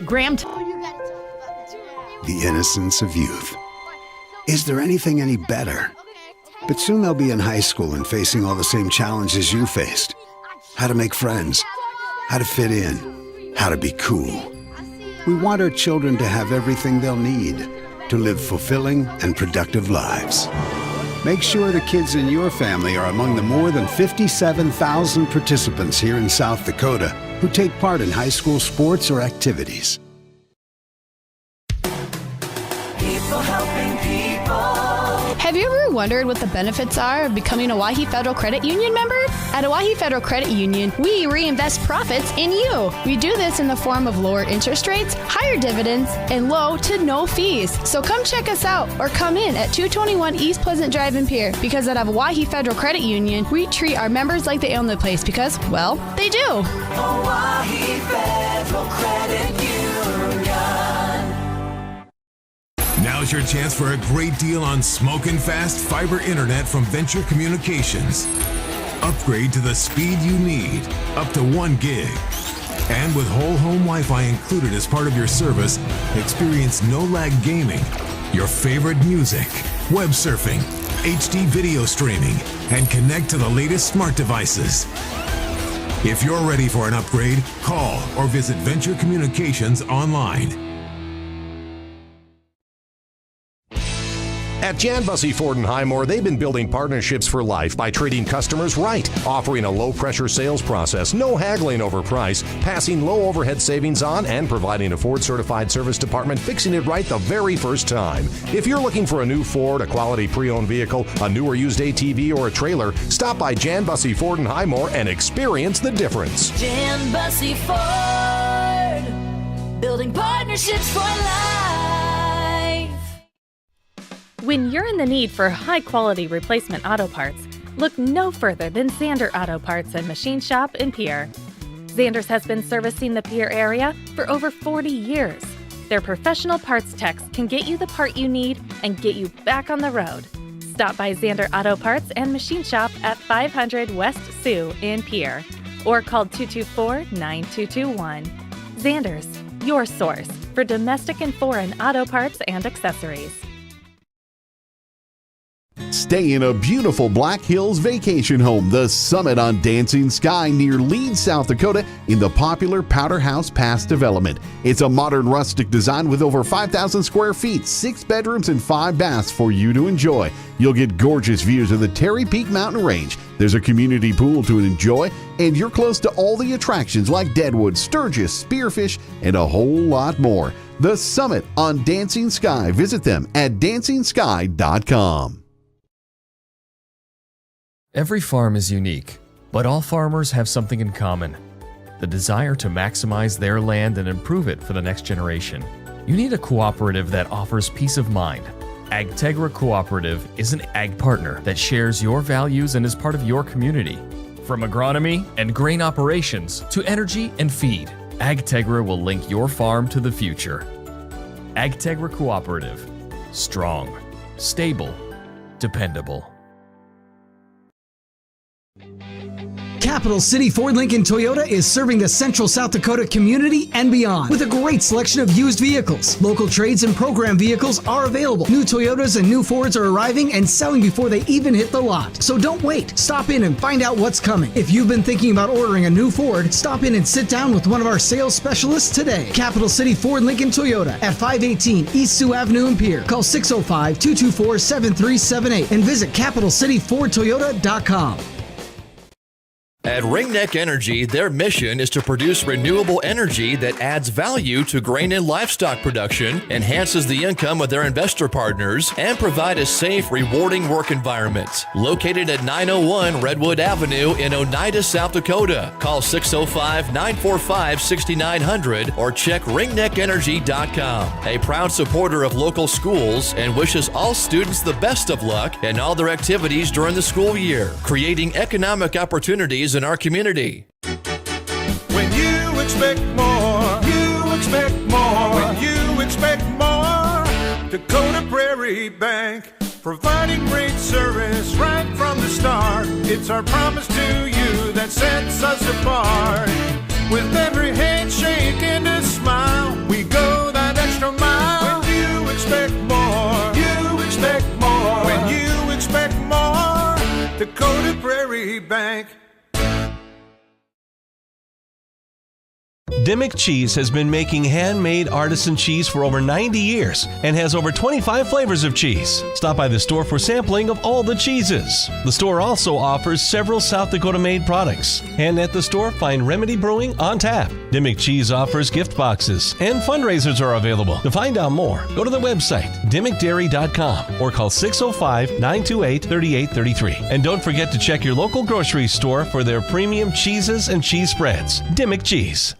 Graham. The innocence of youth. Is there anything any better? But soon they'll be in high school and facing all the same challenges you faced. How to make friends, how to fit in, how to be cool. We want our children to have everything they'll need to live fulfilling and productive lives. Make sure the kids in your family are among the more than 57,000 participants here in South Dakota who take part in high school sports or activities. People helping people. Have you ever wondered what the benefits are of becoming a Owyhee Federal Credit Union member? At Owyhee Federal Credit Union, we reinvest profits in you. We do this in the form of lower interest rates, higher dividends, and low to no fees. So come check us out or come in at 221 East Pleasant Drive in Pierre, because at Owyhee Federal Credit Union, we treat our members like they own the place because, well, they do. Owyhee Federal Credit Union. Now's your chance for a great deal on smoking fast fiber internet from Venture Communications. Upgrade to the speed you need, up to 1 gig. And with whole home Wi-Fi included as part of your service, experience no-lag gaming, your favorite music, web surfing, HD video streaming, and connect to the latest smart devices. If you're ready for an upgrade, call or visit Venture Communications online. At Jan Bussey Ford and Highmore, they've been building partnerships for life by treating customers right, offering a low-pressure sales process, no haggling over price, passing low overhead savings on, and providing a Ford-certified service department fixing it right the very first time. If you're looking for a new Ford, a quality pre-owned vehicle, a new or used ATV, or a trailer, stop by Jan Bussey Ford and Highmore and experience the difference. Jan Bussey Ford, building partnerships for life. When you're in the need for high-quality replacement auto parts, look no further than Zander Auto Parts and Machine Shop in Pierre. Zander's has been servicing the Pierre area for over 40 years. Their professional parts techs can get you the part you need and get you back on the road. Stop by Zander Auto Parts and Machine Shop at 500 West Sioux in Pierre or call 224-9221. Zander's, your source for domestic and foreign auto parts and accessories. Stay in a beautiful Black Hills vacation home, the Summit on Dancing Sky near Leeds, South Dakota, in the popular Powder House Pass development. It's a modern rustic design with over 5,000 square feet, 6 bedrooms, and 5 baths for you to enjoy. You'll get gorgeous views of the Terry Peak Mountain Range. There's a community pool to enjoy, and you're close to all the attractions like Deadwood, Sturgis, Spearfish, and a whole lot more. The Summit on Dancing Sky. Visit them at dancingsky.com. Every farm is unique, but all farmers have something in common: the desire to maximize their land and improve it for the next generation. You need a cooperative that offers peace of mind. AgTegra Cooperative is an ag partner that shares your values and is part of your community. From agronomy and grain operations to energy and feed, AgTegra will link your farm to the future. AgTegra Cooperative. Strong, stable, dependable. Capital City Ford Lincoln Toyota is serving the central South Dakota community and beyond with a great selection of used vehicles. Local trades and program vehicles are available. New Toyotas and new Fords are arriving and selling before they even hit the lot. So don't wait. Stop in and find out what's coming. If you've been thinking about ordering a new Ford, stop in and sit down with one of our sales specialists today. Capital City Ford Lincoln Toyota at 518 East Sioux Avenue in Pierre. Call 605-224-7378 and visit CapitalCityFordToyota.com. At Ringneck Energy, their mission is to produce renewable energy that adds value to grain and livestock production, enhances the income of their investor partners, and provide a safe, rewarding work environment. Located at 901 Redwood Avenue in Oneida, South Dakota. Call 605-945-6900 or check ringneckenergy.com. A proud supporter of local schools and wishes all students the best of luck in all their activities during the school year, creating economic opportunities in our community. When you expect more, you expect more. When you expect more, Dakota Prairie Bank, providing great service right from the start. It's our promise to you that sets us apart. With every handshake and a smile, we go that extra mile. When you expect more, you expect more. When you expect more, Dakota Prairie Bank. Dimmick Cheese has been making handmade artisan cheese for over 90 years and has over 25 flavors of cheese. Stop by the store for sampling of all the cheeses. The store also offers several South Dakota-made products. And at the store, find Remedy Brewing on tap. Dimmick Cheese offers gift boxes and fundraisers are available. To find out more, go to the website, dimmickdairy.com, or call 605-928-3833. And don't forget to check your local grocery store for their premium cheeses and cheese spreads. Dimmick Cheese.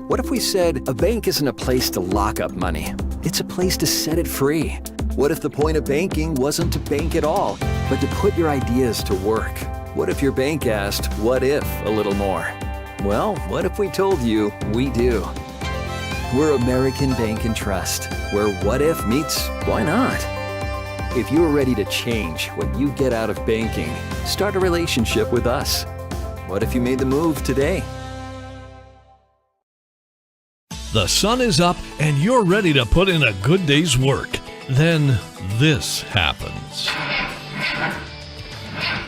What if we said a bank isn't a place to lock up money? It's a place to set it free. What if the point of banking wasn't to bank at all, but to put your ideas to work? What if your bank asked, what if, a little more? Well, what if we told you we do? We're American Bank and Trust, where what if meets why not? If you're ready to change what you get out of banking, start a relationship with us. What if you made the move today? The sun is up and you're ready to put in a good day's work. Then this happens.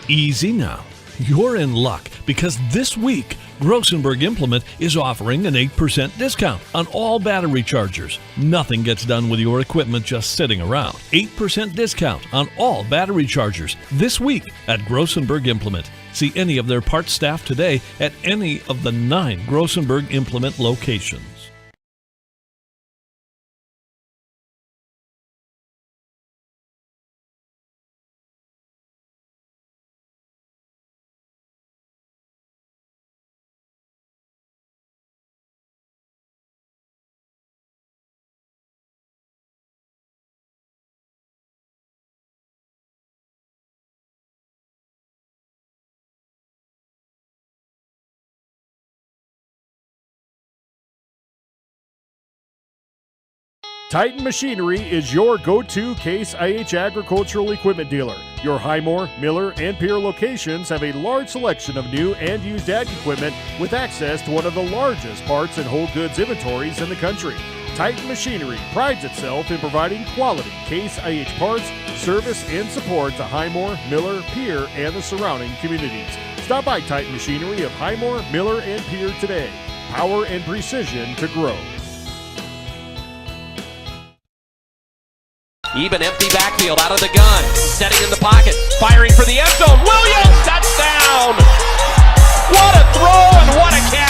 Easy now. You're in luck because this week, Grossenberg Implement is offering an 8% discount on all battery chargers. Nothing gets done with your equipment just sitting around. 8% discount on all battery chargers this week at Grossenberg Implement. See any of their parts staff today at any of the 9 Grossenberg Implement locations. Titan Machinery is your go-to Case IH agricultural equipment dealer. Your Highmore, Miller, and Pierre locations have a large selection of new and used ag equipment with access to one of the largest parts and whole goods inventories in the country. Titan Machinery prides itself in providing quality Case IH parts, service, and support to Highmore, Miller, Pierre, and the surrounding communities. Stop by Titan Machinery of Highmore, Miller, and Pierre today. Power and precision to grow. Even empty backfield out of the gun. Setting in the pocket. Firing for the end zone. Williams, touchdown! What a throw and what a catch!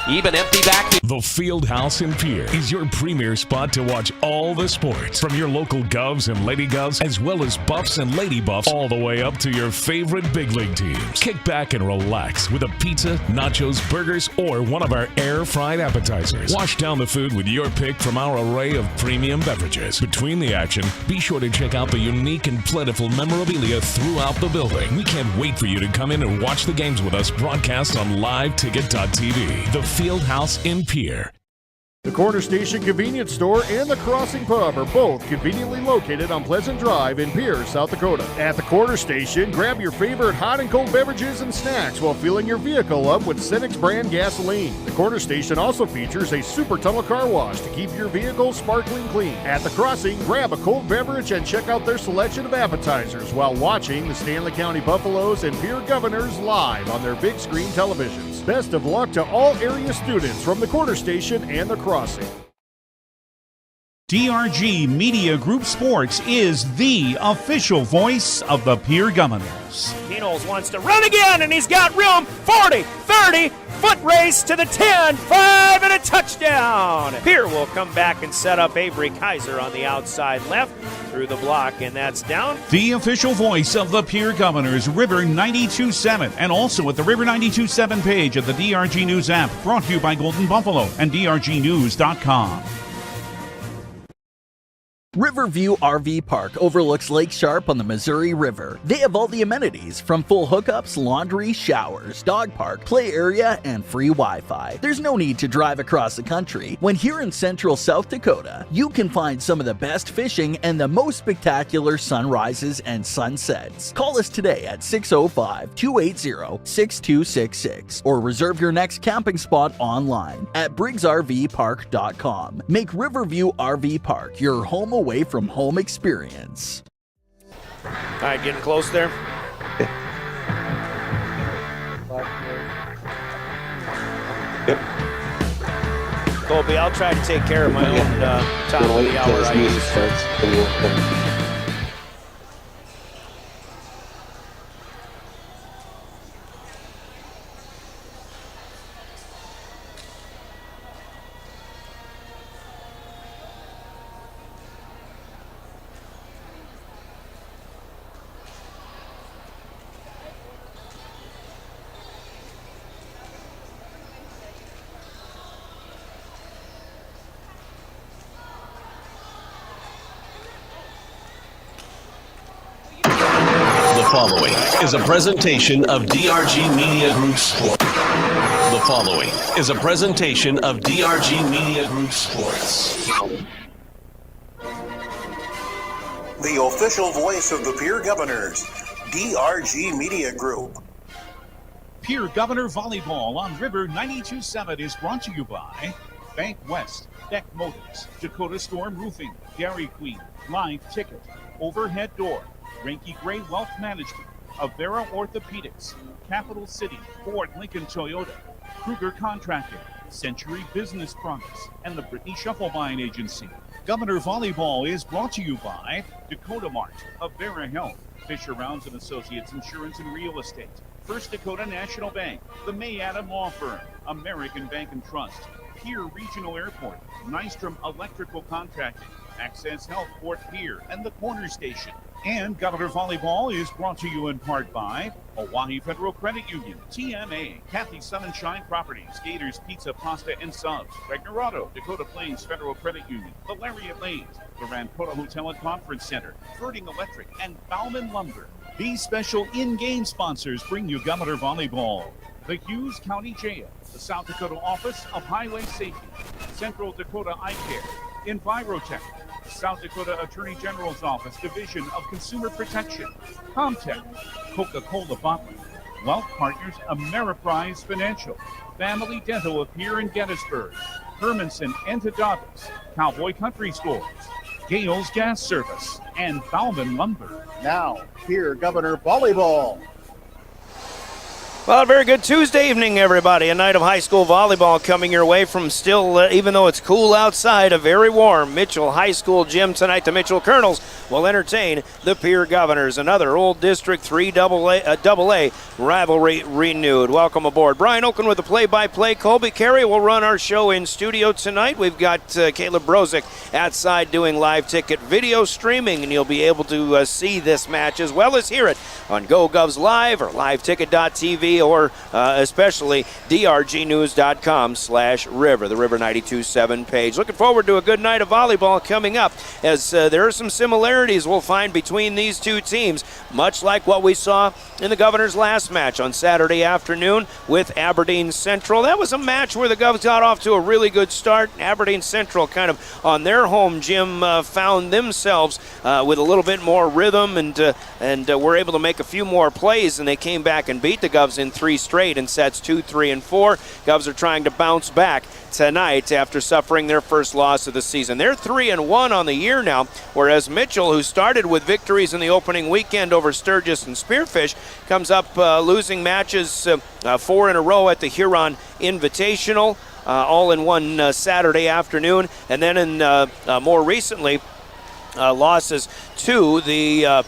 Even empty backfield. The Fieldhouse in Pierre is your premier spot to watch all the sports, from your local Govs and Lady Govs, as well as Buffs and Lady Buffs, all the way up to your favorite big league teams. Kick back and relax with a pizza, nachos, burgers, or one of our air-fried appetizers. Wash down the food with your pick from our array of premium beverages. Between the action, be sure to check out the unique and plentiful memorabilia throughout the building. We can't wait for you to come in and watch the games with us broadcast on liveticket.tv. The Fieldhouse in Pierre. The Corner Station Convenience Store and the Crossing Pub are both conveniently located on Pleasant Drive in Pierre, South Dakota. At the Corner Station, grab your favorite hot and cold beverages and snacks while filling your vehicle up with Cenex brand gasoline. The Corner Station also features a super tunnel car wash to keep your vehicle sparkling clean. At the Crossing, grab a cold beverage and check out their selection of appetizers while watching the Stanley County Buffaloes and Pierre Governors live on their big screen televisions. Best of luck to all area students from the Corner Station and the Crossing. DRG Media Group Sports is the official voice of the Pierre Governors. Kernels wants to run again, and he's got room. 40, 30, foot race to the 10, 5, and a touchdown. Pierre will come back and set up Avery Kaiser on the outside left through the block, and that's down. The official voice of the Pierre Governors, River 92.7, and also at the River 92.7 page of the DRG News app, brought to you by Golden Buffalo and DRGnews.com. Riverview RV Park overlooks Lake Sharp on the Missouri River. They have all the amenities from full hookups, laundry, showers, dog park, play area, and free Wi-Fi. There's no need to drive across the country. When here in central South Dakota, you can find some of the best fishing and the most spectacular sunrises and sunsets. Call us today at 605-280-6266 or reserve your next camping spot online at briggsrvpark.com. Make Riverview RV Park your home away from home experience. All right, getting close there. Colby, I'll try to take care of my own top of the hour I use. The following is a presentation of DRG Media Group Sports. The following is a presentation of DRG Media Group Sports. The official voice of the Pierre Governors, DRG Media Group. Pierre Governor Volleyball on River 92.7 is brought to you by Bank West, Beck Motors, Dakota Storm Roofing, Dairy Queen, Live Ticket, Overhead Door, Ranky Gray Wealth Management, Avera Orthopedics, Capital City, Ford Lincoln Toyota, Kruger Contracting, Century Business Promise, and the Brittany Shufflebine Agency. Governor Volleyball is brought to you by Dakota Mart, Avera Health, Fisher Rounds and Associates Insurance and Real Estate, First Dakota National Bank, the May Adam Law Firm, American Bank and Trust, Pierre Regional Airport, Nystrom Electrical Contracting, Access Health Fort Pierre, and the Corner Station. And Governor Volleyball is brought to you in part by Oahe Federal Credit Union, TMA, Kathy Sunshine Properties, Gators Pizza, Pasta, and Subs, Wagner Auto, Dakota Plains Federal Credit Union, the Lariat Lanes, the Rancota Hotel and Conference Center, Ferding Electric, and Bauman Lumber. These special in-game sponsors bring you Governor Volleyball. The Hughes County Jail, the South Dakota Office of Highway Safety, Central Dakota Eye Care, Envirotech, South Dakota Attorney General's Office, Division of Consumer Protection, Comtech, Coca-Cola Bottling, Wealth Partners, Ameriprise Financial, Family Dental of Pierre and Gettysburg, Hermanson Entodotics, Cowboy Country Stores, Gales Gas Service, and Bauman Lumber. Now, Pierre Governor Volleyball. Well, a very good Tuesday evening, everybody. A night of high school volleyball coming your way from still, even though it's cool outside, a very warm Mitchell High School gym tonight. The Mitchell Kernels will entertain the Pierre Governors. Another Old District 3 AA rivalry renewed. Welcome aboard. Brian Oaken with the play-by-play. Colby Carey will run our show in studio tonight. We've got Caleb Brozick outside doing live ticket video streaming, and you'll be able to see this match as well as hear it on GoGovs Live or liveticket.tv. Or especially drgnews.com/river, the River 92.7 page. Looking forward to a good night of volleyball coming up, as there are some similarities we'll find between these two teams, much like what we saw in the Governors' last match on Saturday afternoon with Aberdeen Central. That was a match where the Govs got off to a really good start. Aberdeen Central kind of on their home gym found themselves with a little bit more rhythm and were able to make a few more plays, and they came back and beat the Govs in 3 straight in sets 2, 3, and 4. Govs are trying to bounce back tonight after suffering their first loss of the season. They're 3-1 on the year now, whereas Mitchell, who started with victories in the opening weekend over Sturgis and Spearfish, comes up losing matches 4 in a row at the Huron Invitational, all in one Saturday afternoon, and then in more recently losses to the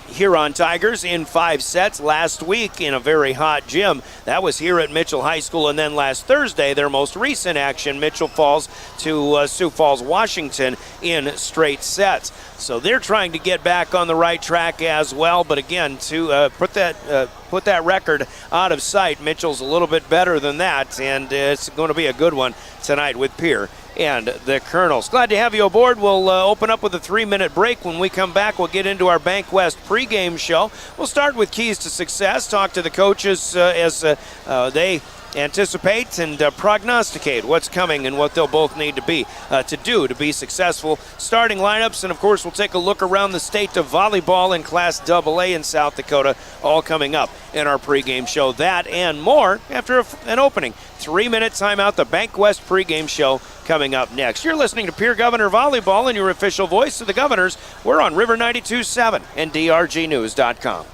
Huron Tigers in 5 sets last week in a very hot gym. That was here at Mitchell High School, and then last Thursday, their most recent action, Mitchell falls to Sioux Falls, Washington in straight sets. So they're trying to get back on the right track as well, but again, to put that record out of sight, Mitchell's a little bit better than that, and it's going to be a good one tonight with Pierre and the Kernels. Glad to have you aboard. We'll open up with a 3-minute break. When we come back, we'll get into our Bank West pregame show. We'll start with keys to success, talk to the coaches as they anticipate and prognosticate what's coming and what they'll both need to do to be successful. Starting lineups, and of course we'll take a look around the state of volleyball in Class AA in South Dakota, all coming up in our pregame show. That and more after an opening 3-minute timeout. The Bank West pregame show coming up next. You're listening to Pierre Governor Volleyball and your official voice of the Governors. We're on River 92.7 and DRGnews.com.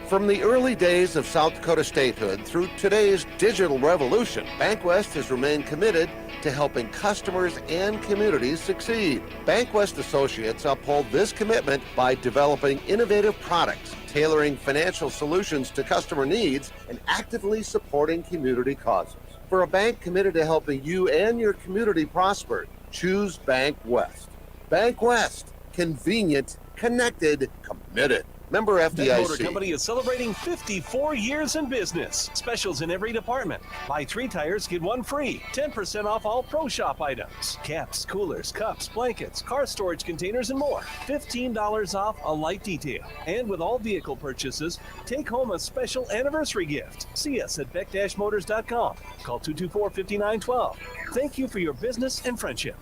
From the early days of South Dakota statehood through today's digital revolution, Bank West has remained committed to helping customers and communities succeed. Bank West associates uphold this commitment by developing innovative products, tailoring financial solutions to customer needs, and actively supporting community causes. For a bank committed to helping you and your community prosper, choose Bank West. Bank West, convenient, connected, committed. Member FDIC. The Motor Company is celebrating 54 years in business. Specials in every department. Buy 3 tires, get 1 free. 10% off all Pro Shop items. Caps, coolers, cups, blankets, car storage containers, and more. $15 off a light detail. And with all vehicle purchases, take home a special anniversary gift. See us at beck-motors.com. Call 224-5912. Thank you for your business and friendship.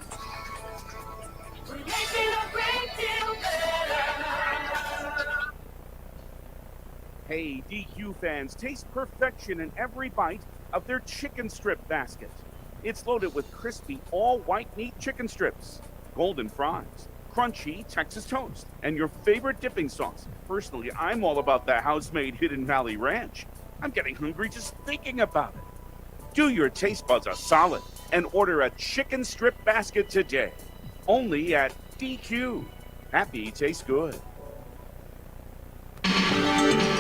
Hey, DQ fans, taste perfection in every bite of their chicken strip basket. It's loaded with crispy, all-white meat chicken strips, golden fries, crunchy Texas toast, and your favorite dipping sauce. Personally, I'm all about the house-made Hidden Valley Ranch. I'm getting hungry just thinking about it. Do your taste buds a solid and order a chicken strip basket today. Only at DQ. Happy tastes good.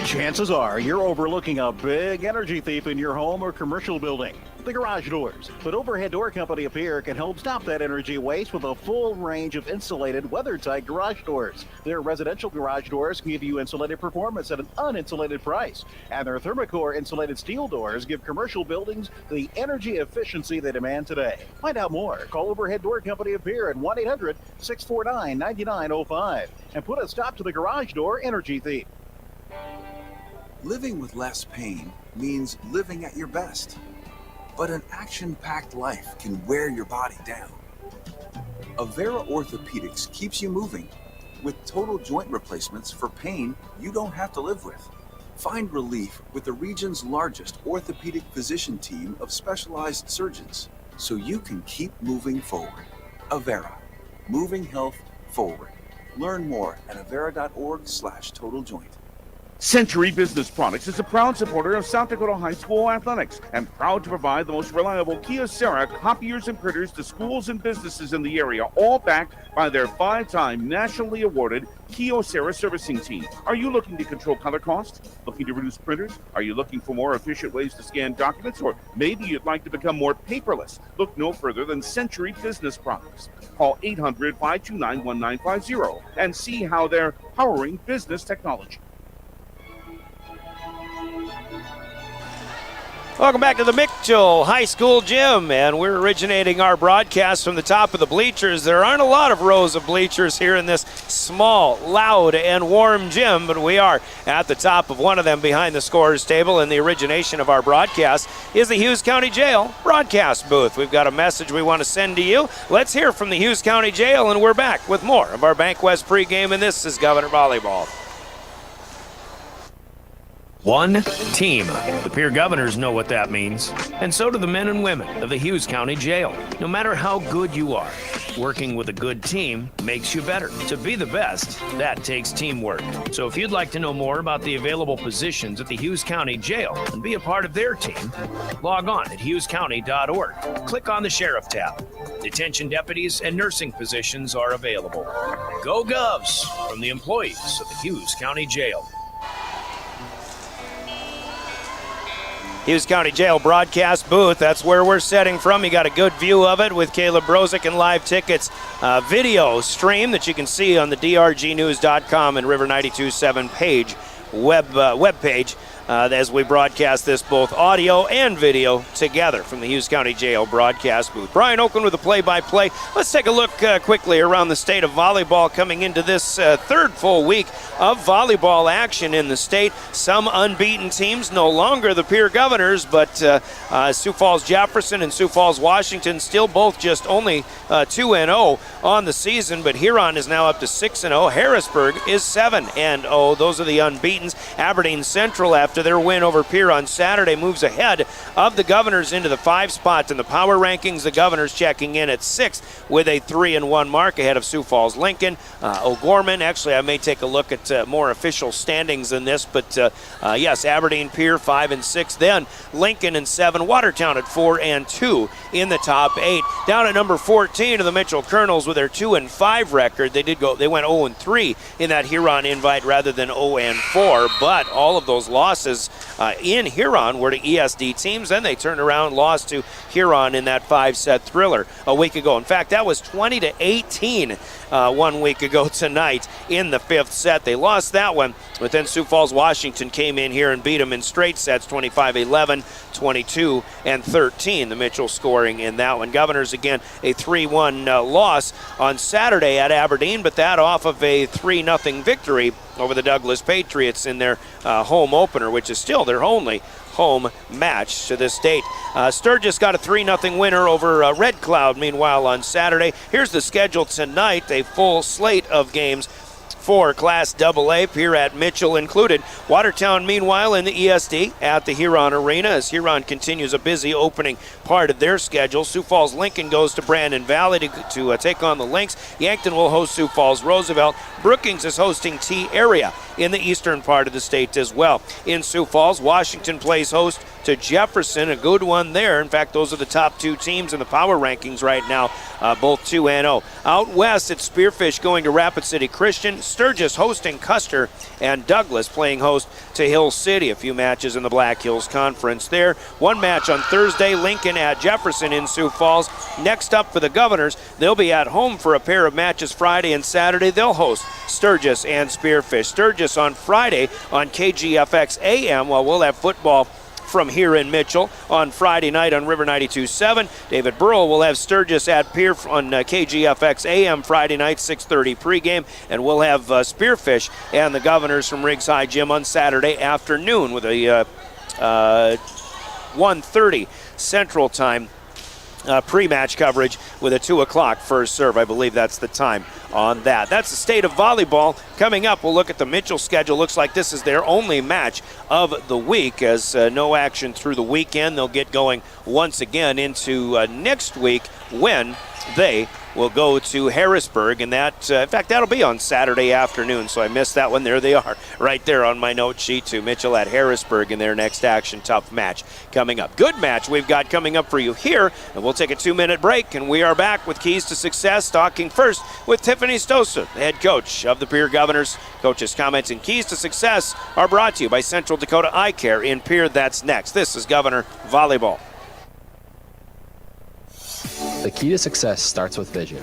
Chances are you're overlooking a big energy thief in your home or commercial building. The garage doors. But Overhead Door Company of Pierre can help stop that energy waste with a full range of insulated, weather-tight garage doors. Their residential garage doors give you insulated performance at an uninsulated price. And their Thermocore insulated steel doors give commercial buildings the energy efficiency they demand today. Find out more. Call Overhead Door Company of Pierre at 1-800-649-9905 and put a stop to the garage door energy thief. Living with less pain means living at your best. But an action-packed life can wear your body down. Avera Orthopedics keeps you moving with total joint replacements for pain you don't have to live with. Find relief with the region's largest orthopedic physician team of specialized surgeons so you can keep moving forward. Avera, moving health forward. Learn more at avera.org/totaljoint. Century Business Products is a proud supporter of South Dakota High School athletics and proud to provide the most reliable Kyocera copiers and printers to schools and businesses in the area, all backed by their 5-time nationally awarded Kyocera servicing team. Are you looking to control color costs? Looking to reduce printers? Are you looking for more efficient ways to scan documents? Or maybe you'd like to become more paperless? Look no further than Century Business Products. Call 800-529-1950 and see how they're powering business technology. Welcome back to the Mitchell High School Gym, and we're originating our broadcast from the top of the bleachers. There aren't a lot of rows of bleachers here in this small, loud, and warm gym, but we are at the top of one of them behind the scorer's table, and the origination of our broadcast is the Hughes County Jail broadcast booth. We've got a message we want to send to you. Let's hear from the Hughes County Jail, and we're back with more of our Bank West pregame, and this is Governor Volleyball. One team. The Pierre Governors know what that means, and so do the men and women of the Hughes County Jail. No matter how good you are, working with a good team makes you better. To be the best, that takes teamwork. So if you'd like to know more about the available positions at the Hughes County Jail and be a part of their team, log on at hughescounty.org. Click on the Sheriff tab. Detention deputies and nursing positions are available. Go Govs from the employees of the Hughes County Jail. Hughes County Jail broadcast booth. That's where we're setting from. You got a good view of it with Caleb Brozick and Live Tickets video stream that you can see on the drgnews.com and River 92.7 page, web page. as we broadcast this both audio and video together from the Hughes County Jail broadcast booth. Brian Oakland with the play-by-play. Let's take a look quickly around the state of volleyball coming into this third full week of volleyball action in the state. Some unbeaten teams, no longer the Pierre Governors, but Sioux Falls Jefferson and Sioux Falls Washington still both just only 2-0 on the season, but Huron is now up to 6-0. Harrisburg is 7-0. Those are the unbeatens. Aberdeen Central, after their win over Pierre on Saturday, moves ahead of the Governors into the 5 spot in the power rankings. The Governors checking in at 6th with a 3-1 mark ahead of Sioux Falls Lincoln. O'Gorman, actually I may take a look at more official standings than this, but yes, Aberdeen, Pierre 5 and 6, then Lincoln and 7, Watertown at 4 and 2 in the top 8. Down at number 14 are the Mitchell Kernels with their 2-5 record. They went 0-3 in that Huron invite rather than 0-4, but all of those losses in Huron were to ESD teams. Then they turned around and lost to Huron in that 5-set thriller a week ago. In fact, that was 20-18 1 week ago tonight in the 5th set. They lost that one, but then Sioux Falls Washington came in here and beat them in straight sets, 25-11, 22 and 13. The Mitchell scoring in that one. Governors again a 3-1 loss on Saturday at Aberdeen, but that off of a 3-0 victory over the Douglas Patriots in their home opener, which is still their only home match to this date. Sturgis got a 3-0 winner over Red Cloud, meanwhile, on Saturday. Here's the schedule tonight, a full slate of games for Class AA, Pierre at Mitchell included. Watertown, meanwhile, in the ESD at the Huron Arena as Huron continues a busy opening part of their schedule. Sioux Falls Lincoln goes to Brandon Valley to take on the Lynx. Yankton will host Sioux Falls Roosevelt. Brookings is hosting T-Area in the eastern part of the state as well. In Sioux Falls, Washington plays host to Jefferson, a good one there. In fact, those are the top 2 teams in the power rankings right now, both 2-0. Out west, it's Spearfish going to Rapid City Christian, Sturgis hosting Custer, and Douglas playing host to Hill City. A few matches in the Black Hills Conference there. One match on Thursday, Lincoln at Jefferson in Sioux Falls. Next up for the Governors, they'll be at home for a pair of matches Friday and Saturday. They'll host Sturgis and Spearfish. Sturgis on Friday on KGFX AM, while we'll have football from here in Mitchell on Friday night on River 92.7. David Burrell will have Sturgis at Pierre on KGFX AM Friday night, 6:30 pregame, and we'll have Spearfish and the Governors from Riggs High Gym on Saturday afternoon with a 1:30 Central Time pre-match coverage with a 2 o'clock first serve. I believe that's the time on that. That's the state of volleyball. Coming up, we'll look at the Mitchell schedule. Looks like this is their only match of the week, as no action through the weekend. They'll get going once again into next week when they will go to Harrisburg, and that, in fact, that'll be on Saturday afternoon, so I missed that one. There they are, right there on my note sheet, to Mitchell at Harrisburg in their next action tough match coming up. Good match we've got coming up for you here, and we'll take a 2-minute break, and we are back with Keys to Success, talking first with Tiffany Stosa, the head coach of the Pierre Governors. Coach's comments and Keys to Success are brought to you by Central Dakota Eye Care in Pierre. That's next. This is Governor Volleyball. The key to success starts with vision.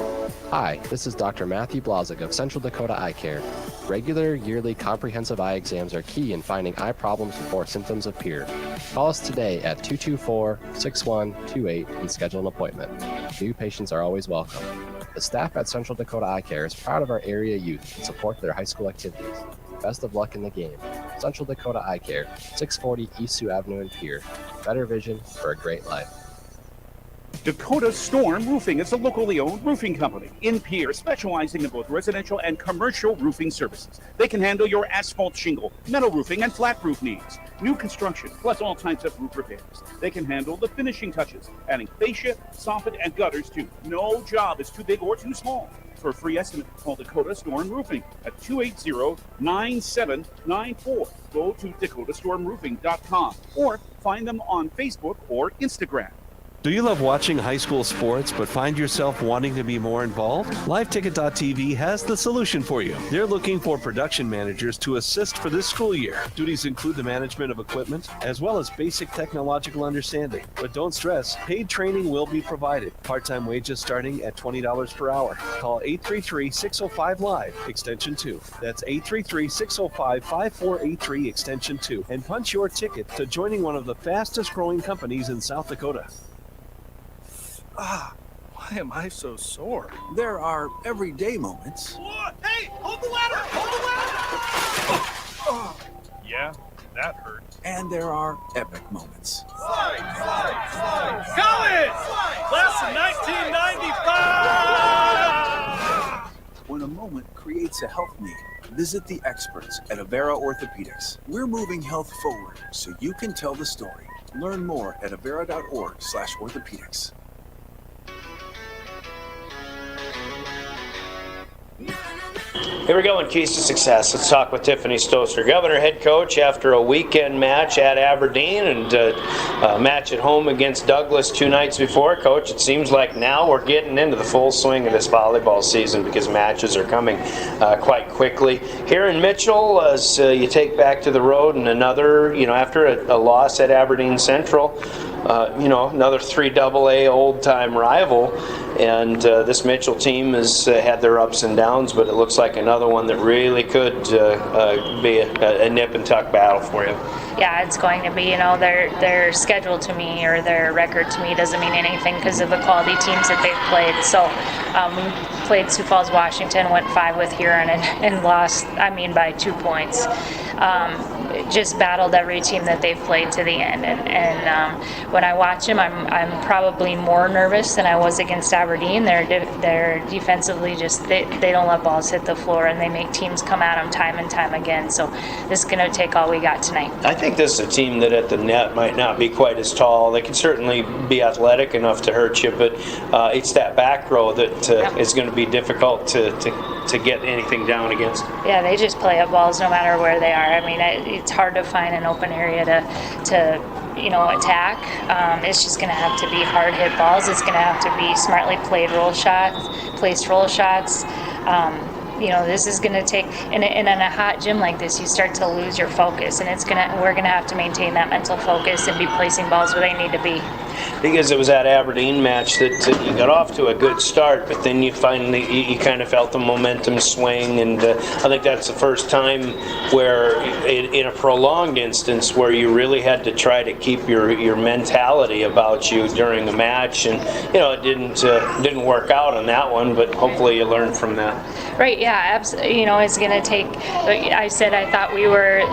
Hi, this is Dr. Matthew Blazek of Central Dakota Eye Care. Regular yearly comprehensive eye exams are key in finding eye problems before symptoms appear. Call us today at 224-6128 and schedule an appointment. New patients are always welcome. The staff at Central Dakota Eye Care is proud of our area youth and support their high school activities. Best of luck in the game. Central Dakota Eye Care, 640 East Sioux Avenue in Pierre. Better vision for a great life. Dakota Storm Roofing is a locally owned roofing company in Pierre, specializing in both residential and commercial roofing services. They can handle your asphalt shingle, metal roofing, and flat roof needs. New construction, plus all types of roof repairs. They can handle the finishing touches, adding fascia, soffit, and gutters too. No job is too big or too small. For a free estimate, call Dakota Storm Roofing at 280-9794. Go to DakotaStormRoofing.com or find them on Facebook or Instagram. Do you love watching high school sports but find yourself wanting to be more involved? LiveTicket.tv has the solution for you. They're looking for production managers to assist for this school year. Duties include the management of equipment as well as basic technological understanding. But don't stress, paid training will be provided. Part-time wages starting at $20 per hour. Call 833-605-LIVE, extension 2. That's 833-605-5483, extension 2. And punch your ticket to joining one of the fastest growing companies in South Dakota. Why am I so sore? There are everyday moments. Hey, hold the ladder! Hold the ladder! Yeah, that hurt. And there are epic moments. Slide! Going! Class of 1995! When a moment creates a health need, visit the experts at Avera Orthopedics. We're moving health forward so you can tell the story. Learn more at avera.org/orthopedics. Here we go in Keys to Success. Let's talk with Tiffany Stoster, Governor head coach, after a weekend match at Aberdeen and a match at home against Douglas 2 nights before. Coach, it seems like now we're getting into the full swing of this volleyball season because matches are coming quite quickly. Here in Mitchell, as you take back to the road and another, after a loss at Aberdeen Central, another 3AA old-time rival, and this Mitchell team has had their ups and downs, but it looks like another one that really could be a nip and tuck battle for you. Yeah, it's going to be, their schedule to me or their record to me doesn't mean anything because of the quality teams that they've played. So we played Sioux Falls, Washington, went 5 with Huron and lost, by 2 points. Just battled every team that they've played to the end. And when I watch them, I'm probably more nervous than I was against Aberdeen. They're defensively they don't let balls hit the floor, and they make teams come at them time and time again. So this is going to take all we got tonight. I think this is a team that at the net might not be quite as tall. They can certainly be athletic enough to hurt you, but it's that back row that is going to be difficult to get anything down against. Yeah, they just play up balls no matter where they are. It's hard to find an open area to attack. It's just going to have to be hard hit balls. It's going to have to be smartly placed roll shots. This is going to take, in a hot gym like this, you start to lose your focus, and we're going to have to maintain that mental focus and be placing balls where they need to be. Because it was that Aberdeen match that you got off to a good start, but then you kind of felt the momentum swing, and I think that's the first time where, in a prolonged instance, where you really had to try to keep your mentality about you during the match, and it didn't work out on that one, but hopefully you learned from that. Right, yeah, absolutely. It's going to take, I said I thought we were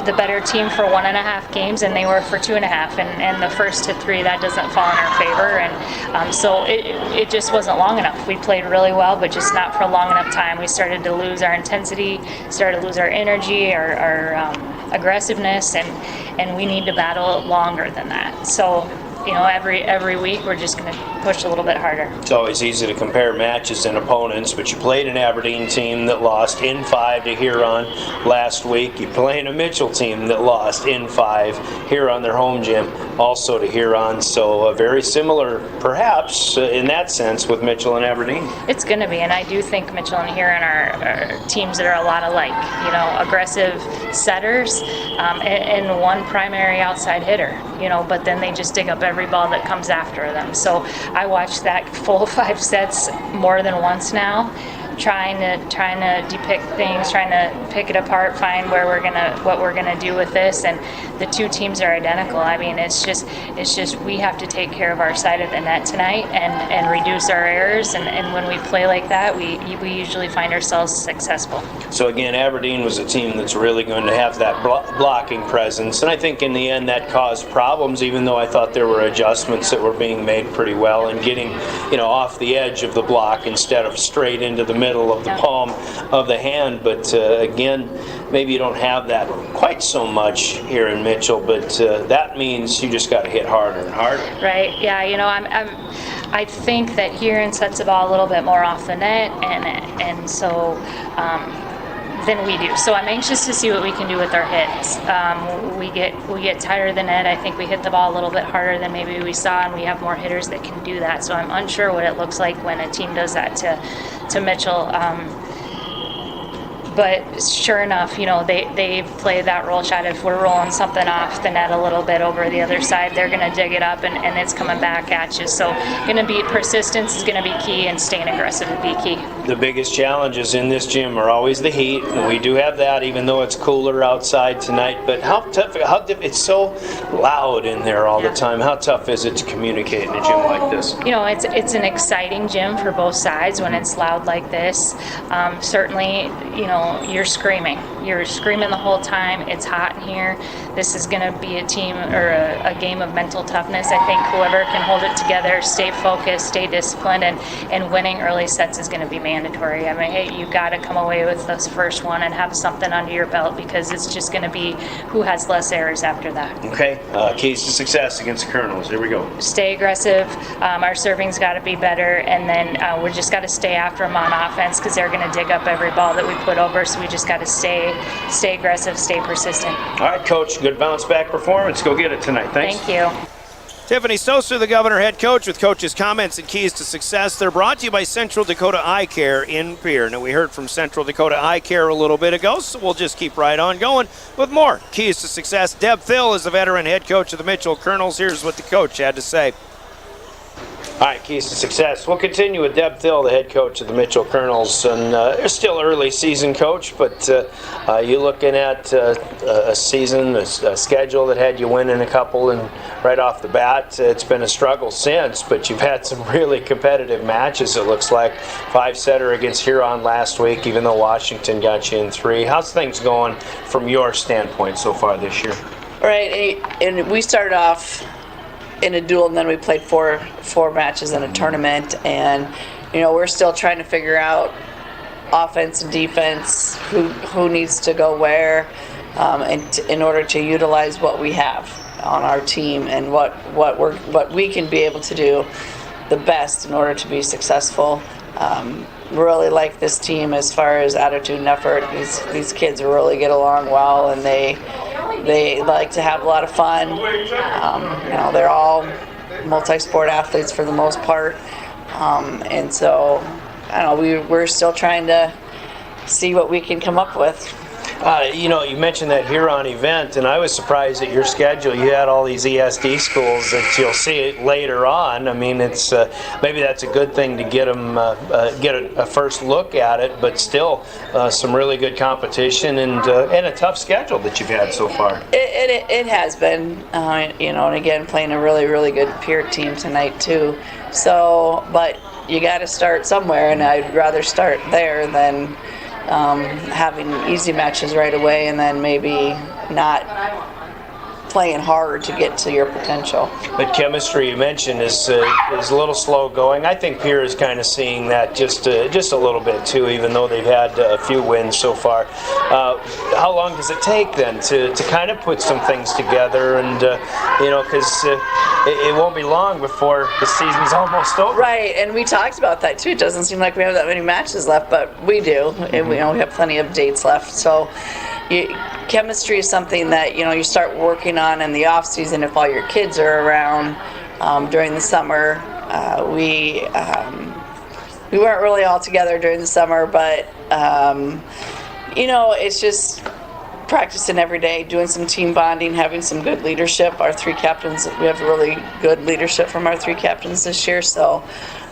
the better team for 1.5 games, and they were for 2.5, and the first to 3, that doesn't fall in our favor, and so it just wasn't long enough. We played really well, but just not for a long enough time. We started to lose our intensity, started to lose our energy, our aggressiveness, and we need to battle longer than that. So every week we're just going to push a little bit harder. It's always easy to compare matches and opponents, but you played an Aberdeen team that lost in 5 to Huron last week. You played a Mitchell team that lost in 5 here on their home gym, also to Huron. So very similar, perhaps, in that sense, with Mitchell and Aberdeen. It's going to be, and I do think Mitchell and Huron are teams that are a lot alike. Aggressive setters and one primary outside hitter. But then they just dig up every ball that comes after them. So I watched that full 5 sets more than once now, trying to depict things, trying to pick it apart, find what we're gonna do with this. And the 2 teams are identical. It's just we have to take care of our side of the net tonight and reduce our errors. And when we play like that, we usually find ourselves successful. So again, Aberdeen was a team that's really going to have that blocking presence, and I think in the end that caused problems. Even though I thought there were adjustments that were being made pretty well and getting off the edge of the block instead of straight into the middle of the palm of the hand. But again, maybe you don't have that quite so much here in Mitchell, but that means you just got to hit harder and harder. Right. Yeah. I think that Huron sets the ball a little bit more off the net, and so than we do. So I'm anxious to see what we can do with our hits. We get tighter of the net. I think we hit the ball a little bit harder than maybe we saw, and we have more hitters that can do that. So I'm unsure what it looks like when a team does that to Mitchell. But sure enough, they play that roll shot. If we're rolling something off the net a little bit over the other side, they're going to dig it up, and it's coming back at you. So persistence is going to be key, and staying aggressive will be key. The biggest challenges in this gym are always the heat, and we do have that, even though it's cooler outside tonight. But it's so loud in there all the time. How tough is it to communicate in a gym like this? It's an exciting gym for both sides when it's loud like this. Certainly, you're screaming. You're screaming the whole time. It's hot in here. This is going to be a team or a game of mental toughness. I think whoever can hold it together, stay focused, stay disciplined, and winning early sets is going to be mandatory. I mean, hey, you got to come away with this first one and have something under your belt, because it's just going to be who has less errors after that. Okay, keys to success against the Kernels. Here we go. Stay aggressive. Our serving's got to be better, and then we just got to stay after them on offense, because they're going to dig up every ball that we put over. So we just got to stay aggressive, stay persistent. All right, Coach, good bounce back performance. Go get it tonight. Thanks. Thank you. Tiffany Stoser, the Governor head coach, with Coach's comments and keys to success. They're brought to you by Central Dakota Eye Care in Pierre. Now, we heard from Central Dakota Eye Care a little bit ago, so we'll just keep right on going with more keys to success. Deb Thill is the veteran head coach of the Mitchell Kernels. Here's what the coach had to say. All right, keys to success. We'll continue with Deb Thill, the head coach of the Mitchell Kernels. And it's still early season, Coach, but you're looking at a season, a schedule that had you winning a couple, and right off the bat, it's been a struggle since, but you've had some really competitive matches, it looks like. 5-setter against Huron last week, even though Washington got you in 3. How's things going from your standpoint so far this year? All right, and we started off in a duel, and then we played four matches in a tournament, and we're still trying to figure out offense and defense, who needs to go where, and in order to utilize what we have on our team, and what we can be able to do the best in order to be successful. Really like this team as far as attitude and effort. These kids really get along well, and they like to have a lot of fun. They're all multi-sport athletes for the most part, and so I don't know. We're still trying to see what we can come up with. You mentioned that Huron event, and I was surprised at your schedule. You had all these ESD schools that you'll see it later on. I mean, it's maybe that's a good thing to get them get a first look at it, but still some really good competition and a tough schedule that you've had so far. It has been, and again, playing a really, really good Pierre team tonight too. So, but you got to start somewhere, and I'd rather start there than having easy matches right away and then maybe not playing hard to get to your potential. But chemistry, you mentioned, is a little slow going. I think Pierre is kind of seeing that just a little bit too, even though they've had a few wins so far. How long does it take then to kind of put some things together, and because it won't be long before the season's almost over. Right, and we talked about that too. It doesn't seem like we have that many matches left, but we do, and we have plenty of dates left. So chemistry is something that you start working on in the off season if all your kids are around. During the summer, we weren't really all together during the summer, but it's just practicing every day, doing some team bonding, having some good leadership. Our 3 captains, we have really good leadership from our 3 captains this year, so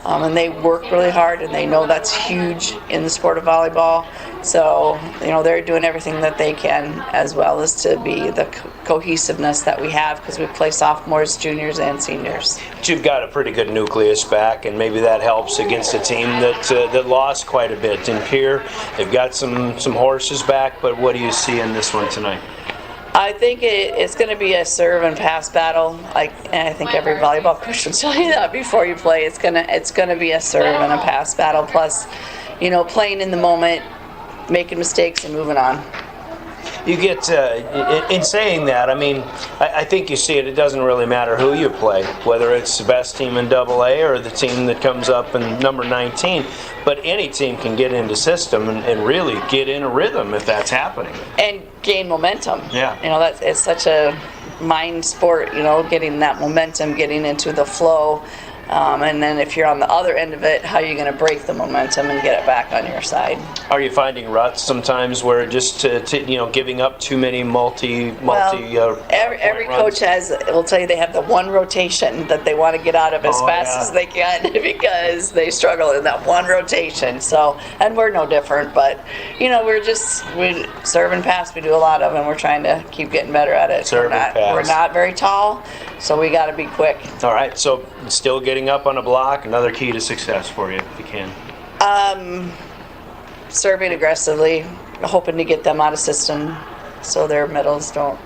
and they work really hard, and they know that's huge in the sport of volleyball. So they're doing everything that they can, as well as to be the cohesiveness that we have, because we play sophomores, juniors, and seniors. But you've got a pretty good nucleus back, and maybe that helps against a team that lost quite a bit in Pierre. They've got some horses back, but what do you see in this one tonight? I think it's going to be a serve and pass battle. And I think every volleyball coach will tell you that before you play. It's gonna be a serve and a pass battle. Plus, playing in the moment, making mistakes, and moving on. You get, in saying that, I mean, I think you see it doesn't really matter who you play, whether it's the best team in AA or the team that comes up in number 19. but any team can get into system and really get in a rhythm if that's happening. And gain momentum. Yeah. It's such a mind sport, getting that momentum, getting into the flow. And then if you're on the other end of it, how are you going to break the momentum and get it back on your side? Are you finding ruts sometimes where just giving up too many every coach will tell you they have the one rotation that they want to get out of as fast as they can because they struggle in that one rotation. So, and we're no different, but we serve and pass. We do a lot of, and we're trying to keep getting better at it. Serve and pass. We're not very tall, so we got to be quick. All right, so still getting up on a block, another key to success for you if you can. Serving aggressively, hoping to get them out of system so their middles don't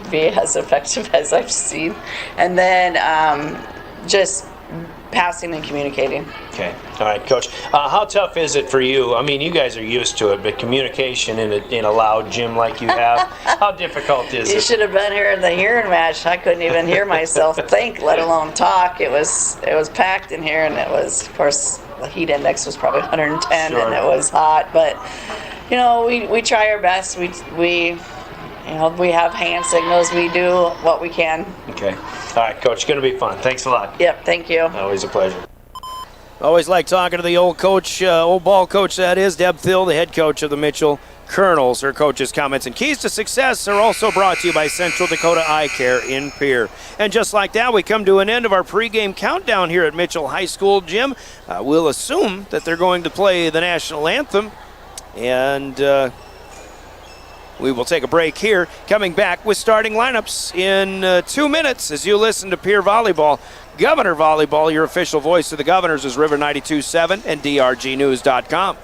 be as effective as I've seen. And then just passing and communicating. Okay. All right, Coach. How tough is it for you? I mean, you guys are used to it, but communication in a loud gym like you have, how difficult is it? You should have been here in the hearing match. I couldn't even hear myself think, let alone talk. It was packed in here, and it was, of course, the heat index was probably 110, Sure. and it was hot. But we try our best. We have hand signals. We do what we can. Okay. All right, Coach. It's going to be fun. Thanks a lot. Yep. Thank you. Always a pleasure. Always like talking to the old coach, old ball coach, that is, Deb Thill, the head coach of the Mitchell Kernels. Her coach's comments and keys to success are also brought to you by Central Dakota Eye Care in Pierre. And just like that, we come to an end of our pregame countdown here at Mitchell High School Gym. We'll assume that they're going to play the national anthem, and we will take a break here, coming back with starting lineups in 2 minutes as you listen to Pierre Volleyball. Governor Volleyball, your official voice of the Governors, is River 92.7 and DRGnews.com.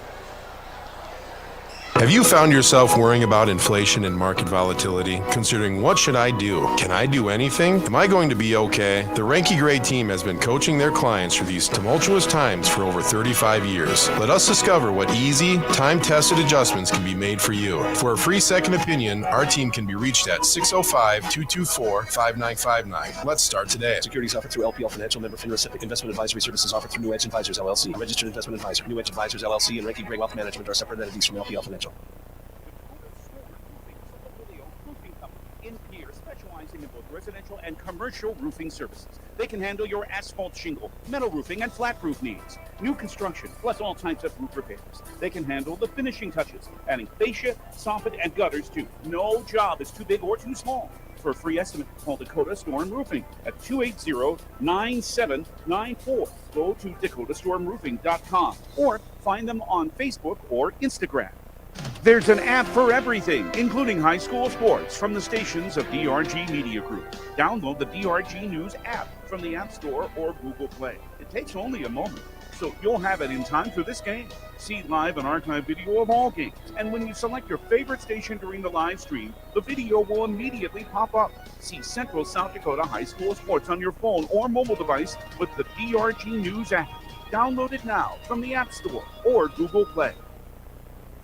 Have you found yourself worrying about inflation and market volatility? Considering what should I do? Can I do anything? Am I going to be okay? The Ranky Gray team has been coaching their clients through these tumultuous times for over 35 years. Let us discover what easy, time-tested adjustments can be made for you. For a free second opinion, our team can be reached at 605-224-5959. Let's start today. Securities offered through LPL Financial, member FINRA. Investment advisory services offered through New Edge Advisors, LLC. A registered investment advisor. New Edge Advisors, LLC, and Ranky Gray Wealth Management are separate entities from LPL Financial. In Pierre, specializing in both residential and commercial roofing services. They can handle your asphalt shingle, metal roofing, and flat roof needs. New construction, plus all types of roof repairs. They can handle the finishing touches, adding fascia, soffit, and gutters too. No job is too big or too small. For a free estimate, call Dakota Storm Roofing at 280-9794. Go to dakotastormroofing.com or find them on Facebook or Instagram. There's an app for everything, including high school sports from the stations of DRG Media Group. Download the DRG News app from the App Store or Google Play. It takes only a moment, so you'll have it in time for this game. See live and archive video of all games. And when you select your favorite station during the live stream, the video will immediately pop up. See Central South Dakota High School Sports on your phone or mobile device with the DRG News app. Download it now from the App Store or Google Play.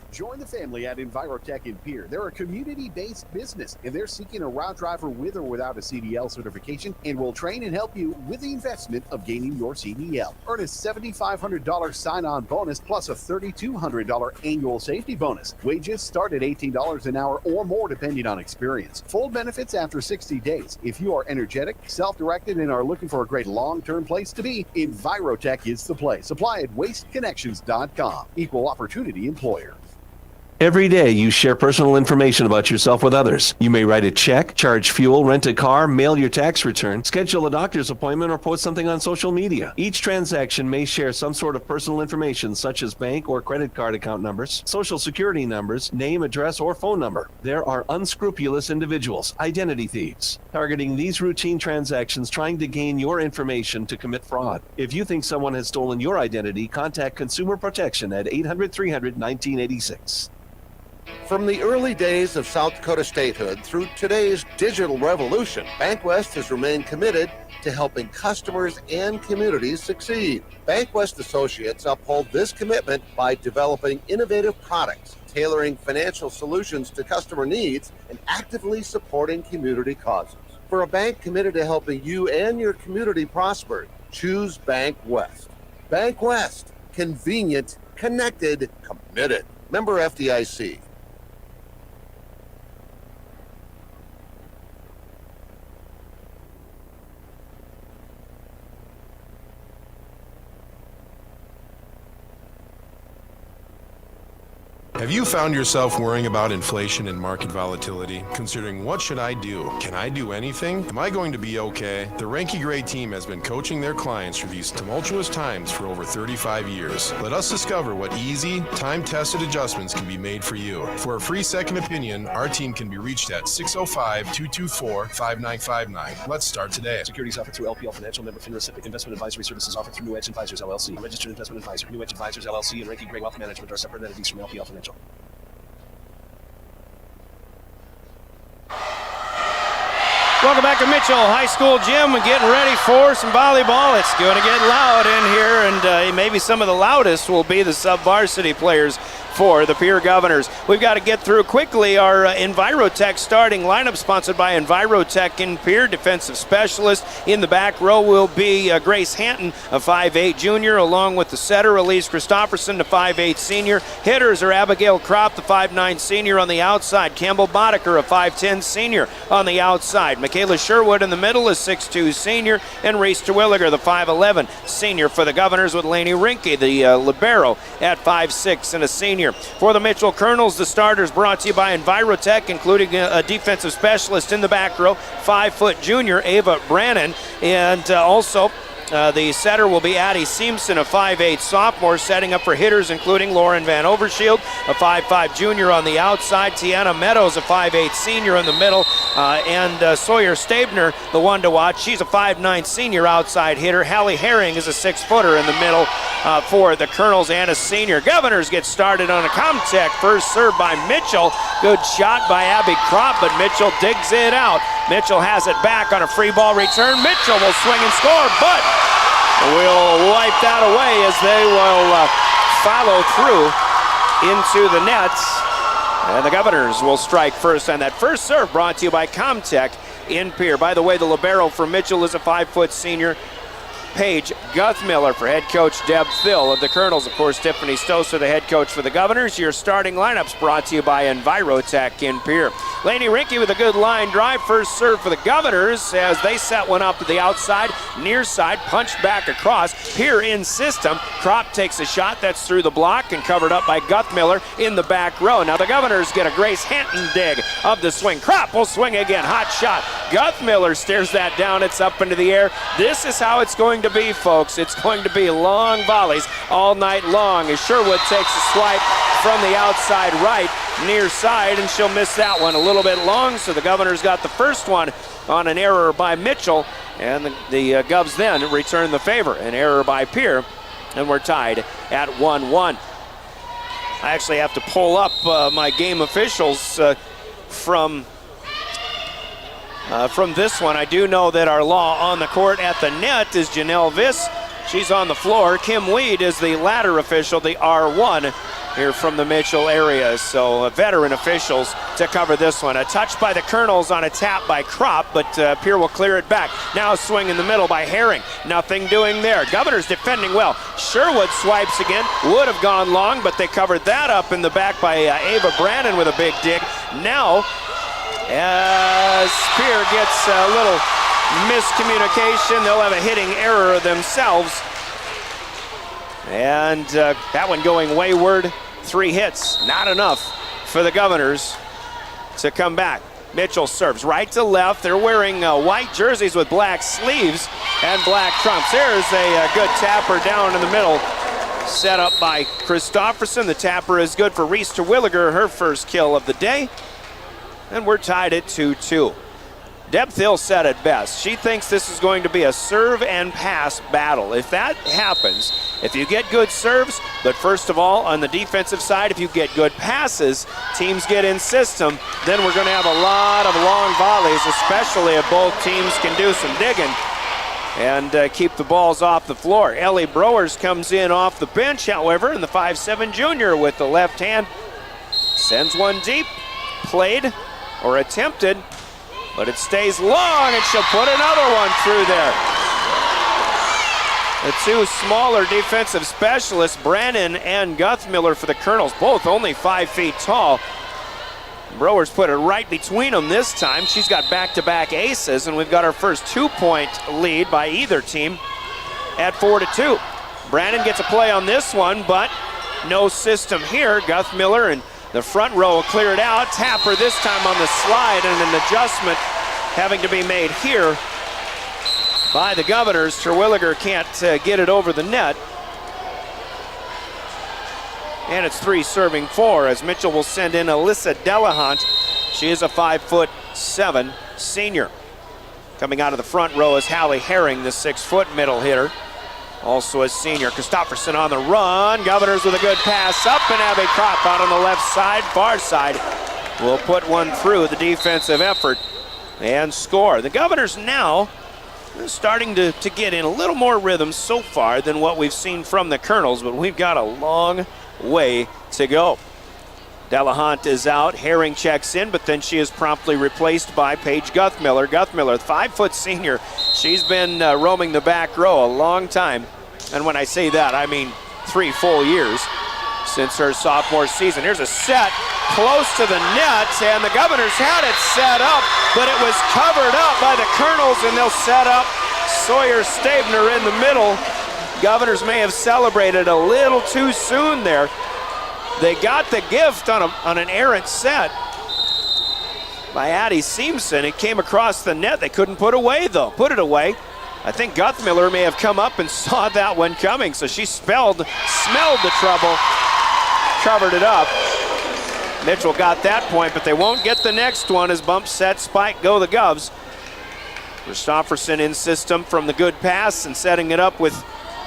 Join the family at Envirotech in Pierre. They're a community-based business, and they're seeking a route driver with or without a CDL certification and will train and help you with the investment of gaining your CDL. Earn a $7,500 sign-on bonus plus a $3,200 annual safety bonus. Wages start at $18 an hour or more depending on experience. Full benefits after 60 days. If you are energetic, self-directed, and are looking for a great long-term place to be, Envirotech is the place. Apply at wasteconnections.com. Equal opportunity employer. Every day, you share personal information about yourself with others. You may write a check, charge fuel, rent a car, mail your tax return, schedule a doctor's appointment, or post something on social media. Each transaction may share some sort of personal information such as bank or credit card account numbers, social security numbers, name, address, or phone number. There are unscrupulous individuals, identity thieves, targeting these routine transactions trying to gain your information to commit fraud. If you think someone has stolen your identity, contact Consumer Protection at 800-300-1986. From the early days of South Dakota statehood through today's digital revolution, BankWest has remained committed to helping customers and communities succeed. BankWest Associates uphold this commitment by developing innovative products, tailoring financial solutions to customer needs, and actively supporting community causes. For a bank committed to helping you and your community prosper, choose BankWest. BankWest, convenient, connected, committed. Member FDIC. Have you found yourself worrying about inflation and market volatility? Considering what should I do? Can I do anything? Am I going to be okay? The Ranky Gray team has been coaching their clients through these tumultuous times for over 35 years. Let us discover what easy, time-tested adjustments can be made for you. For a free second opinion, our team can be reached at 605-224-5959. Let's start today. Securities offered through LPL Financial, member FINRA. Investment advisory services offered through New Edge Advisors LLC. A registered investment advisor. New Edge Advisors LLC and Ranky Gray Wealth Management are separate entities from LPL Financial. Welcome back to Mitchell High School Gym. We're getting ready for some volleyball. It's going to get loud in here, and maybe some of the loudest will be the sub-varsity players for the Pierre Governors. We've got to get through quickly our Envirotech starting lineup, sponsored by Envirotech in Pierre. Defensive specialist in the back row will be Grace Hanton, a 5'8 junior, along with the setter, Elise Christofferson, the 5'8 senior. Hitters are Abigail Kropp, the 5'9 senior on the outside. Campbell Boddicker, a 5'10 senior on the outside. Michaela Sherwood in the middle is 6'2 senior. And Reese Terwilliger, the 5'11 senior for the Governors, with Lainey Rinke, the libero, at 5'6 and a senior. For the Mitchell Kernels, the starters brought to you by Envirotech, including a defensive specialist in the back row, 5' junior Ava Brannon, and also the setter will be Addie Simpson, a 5'8 sophomore, setting up for hitters including Lauren Van Overshield, a 5'5 junior on the outside, Tiana Meadows, a 5'8 senior in the middle, and Sawyer Stabner, the one to watch. She's a 5'9 senior outside hitter. Hallie Herring is a 6-footer in the middle for the Kernels and a senior. Governors get started on a Comtech. First serve by Mitchell. Good shot by Abby Kropp, but Mitchell digs it out. Mitchell has it back on a free ball return. Mitchell will swing and score, but we'll wipe that away as they will follow through into the nets. And the Governors will strike first on that first serve, brought to you by Comtech in Pierre. By the way, the libero for Mitchell is a 5' senior, Paige Guthmiller. For head coach Deb Thill of the Kernels, of course, Tiffany Stoser, the head coach for the Governors. Your starting lineups brought to you by Envirotech in Pierre. Lainey Rinke with a good line drive. First serve for the Governors as they set one up to the outside, near side, punched back across. Pierre in system. Kropp takes a shot that's through the block and covered up by Guthmiller in the back row. Now the Governors get a Grace Hanton dig of the swing. Kropp will swing again. Hot shot. Guthmiller stares that down. It's up into the air. This is how it's going to be, folks. It's going to be long volleys all night long as Sherwood takes a swipe from the outside right, near side, and she'll miss that one a little bit long. So the Governors got the first one on an error by Mitchell, and the Govs then return the favor. An error by Pierre, and we're tied at 1-1. I actually have to pull up my game officials from this one. I do know that our law on the court at the net is Janelle Viss. She's on the floor. Kim Weed is the ladder official, the R1 here from the Mitchell area. So veteran officials to cover this one. A touch by the Kernels on a tap by Kropp, but Pierre will clear it back. Now a swing in the middle by Herring. Nothing doing there. Governors defending well. Sherwood swipes again. Would have gone long, but they covered that up in the back by Ava Brannon with a big dig. Now, as Pierre gets a little miscommunication, they'll have a hitting error themselves. And that one going wayward. 3 hits, not enough for the Governors to come back. Mitchell serves right to left. They're wearing white jerseys with black sleeves and black trunks. There's a good tapper down in the middle, set up by Christofferson. The tapper is good for Reese Terwilliger, her first kill of the day. And we're tied at 2-2. Deb Thill said it best. She thinks this is going to be a serve and pass battle. If that happens, if you get good serves, but first of all, on the defensive side, if you get good passes, teams get in system, then we're going to have a lot of long volleys, especially if both teams can do some digging and keep the balls off the floor. Ellie Browers comes in off the bench, however, and the 5'7 junior with the left hand sends one deep, played or attempted, but it stays long, and she'll put another one through there. The two smaller defensive specialists, Brennan and Guthmiller for the Kernels, both only 5 feet tall. Browers put it right between them this time. She's got back-to-back aces, and we've got our first 2-point lead by either team at 4-2. Brandon gets a play on this one, but no system here. Guthmiller and the front row will clear it out. Tapper this time on the slide, and an adjustment having to be made here by the Governors. Terwilliger can't get it over the net. And it's 3 serving 4 as Mitchell will send in Alyssa Delahant. She is a 5'7" senior. Coming out of the front row is Hallie Herring, the 6-foot middle hitter. Also a senior. Christofferson on the run. Governors with a good pass up, and Abby Kropp out on the left side, far side. Will put one through the defensive effort and score. The Governors now starting to get in a little more rhythm so far than what we've seen from the Kernels, but we've got a long way to go. Delahant is out. Herring checks in, but then she is promptly replaced by Paige Guthmiller. Guthmiller, 5-foot senior. She's been roaming the back row a long time. And when I say that, I mean 3 full years since her sophomore season. Here's a set close to the net, and the Governors had it set up, but it was covered up by the Kernels, and they'll set up Sawyer Stabner in the middle. Governors may have celebrated a little too soon there. They got the gift on an errant set by Addie Seamson. It came across the net. They couldn't put it away. I think Guthmiller may have come up and saw that one coming, so she smelled the trouble, covered it up. Mitchell got that point, but they won't get the next one as bump, set, spike, go the Govs. Christofferson in system from the good pass and setting it up with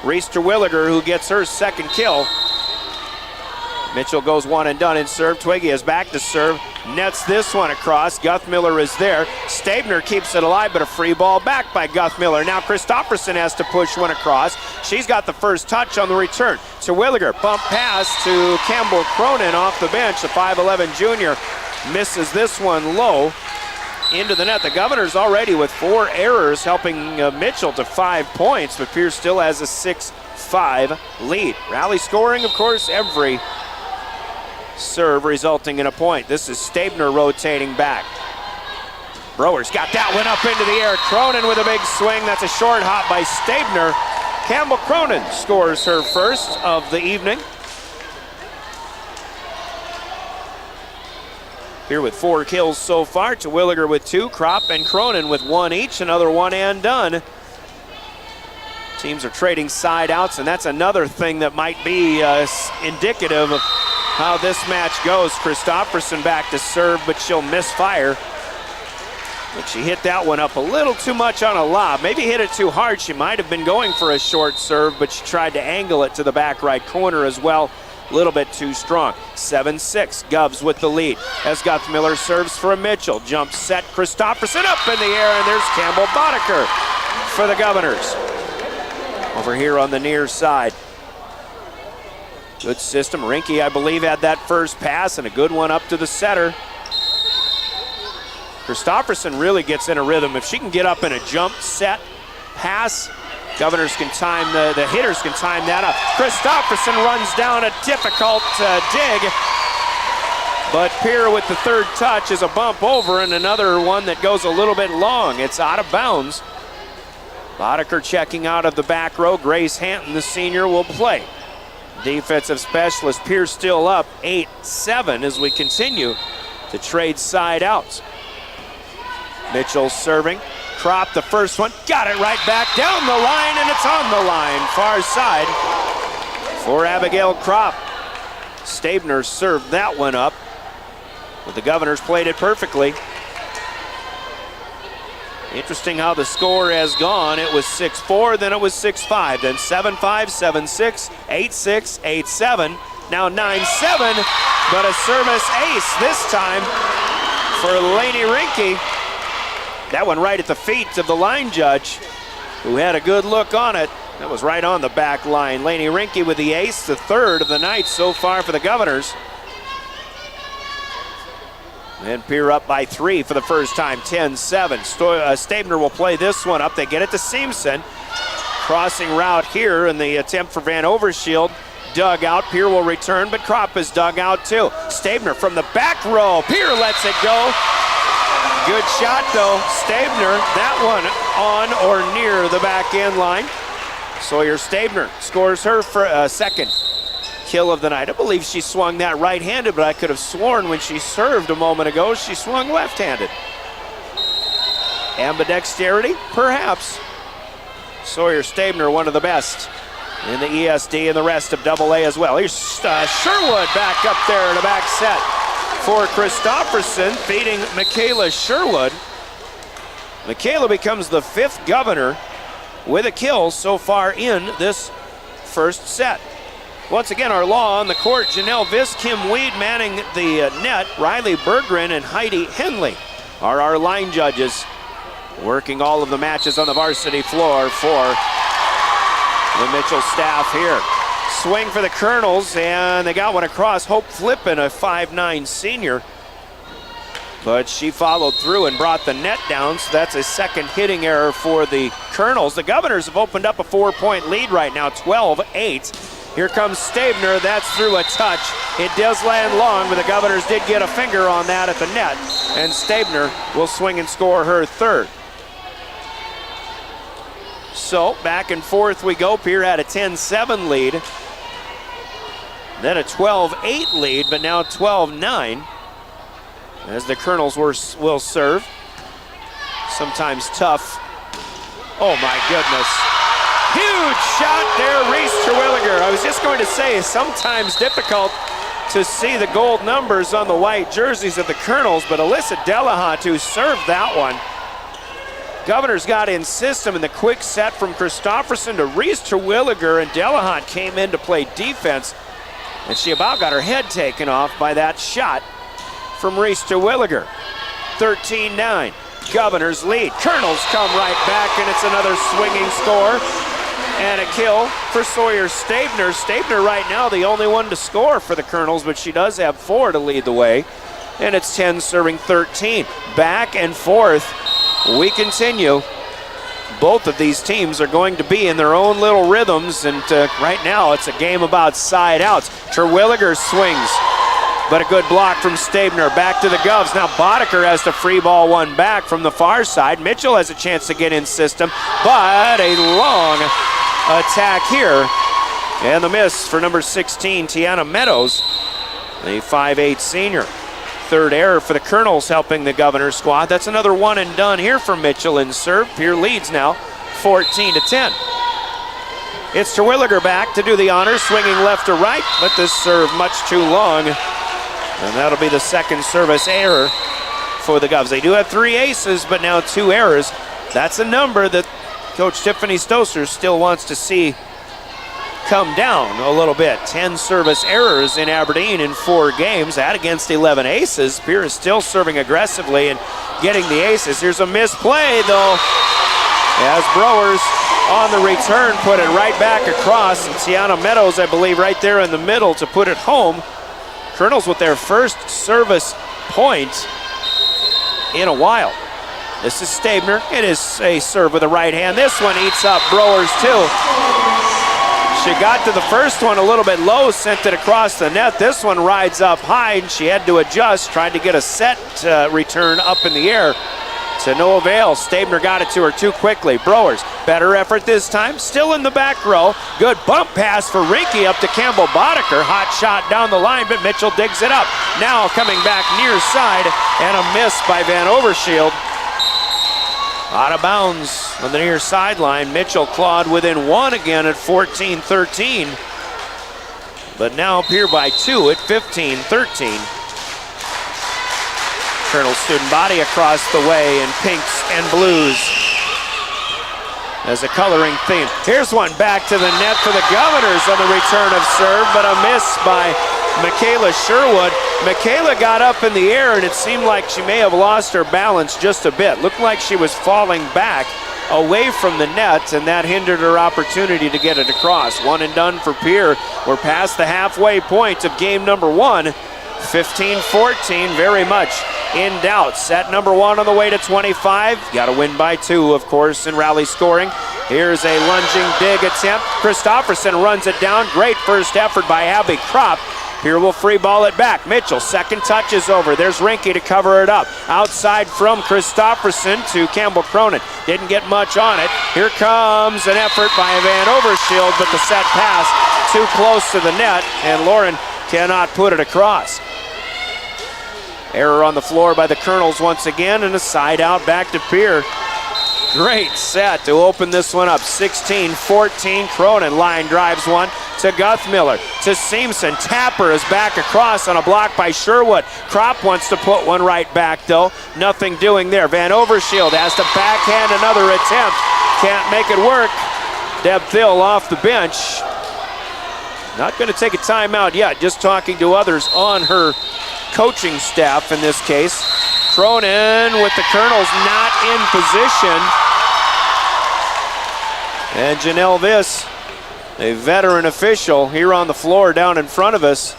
Reese Terwilliger, who gets her second kill. Mitchell goes one and done in serve. Twiggy is back to serve. Nets this one across. Guthmiller is there. Stabner keeps it alive, but a free ball back by Guthmiller. Now Christofferson has to push one across. She's got the first touch on the return. Terwilliger, bump pass to Campbell Cronin off the bench. The 5'11" junior misses this one low into the net. The Governors already with 4 errors, helping Mitchell to 5 points, but Pierce still has a 6-5 lead. Rally scoring, of course, every serve resulting in a point. This is Stabner rotating back. Browers got that one up into the air. Cronin with a big swing. That's a short hop by Stabner. Campbell Cronin scores her first of the evening. Here with 4 kills so far. Terwilliger with 2, Kropp and Cronin with 1 each. Another one and done. Teams are trading side outs, and that's another thing that might be indicative of how this match goes. Christofferson back to serve, but she'll misfire. But she hit that one up a little too much on a lob. Maybe hit it too hard. She might have been going for a short serve, but she tried to angle it to the back right corner as well. A little bit too strong. 7-6, Govs with the lead. As Guthmiller serves for a Mitchell. Jump set, Christofferson up in the air, and there's Campbell Boddicker for the Governors. Over here on the near side. Good system. Rinke, I believe, had that first pass, and a good one up to the setter. Christofferson really gets in a rhythm. If she can get up in a jump set pass, Governors can time, the hitters can time that up. Christofferson runs down a difficult dig, but Pierre with the third touch is a bump over, and another one that goes a little bit long. It's out of bounds. Boddicker checking out of the back row. Grace Hanton, the senior, will play. Defensive specialist Pierce still up 8-7 as we continue to trade side outs. Mitchell serving. Kropp the first one, got it right back down the line, and it's on the line, far side for Abigail Kropp. Stabner served that one up, but the Governors played it perfectly. Interesting how the score has gone. It was 6-4, then it was 6-5, then 7-5, 7-6, 8-6, 8-7, now 9-7, but a service ace this time for Lainey Rinke. That one right at the feet of the line judge, who had a good look on it. That was right on the back line. Lainey Rinke with the ace, the third of the night so far for the Governors. And Pierre up by 3 for the first time, 10-7. Stabner will play this one up. They get it to Seamson. Crossing route here in the attempt for Van Overshield. Dug out. Pierre will return, but Kropp is dug out too. Stabner from the back row. Pierre lets it go. Good shot though. Stabner, that one on or near the back end line. Sawyer Stabner scores her for second kill of the night. I believe she swung that right-handed, but I could have sworn when she served a moment ago, she swung left-handed. Ambidexterity, perhaps. Sawyer Stabner, one of the best in the ESD and the rest of AA as well. Here's Sherwood back up there in the back set for Christofferson, feeding Michaela Sherwood. Michaela becomes the 5th Governor with a kill so far in this first set. Once again, our law on the court, Janelle Viss, Kim Weed manning the net, Riley Berggren and Heidi Henley are our line judges, working all of the matches on the varsity floor for the Mitchell staff here. Swing for the Kernels, and they got one across. Hope Flippin, a 5'9" senior. But she followed through and brought the net down, so that's a second hitting error for the Kernels. The Governors have opened up a 4-point lead right now, 12-8. Here comes Stabner, that's through a touch. It does land long, but the Governors did get a finger on that at the net, and Stabner will swing and score her third. So back and forth we go. Pierre had a 10-7 lead, then a 12-8 lead, but now 12-9 as the Kernels will serve. Sometimes tough. Oh my goodness. Huge shot there, Reese Terwilliger. I was just going to say, sometimes difficult to see the gold numbers on the white jerseys of the Kernels, but Alyssa Delahunt, who served that one. Governors got in system in the quick set from Christofferson to Reese Terwilliger, and Delahunt came in to play defense, and she about got her head taken off by that shot from Reese Terwilliger. 13-9, Governors lead. Kernels come right back, and it's another swinging score and a kill for Sawyer Stabner. Stabner right now the only one to score for the Kernels, but she does have 4 to lead the way, and it's 10 serving 13. Back and forth we continue. Both of these teams are going to be in their own little rhythms, and right now it's a game about side outs. Terwilliger swings, but a good block from Stabner. Back to the Govs. Now Boddicker has to free ball one back from the far side. Mitchell has a chance to get in system, but a long attack here. And the miss for number 16, Tiana Meadows, the 5'8" senior. Third error for the Kernels, helping the Governor squad. That's another one and done here for Mitchell in serve. Pierre leads now 14-10. It's Terwilliger back to do the honors, swinging left to right, but this serve much too long. And that'll be the second service error for the Govs. They do have 3 aces, but now 2 errors. That's a number that Coach Tiffany Stoser still wants to see come down a little bit. 10 service errors in Aberdeen in 4 games. That against 11 aces. Pierre is still serving aggressively and getting the aces. Here's a misplay though, as Browers on the return put it right back across, and Tiana Meadows, I believe, right there in the middle to put it home. Kernels with their first service point in a while. This is Stabner. It is a serve with the right hand. This one eats up Browers too. She got to the first one a little bit low, sent it across the net. This one rides up high, and she had to adjust, tried to get a set return up in the air to no avail. Stabner got it to her too quickly. Browers, better effort this time, still in the back row. Good bump pass for Rinke up to Campbell Boddicker. Hot shot down the line, but Mitchell digs it up. Now coming back near side, and a miss by Van Overshield. Out of bounds on the near sideline. Mitchell clawed within 1 again at 14-13. But now Pierre by 2 at 15-13. Colonel student body across the way in pinks and blues as a coloring theme. Here's one back to the net for the Governors on the return of serve, but a miss by Michaela Sherwood. Michaela got up in the air, and it seemed like she may have lost her balance just a bit. Looked like she was falling back away from the net, and that hindered her opportunity to get it across. One and done for Pierre. We're past the halfway point of game number 1. 15-14, very much in doubt. Set number 1 on the way to 25. Got to win by 2, of course, in rally scoring. Here's a lunging dig attempt. Christofferson runs it down. Great first effort by Abby Kropp. Pierre will free ball it back. Mitchell, second touch is over. There's Rinke to cover it up. Outside from Christofferson to Campbell Cronin. Didn't get much on it. Here comes an effort by Van Overshield, but the set pass too close to the net, and Lauren cannot put it across. Error on the floor by the Kernels once again, and a side out back to Pierre. Great set to open this one up. 16-14. Cronin line drives one to Guthmiller, to Seamson. Tapper is back across on a block by Sherwood. Kropp wants to put one right back though. Nothing doing there. Van Overshield has to backhand another attempt. Can't make it work. Deb Thill off the bench. Not going to take a timeout yet. Just talking to others on her coaching staff in this case. Cronin with the Kernels not in position. And Janelle Viss, a veteran official here on the floor down in front of us,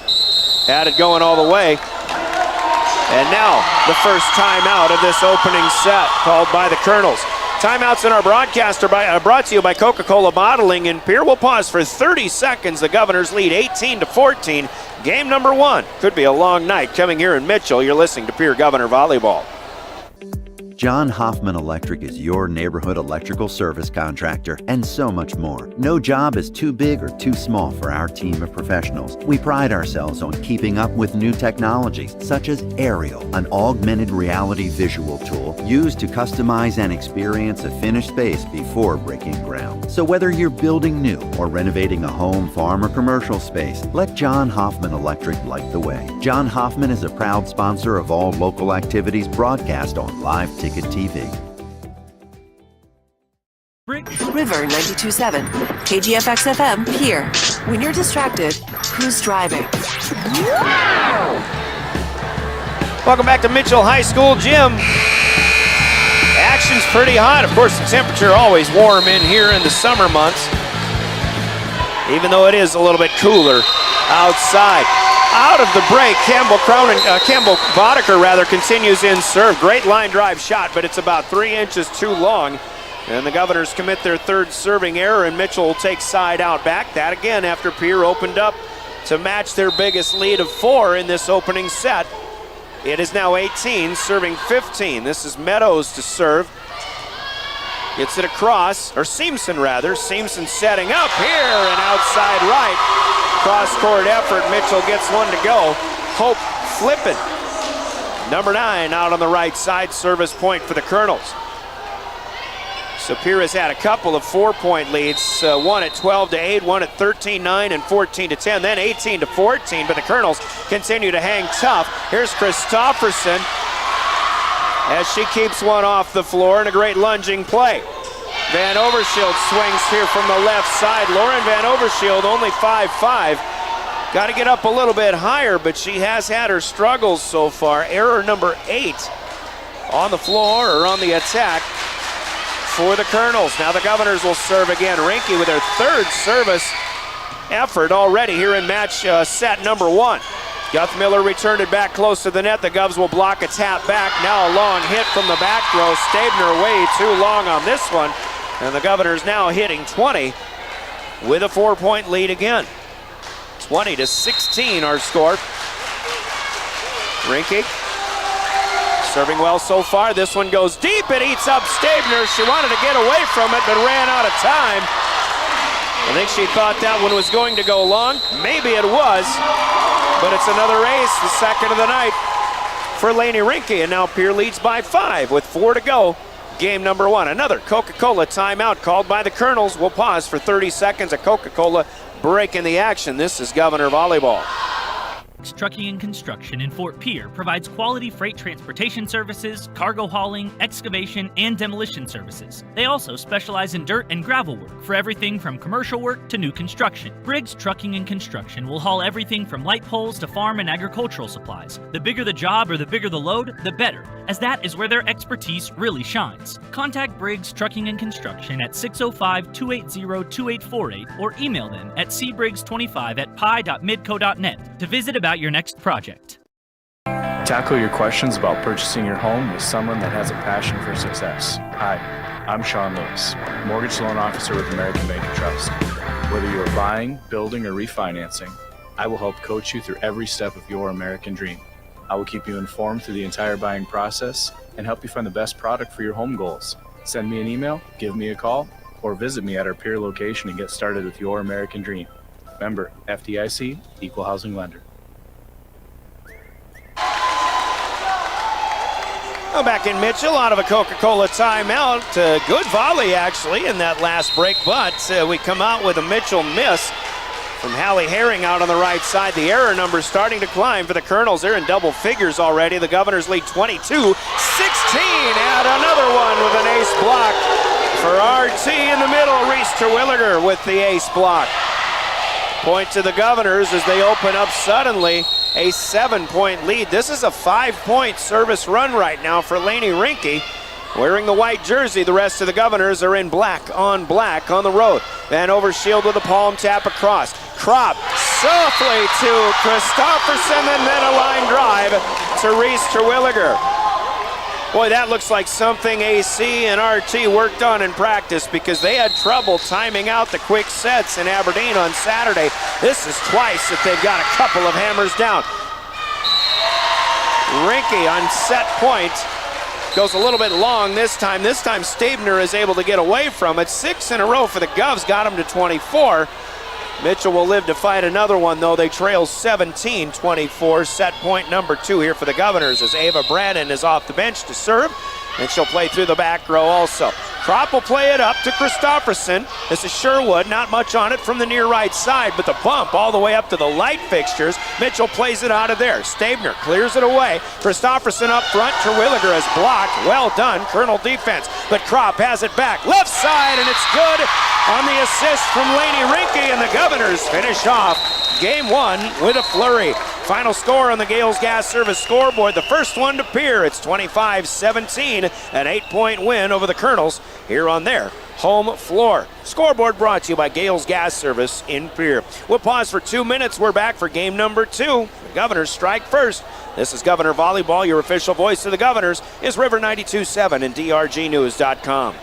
had it going all the way. And now the first timeout of this opening set called by the Kernels. Timeouts in our broadcast are brought to you by Coca-Cola Bottling, and Pierre will pause for 30 seconds. The Governors lead 18-14. Game number 1. Could be a long night coming here in Mitchell. You're listening to Pierre Governor Volleyball. John Hoffman Electric is your neighborhood electrical service contractor, and so much more. No job is too big or too small for our team of professionals. We pride ourselves on keeping up with new technologies, such as Aerial, an augmented reality visual tool used to customize and experience a finished space before breaking ground. So whether you're building new or renovating a home, farm, or commercial space, let John Hoffman Electric light the way. John Hoffman is a proud sponsor of all local activities broadcast on Live Ticket TV. River 92.7, KGFX FM, here. When you're distracted, who's driving? Welcome back to Mitchell High School Gym. Action's pretty hot. Of course, the temperature always warm in here in the summer months, even though it is a little bit cooler outside. Out of the break, Campbell Boddicker continues in serve. Great line drive shot, but it's about 3 inches too long. And the Governors commit their third serving error, and Mitchell will take side out back. That again after Pierre opened up to match their biggest lead of 4 in this opening set. It is now 18, serving 15. This is Meadows to serve. Gets it across, or Seamson rather. Seamson setting up here and outside right. Cross-court effort. Mitchell gets one to go. Hope flipping. Number 9 out on the right side. Service point for the Kernels. So Pierre has had a couple of 4-point leads. One at 12-8, one at 13-9, and 14-10, then 18-14. But the Kernels continue to hang tough. Here's Christofferson as she keeps one off the floor in a great lunging play. Van Overshield swings here from the left side. Lauren Van Overshield only 5'5". Got to get up a little bit higher, but she has had her struggles so far. Error number 8 on the floor or on the attack for the Kernels. Now the Governors will serve again. Rinke with her third service effort already here in match set number 1. Guthmiller returned it back close to the net. The Govs will block a tap back. Now a long hit from the back row. Stabner way too long on this one. And the Governors now hitting 20 with a 4-point lead again. 20-16 our score. Rinke serving well so far. This one goes deep. It eats up Stabner. She wanted to get away from it but ran out of time. I think she thought that one was going to go long. Maybe it was. But it's another ace, the second of the night for Lainey Rinke. And now Pierre leads by 5 with 4 to go. Game number 1. Another Coca-Cola timeout called by the Kernels. We'll pause for 30 seconds. A Coca-Cola break in the action. This is Governor Volleyball. Trucking and Construction in Fort Pierre provides quality freight transportation services, cargo hauling, excavation, and demolition services. They also specialize in dirt and gravel work for everything from commercial work to new construction. Briggs Trucking and Construction will haul everything from light poles to farm and agricultural supplies. The bigger the job or the bigger the load, the better, as that is where their expertise really shines. Contact Briggs Trucking and Construction at 605-280-2848 or email them at cbriggs25@pi.midco.net to visit about your next project. Tackle your questions about purchasing your home with someone that has a passion for success. Hi, I'm Sean Lewis, Mortgage Loan Officer with American Bank and Trust. Whether you are buying, building, or refinancing, I will help coach you through every step of your American dream. I will keep you informed through the entire buying process and help you find the best product for your home goals. Send me an email, give me a call, or visit me at our Pierre location and get started with your American dream. Member, FDIC, Equal Housing Lender. Well, back in Mitchell, out of a Coca-Cola timeout. Good volley, actually, in that last break, but we come out with a Mitchell miss from Hallie Herring out on the right side. The error number starting to climb for the Kernels. They're in double figures already. The Governors lead 22-16, and another one with an ace block for RT in the middle. Reese Terwilliger with the ace block. Point to the Governors as they open up suddenly a 7-point lead. This is a 5-point service run right now for Lainey Rinke. Wearing the white jersey, the rest of the Governors are in black on the road. Van Overshield with a palm tap across. Kropp softly to Christofferson, and then a line drive to Reese Terwilliger. Boy, that looks like something AC and RT worked on in practice, because they had trouble timing out the quick sets in Aberdeen on Saturday. This is twice that they've got a couple of hammers down. Rinke on set point goes a little bit long this time. This time Stabner is able to get away from it. 6 in a row for the Govs, got him to 24. Mitchell will live to fight another one, though. They trail 17-24. Set point number 2 here for the Governors as Ava Brannon is off the bench to serve, and she'll play through the back row also. Kropp will play it up to Christofferson. This is Sherwood, not much on it from the near right side, but the bump all the way up to the light fixtures. Mitchell plays it out of there. Stabner clears it away. Christofferson up front. Terwilliger is blocked. Well done, Kernel defense. But Kropp has it back. Left side, and it's good on the assist from Lainey Rinke, and the Governors finish off game 1 with a flurry. Final score on the Gales Gas Service scoreboard. The first one to Pierre. It's 25-17, an 8-point win over the Kernels here on their home floor. Scoreboard brought to you by Gales Gas Service in Pierre. We'll pause for 2 minutes. We're back for game number 2. The Governors strike first. This is Governor Volleyball. Your official voice of the Governors is River 92.7 and DRGnews.com.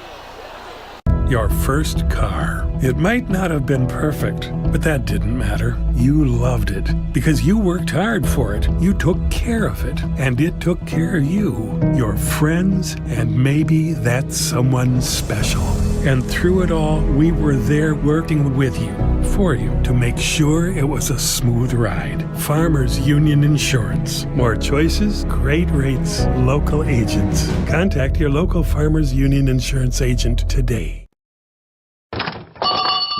Your first car. It might not have been perfect, but that didn't matter. You loved it because you worked hard for it. You took care of it, and it took care of you, your friends, and maybe that someone special. And through it all, we were there working with you, for you, to make sure it was a smooth ride. Farmers Union Insurance. More choices, great rates, local agents. Contact your local Farmers Union Insurance agent today.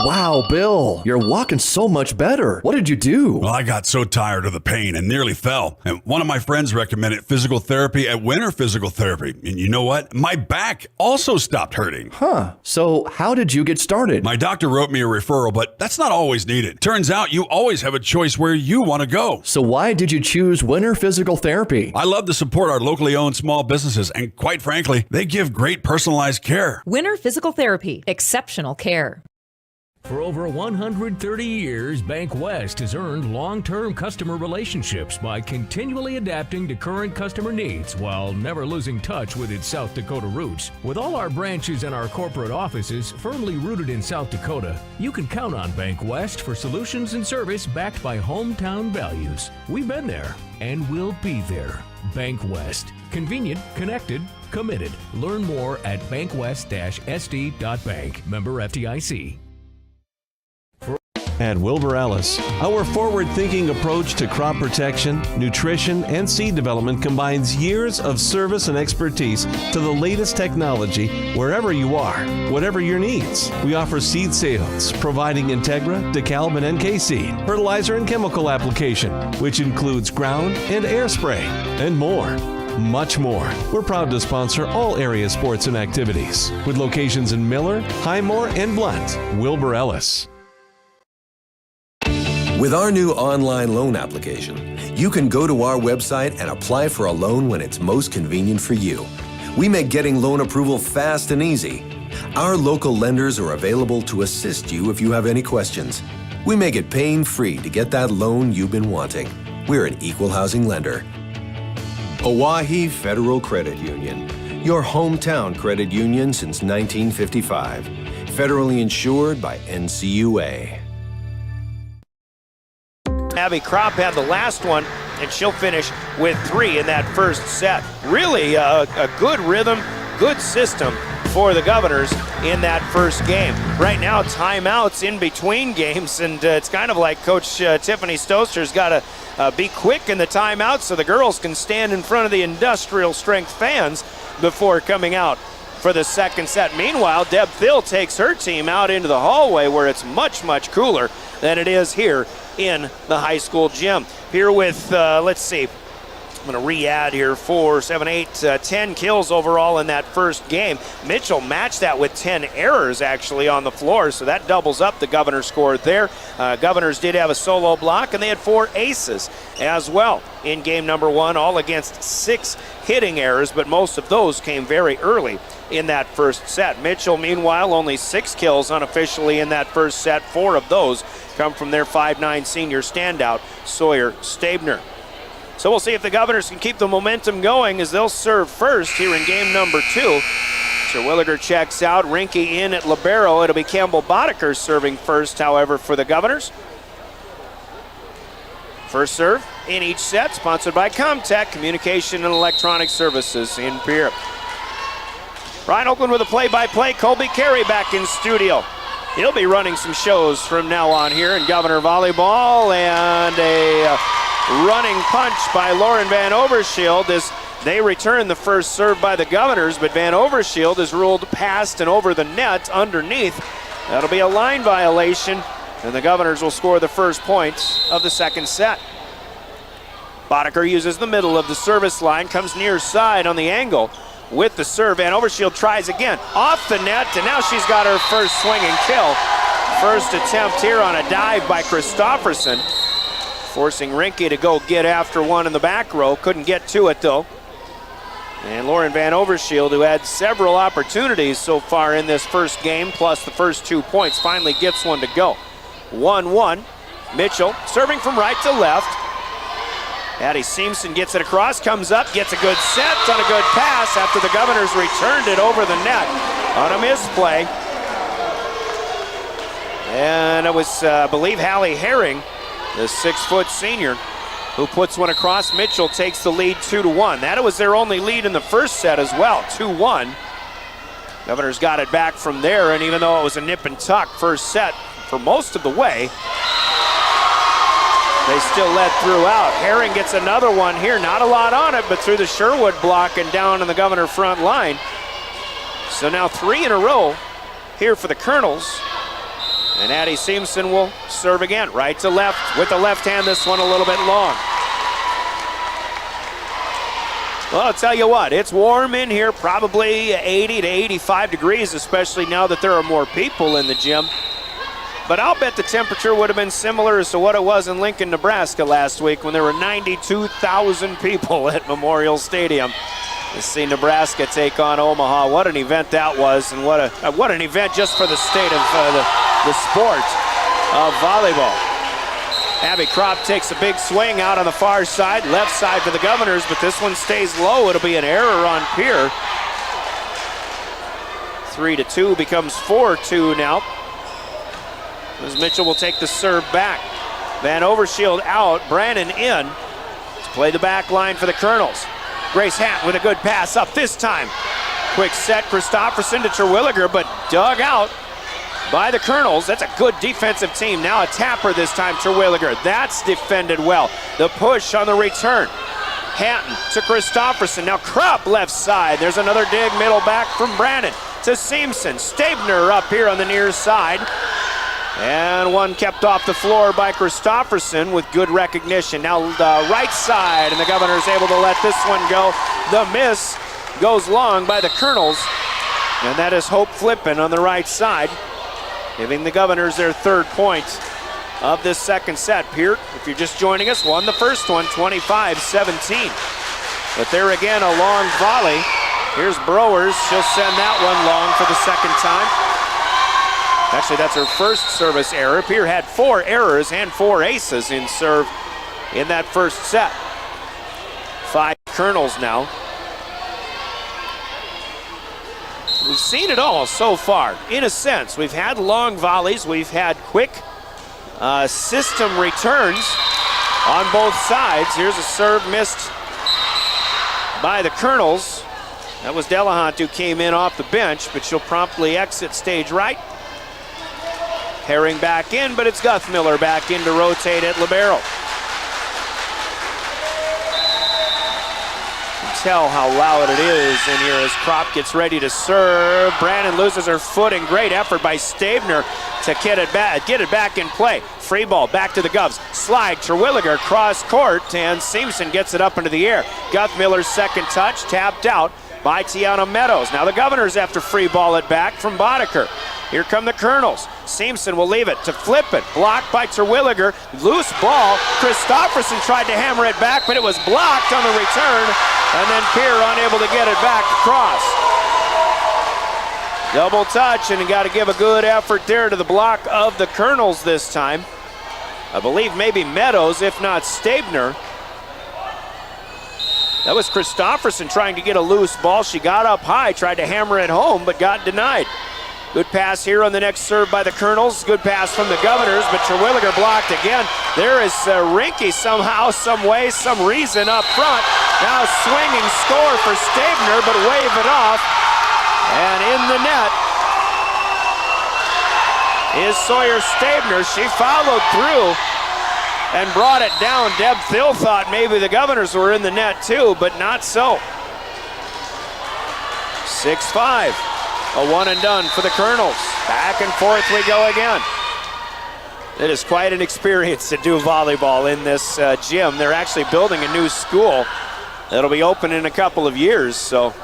Wow, Bill, you're walking so much better. What did you do? Well, I got so tired of the pain and nearly fell. And one of my friends recommended physical therapy at Winter Physical Therapy. And you know what? My back also stopped hurting. Huh. So how did you get started? My doctor wrote me a referral, but that's not always needed. Turns out you always have a choice where you want to go. So why did you choose Winter Physical Therapy? I love to support our locally owned small businesses, and quite frankly, they give great personalized care. Winter Physical Therapy. Exceptional care. For over 130 years, Bank West has earned long-term customer relationships by continually adapting to current customer needs while never losing touch with its South Dakota roots. With all our branches and our corporate offices firmly rooted in South Dakota, you can count on Bank West for solutions and service backed by hometown values. We've been there and we'll be there. Bank West. Convenient, connected, committed. Learn more at bankwest-sd.bank. Member FDIC. At Wilbur Ellis, our forward-thinking approach to crop protection, nutrition, and seed development combines years of service and expertise to the latest technology wherever you are, whatever your needs. We offer seed sales, providing Integra, DeKalb, and NK seed, fertilizer and chemical application, which includes ground and air spray, and more. Much more. We're proud to sponsor all area sports and activities. With locations in Miller, Highmore, and Blunt. Wilbur Ellis. With our new online loan application, you can go to our website and apply for a loan when it's most convenient for you. We make getting loan approval fast and easy. Our local lenders are available to assist you if you have any questions. We make it pain-free to get that loan you've been wanting. We're an equal housing lender. Oahe Federal Credit Union. your hometown credit union since 1955. Federally insured by NCUA. Abby Kropp had the last one, and she'll finish with 3 in that first set. Really a good rhythm, good system for the Governors in that first game. Right now, timeouts in between games, and it's kind of like Coach Tiffany Stoster's got to be quick in the timeouts so the girls can stand in front of the industrial strength fans before coming out for the second set. Meanwhile, Deb Thill takes her team out into the hallway where it's much, much cooler than it is here in the high school gym. Here with, let's see, I'm going to re-add here 4, 7, 8, 10 kills overall in that first game. Mitchell matched that with 10 errors actually on the floor, so that doubles up the Governors score there. Governors did have a solo block, and they had 4 aces as well in game number 1, all against 6 hitting errors, but most of those came very early in that first set. Mitchell, meanwhile, only 6 kills unofficially in that first set. 4 of those come from their 5'9" senior standout, Sawyer Stabner. So we'll see if the Governors can keep the momentum going as they'll serve first here in game number 2. Terwilliger checks out, Rinke in at libero. It'll be Campbell Boddicker serving first, however, for the Governors. First serve in each set, sponsored by Comtech, Communication and Electronic Services in Pierre. Ryan Oakland with a play-by-play. Colby Carey back in studio. He'll be running some shows from now on here in Governor Volleyball, and a running punch by Lauren Van Overshield as they return the first serve by the Governors, but Van Overshield is ruled past and over the net underneath. That'll be a line violation, and the Governors will score the first points of the second set. Boddicker uses the middle of the service line, comes near side on the angle with the serve. Van Overshield tries again, off the net, and now she's got her first swinging kill. First attempt here on a dive by Christofferson, forcing Rinke to go get after one in the back row. Couldn't get to it though. And Lauren Van Overshield, who had several opportunities so far in this first game, plus the first 2 points, finally gets one to go. 1-1. Mitchell serving from right to left. Addie Seamson gets it across, comes up, gets a good set on a good pass after the Governors returned it over the net on a misplay. And it was, I believe, Hallie Herring, the 6-foot senior, who puts one across. Mitchell takes the lead 2-1. That was their only lead in the first set as well, 2-1. Governors got it back from there, and even though it was a nip and tuck first set for most of the way, they still led throughout. Herring gets another one here, not a lot on it, but through the Sherwood block and down on the Governor front line. So now 3 in a row here for the Kernels. And Addie Seamson will serve again, right to left with the left hand, this one a little bit long. Well, I'll tell you what, it's warm in here, probably 80 to 85 degrees, especially now that there are more people in the gym. But I'll bet the temperature would have been similar as to what it was in Lincoln, Nebraska last week when there were 92,000 people at Memorial Stadium to see Nebraska take on Omaha. What an event that was, and what an event just for the state of the sport of volleyball. Abby Kropp takes a big swing out on the far side, left side for the Governors, but this one stays low. It'll be an error on Pierre. 3-2 becomes 4-2 now, as Mitchell will take the serve back. Van Overshield out, Brannon in to play the back line for the Kernels. Grace Hatton with a good pass up this time. Quick set, Christofferson to Terwilliger, but dug out by the Kernels. That's a good defensive team. Now a tapper this time, Terwilliger. That's defended well. The push on the return. Hatton to Christofferson. Now Kropp left side. There's another dig middle back from Brannon to Seamson. Stabner up here on the near side. And one kept off the floor by Christofferson with good recognition. Now the right side, and the Governors able to let this one go. The miss goes long by the Kernels, and that is Hope Flippin on the right side, giving the Governors their third point of this second set. Peart, if you're just joining us, won the first one, 25-17. But there again, a long volley. Here's Browers. She'll send that one long for the second time. Actually, that's her first service error. Pierre had 4 errors and 4 aces in serve in that first set. 5 Kernels now. We've seen it all so far, in a sense. We've had long volleys. We've had quick system returns on both sides. Here's a serve missed by the Kernels. That was Delahant who came in off the bench, but she'll promptly exit stage right. Herring back in, but it's Guthmiller back in to rotate at libero. Tell how loud it is in here as Kropp gets ready to serve. Brannon loses her footing. Great effort by Stabner to get it back in play. Free ball back to the Govs. Slide, Terwilliger cross court, and Seamson gets it up into the air. Guthmiller's second touch tapped out by Tiana Meadows. Now the Governors have to free ball it back from Boddicker. Here come the Kernels. Seamson will leave it to flip it. Blocked by Terwilliger. Loose ball. Christofferson tried to hammer it back, but it was blocked on the return. And then Pierre unable to get it back across. Double touch, and you got to give a good effort there to the block of the Kernels this time. I believe maybe Meadows, if not Stabner. That was Christofferson trying to get a loose ball. She got up high, tried to hammer it home, but got denied. Good pass here on the next serve by the Kernels. Good pass from the Governors, but Terwilliger blocked again. There is Rinke somehow, some way, some reason up front. Now swinging score for Stabner, but wave it off. And in the net is Sawyer Stabner. She followed through and brought it down. Deb Thill thought maybe the Governors were in the net too, but not so. 6-5. A one and done for the Kernels. Back and forth we go again. It is quite an experience to do volleyball in this gym. They're actually building a new school that'll be open in a couple of years, so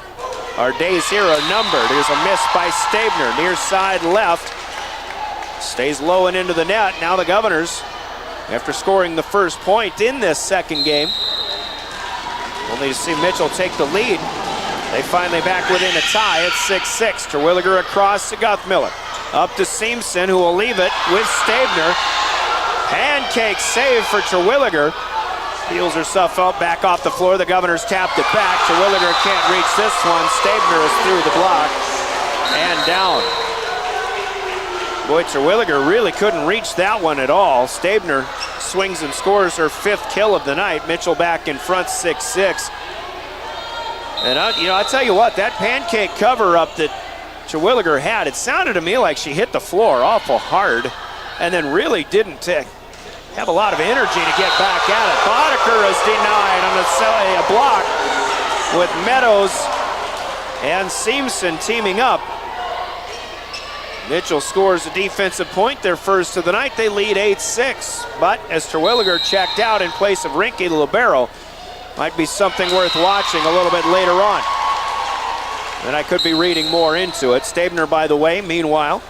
our days here are numbered. Here's a miss by Stabner, near side left. Stays low and into the net. Now the Governors, after scoring the first point in this second game, only to see Mitchell take the lead. They finally back within a tie at 6-6. Terwilliger across to Guthmiller. Up to Seamson, who will leave it with Stabner. Pancake save for Terwilliger. Peels herself out back off the floor. The Governors tapped it back. Terwilliger can't reach this one. Stabner is through the block and down. Boy, Terwilliger really couldn't reach that one at all. Stabner swings and scores her 5th kill of the night. Mitchell back in front, 6-6. And I tell you what, that pancake cover-up that Terwilliger had, it sounded to me like she hit the floor awful hard and then really didn't have a lot of energy to get back at it. Boddicker is denied on a block with Meadows and Seamson teaming up. Mitchell scores a defensive point, their first of the night. They lead 8-6, but as Terwilliger checked out in place of Rinke, the libero, might be something worth watching a little bit later on. And I could be reading more into it. Stabner, by the way, meanwhile,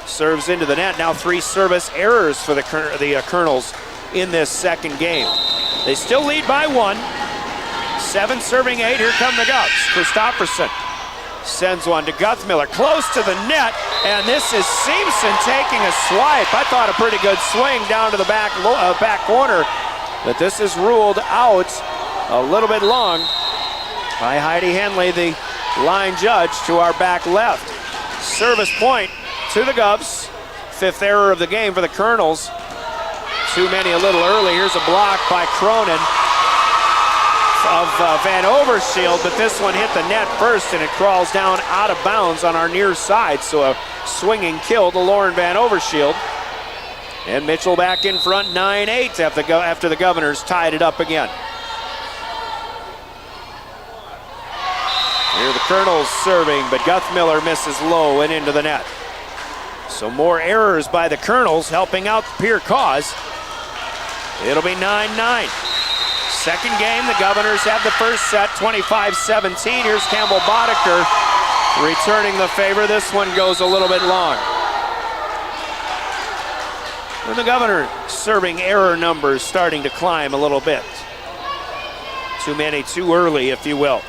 serves into the net. Now 3 service errors for the Kernels in this second game. They still lead by 1. 7 serving 8. Here come the Govs. Christofferson sends one to Guthmiller, close to the net, and this is Seamson taking a swipe. I thought a pretty good swing down to the back corner, but this is ruled out a little bit long by Heidi Henley, the line judge, to our back left. Service point to the Govs. 5th error of the game for the Kernels. Too many a little early. Here's a block by Cronin of Van Overshield, but this one hit the net first and it crawls down out of bounds on our near side. So a swinging kill to Lauren Van Overshield. And Mitchell back in front, 9-8 after the Governors tied it up again. Here the Kernels serving, but Guthmiller misses low and into the net. So more errors by the Kernels helping out the Pierre cause. It'll be 9-9. Second game, the Governors have the first set, 25-17. Here's Campbell Boddicker returning the favor. This one goes a little bit long. And the Governor serving error numbers starting to climb a little bit. Too many too early, if you will.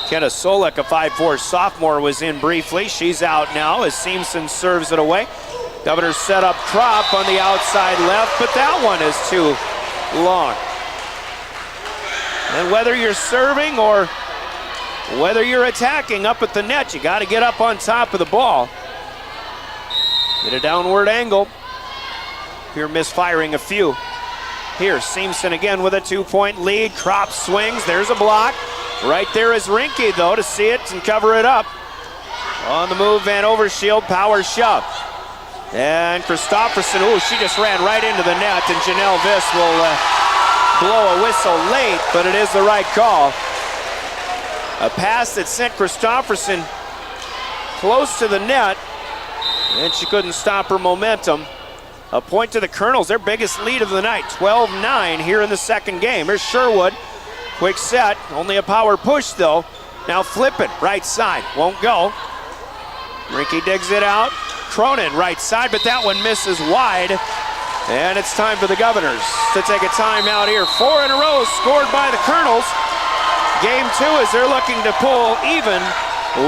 Kenna Solek, a 5'4" sophomore, was in briefly. She's out now as Seamson serves it away. Governors set up Kropp on the outside left, but that one is too long. And whether you're serving or whether you're attacking up at the net, you got to get up on top of the ball. Get a downward angle. Here misfiring a few. Here, Seamson again with a 2-point lead. Kropp swings, there's a block. Right there is Rinke, though, to see it and cover it up. On the move, Van Overshield, power shove. And Christofferson, ooh, she just ran right into the net, and Janelle Viss will blow a whistle late, but it is the right call. A pass that sent Christofferson close to the net, and she couldn't stop her momentum. A point to the Kernels, their biggest lead of the night, 12-9 here in the second game. Here's Sherwood, quick set, only a power push though. Now flipping, right side, won't go. Rinke digs it out. Cronin right side, but that one misses wide. And it's time for the Governors to take a timeout here. 4 in a row scored by the Kernels. Game 2 as they're looking to pull even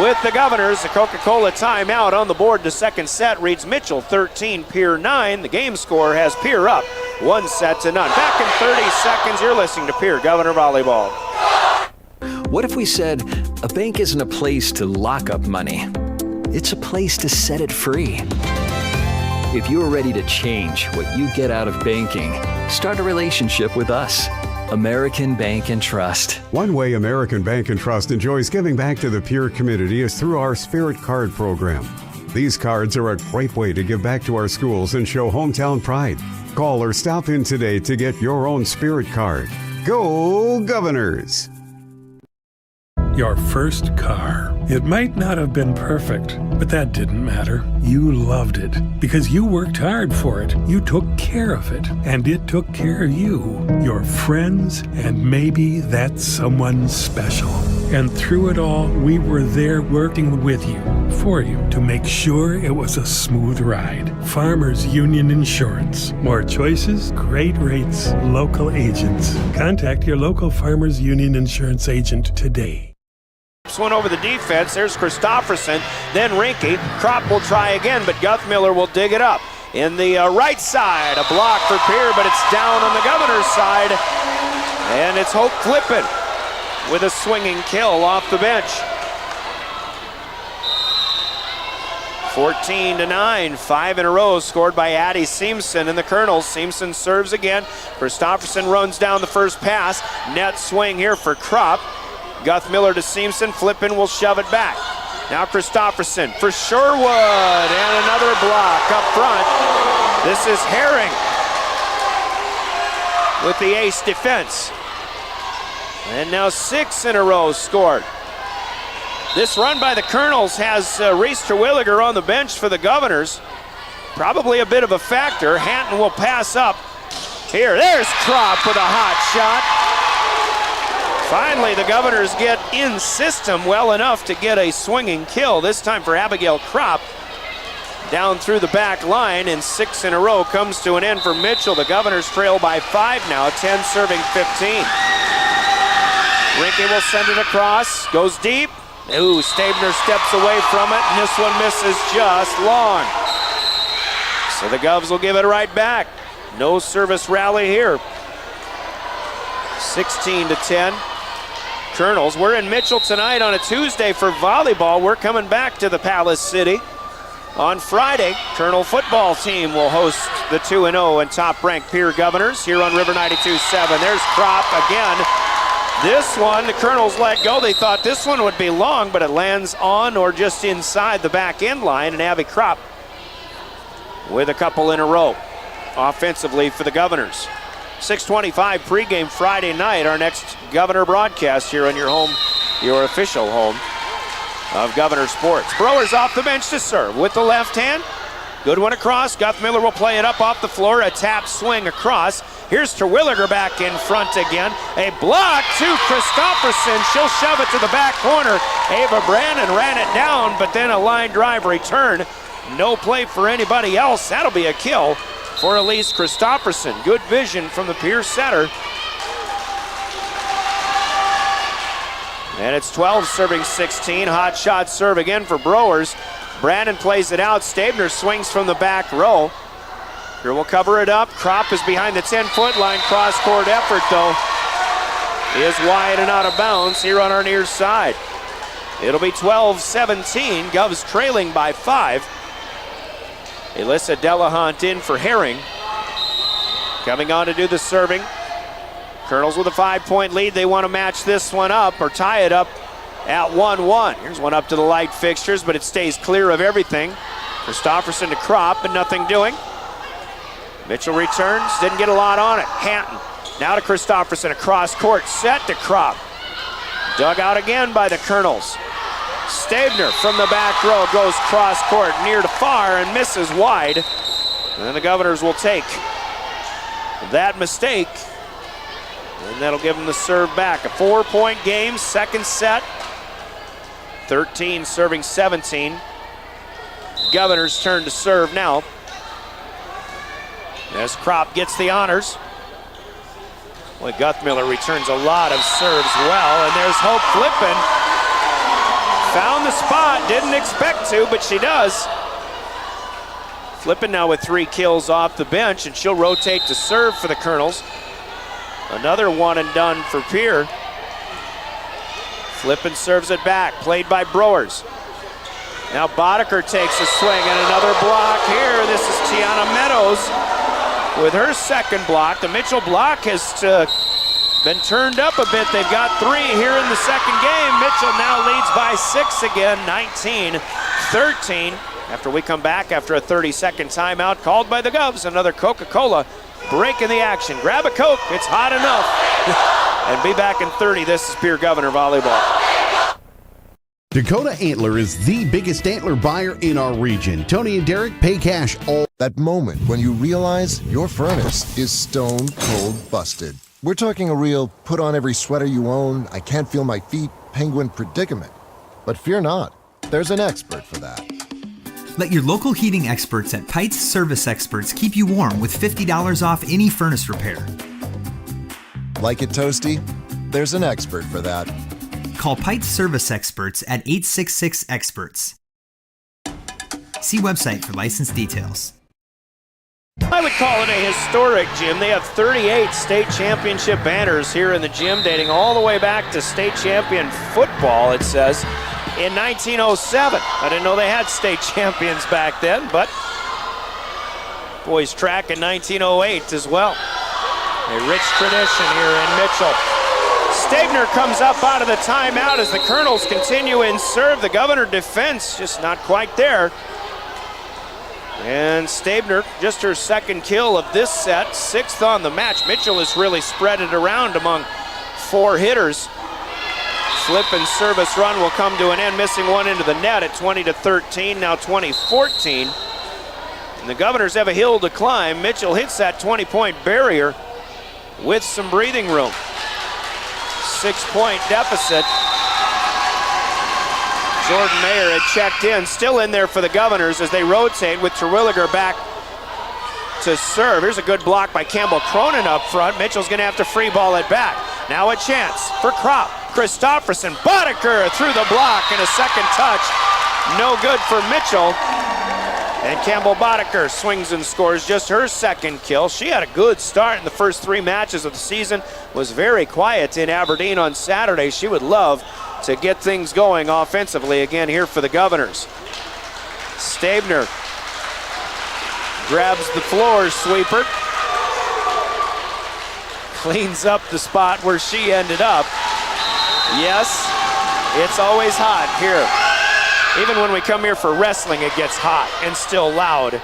with the Governors. The Coca-Cola timeout on the board. The second set reads Mitchell 13, Pierre 9. The game score has Pierre up 1-0. Back in 30 seconds, you're listening to Pierre Governor Volleyball. What if we said a bank isn't a place to lock up money? It's a place to set it free. If you're ready to change what you get out of banking, start a relationship with us. American Bank and Trust. One way American Bank and Trust enjoys giving back to the Pierre community is through our Spirit Card program. These cards are a great way to give back to our schools and show hometown pride. Call or stop in today to get your own Spirit Card. Go Governors! Your first car. It might not have been perfect, but that didn't matter. You loved it because you worked hard for it. You took care of it, and it took care of you, your friends, and maybe that someone special. And through it all, we were there working with you, for you, to make sure it was a smooth ride. Farmers Union Insurance. More choices, great rates, local agents. Contact your local Farmers Union Insurance agent today. One over the defense. There's Christofferson, then Rinke. Kropp will try again, but Guthmiller will dig it up. In the right side, a block for Pierre, but it's down on the Governor's side. And it's Hope Flippin with a swinging kill off the bench. 14-9, 5 in a row scored by Addie Seamson and the Kernels. Seamson serves again. Christofferson runs down the first pass. Net swing here for Kropp. Guthmiller to Seamson, Flippin will shove it back. Now Christofferson for Sherwood, and another block up front. This is Herring with the ace defense. And now 6 in a row scored. This run by the Kernels has Reese Terwilliger on the bench for the Governors. Probably a bit of a factor. Hanton will pass up. Here, there's Kropp with a hot shot. Finally, the Governors get in system well enough to get a swinging kill, this time for Abigail Kropp. Down through the back line, and 6 in a row comes to an end for Mitchell. The Governors trail by 5 now, 10 serving 15. Rinke will send it across, goes deep. Ooh, Stabner steps away from it, and this one misses just long. So the Govs will give it right back. No service rally here. 16-10. Kernels. We're in Mitchell tonight on a Tuesday for volleyball. We're coming back to the Palace City. On Friday, Kernel football team will host the 2-0 and top-ranked Pierre Governors here on River 92.7. There's Kropp again. This one, the Kernels let go. They thought this one would be long, but it lands on or just inside the back end line, and Abby Kropp with a couple in a row offensively for the Governors. 6:25 pregame Friday night, our next Governor broadcast here on your home, your official home of Governor Sports. Browers off the bench to serve with the left hand. Good one across. Guthmiller will play it up off the floor. A tap swing across. Here's Terwilliger back in front again. A block to Christofferson. She'll shove it to the back corner. Ava Brandon ran it down, but then a line drive return. No play for anybody else. That'll be a kill for Elise Christofferson. Good vision from the Pierce setter. And it's 12 serving 16. Hot shot serve again for Browers. Brandon plays it out. Stabner swings from the back row. Here will cover it up. Kropp is behind the 10-foot line. Cross-court effort, though, is wide and out of bounds here on our near side. It'll be 12-17. Govs trailing by 5. Alyssa Delahunt in for Herring. Coming on to do the serving. Kernels with a 5-point lead. They want to match this one up or tie it up at 1-1. Here's one up to the light fixtures, but it stays clear of everything. Christofferson to Kropp, but nothing doing. Mitchell returns, didn't get a lot on it. Hanton, now to Christofferson, across court, set to Kropp. Dug out again by the Kernels. Stabner from the back row goes cross court, near to far, and misses wide. And then the Governors will take that mistake, and that'll give them the serve back. A 4-point game, second set. 13 serving 17. Governors turn to serve now. As Kropp gets the honors. Boy, Guthmiller returns a lot of serves well, and there's Hope Flippin. Found the spot, didn't expect to, but she does. Flippin now with 3 kills off the bench, and she'll rotate to serve for the Kernels. Another one and done for Pierre. Flippin serves it back, played by Broers. Now Boddicker takes a swing and another block here. This is Tiana Meadows with her second block. The Mitchell block has been turned up a bit. They've got 3 here in the second game. Mitchell now leads by 6 again, 19-13. After we come back after a 30-second timeout called by the Govs, another Coca-Cola break in the action. Grab a Coke, it's hot enough. And be back in 30. This is Pierre Governor Volleyball. Dakota Antler is the biggest antler buyer in our region. Tony and Derek pay cash all. That moment when you realize your furnace is stone cold busted. We're talking a real put on every sweater you own, I can't feel my feet, penguin predicament. But fear not, there's an expert for that. Let your local heating experts at Pites Service Experts keep you warm with $50 off any furnace repair. Like it toasty? There's an expert for that. Call Pites Service Experts at 866-EXPERTS. See website for license details. I would call it a historic gym. They have 38 state championship banners here in the gym, dating all the way back to state champion football, it says, in 1907. I didn't know they had state champions back then, but boys track in 1908 as well. A rich tradition here in Mitchell. Stabner comes up out of the timeout as the Kernels continue in serve. The Governor defense just not quite there. And Stabner, just her second kill of this set, 6th on the match. Mitchell has really spread it around among 4 hitters. Flip and service run will come to an end, missing one into the net at 20-13, now 20-14. And the Governors have a hill to climb. Mitchell hits that 20-point barrier with some breathing room. 6-point deficit. Jordan Mayer had checked in, still in there for the Governors as they rotate with Terwilliger back to serve. Here's a good block by Campbell Cronin up front. Mitchell's gonna have to free ball it back. Now a chance for Kropp. Christofferson, Boddicker through the block and a second touch. No good for Mitchell. And Campbell Boddicker swings and scores just her second kill. She had a good start in the first 3 matches of the season, was very quiet in Aberdeen on Saturday. She would love to get things going offensively again here for the Governors. Stabner grabs the floor sweeper. Cleans up the spot where she ended up. Yes, it's always hot here. Even when we come here for wrestling, it gets hot and still loud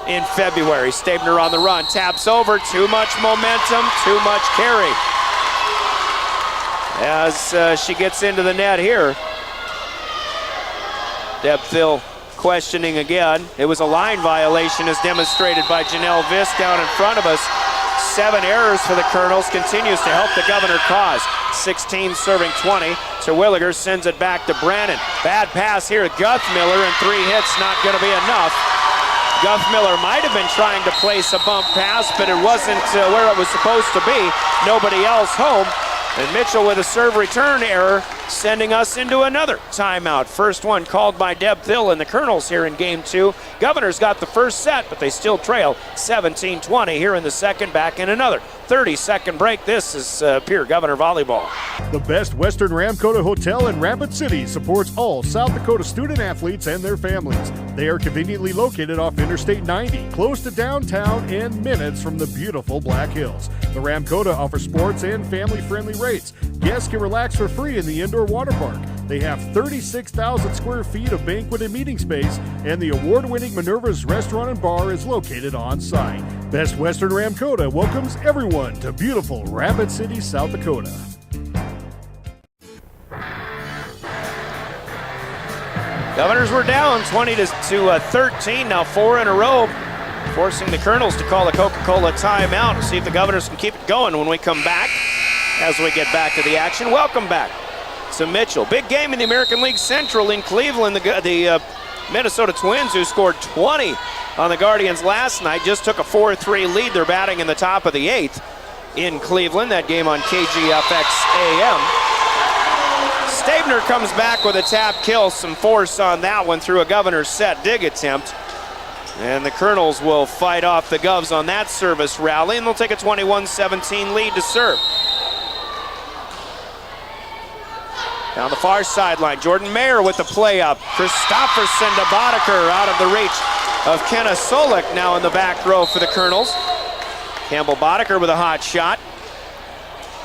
in February. Stabner on the run, taps over, too much momentum, too much carry. As she gets into the net here. Deb Thill questioning again. It was a line violation as demonstrated by Janelle Viss down in front of us. 7 errors for the Kernels, continues to help the Governor cause. 16 serving 20. Terwilliger sends it back to Brannon. Bad pass here to Guthmiller, and 3 hits not going to be enough. Guthmiller might have been trying to place a bump pass, but it wasn't where it was supposed to be. Nobody else home. And Mitchell with a serve return error, sending us into another timeout. First one called by Deb Thill and the Kernels here in Game 2. Governors got the first set, but they still trail 17-20 here in the second. Back in another 30-second break. This is Pierre Governor Volleyball. The Best Western Ramkota Hotel in Rapid City supports all South Dakota student athletes and their families. They are conveniently located off Interstate 90, close to downtown and minutes from the beautiful Black Hills. The Ramkota offers sports and family-friendly rates. Guests can relax for free in the indoor water park. They have 36,000 square feet of banquet and meeting space, and the award-winning Minerva's Restaurant and Bar is located on site. Best Western Ramkota welcomes everyone to beautiful Rapid City, South Dakota. Governors were down 20-13, now 4 in a row, forcing the Kernels to call a Coca-Cola timeout and see if the Governors can keep it going when we come back. As we get back to the action, welcome back to Mitchell. Big game in the American League Central in Cleveland. The Minnesota Twins, who scored 20 on the Guardians last night, just took a 4-3 lead. They're batting in the top of the 8th in Cleveland. That game on KGFX AM. Stabner comes back with a tap kill, some force on that one through a Governor's set dig attempt. And the Kernels will fight off the Govs on that service rally, and they'll take a 21-17 lead to serve. Down the far sideline, Jordan Mayer with the play up. Christofferson to Boddicker out of the reach of Kenna Solik, now in the back row for the Kernels. Campbell Boddicker with a hot shot.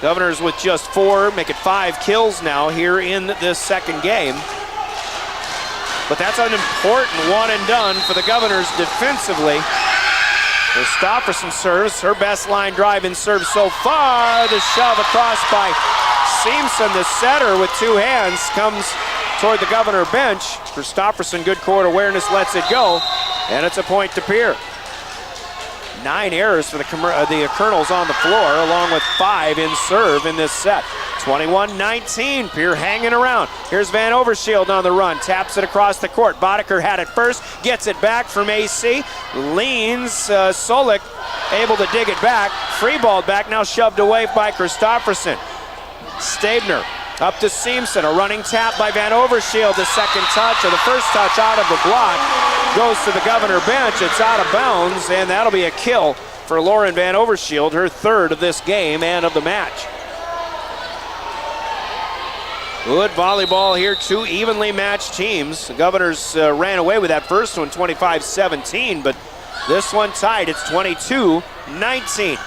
Governors with just 4, make it 5 kills now here in this second game. But that's an important one and done for the Governors defensively. Christofferson serves, her best line drive in serve so far. The shove across by Seamson, the setter, with 2 hands, comes toward the Governor bench. Christofferson, good court awareness, lets it go, and it's a point to Pierre. 9 errors for the Kernels on the floor, along with 5 in serve in this set. 21-19, Pierre hanging around. Here's Van Overshield on the run, taps it across the court. Boddicker had it first, gets it back from AC, leans, Solik able to dig it back, free balled back, now shoved away by Christofferson. Stabner up to Seamson, a running tap by Van Overshield, the second touch, or the first touch out of the block, goes to the Governor bench, it's out of bounds, and that'll be a kill for Lauren Van Overshield, her 3rd of this game and of the match. Good volleyball here, 2 evenly matched teams. The Governors ran away with that first one, 25-17, but this one tied, it's 22-19.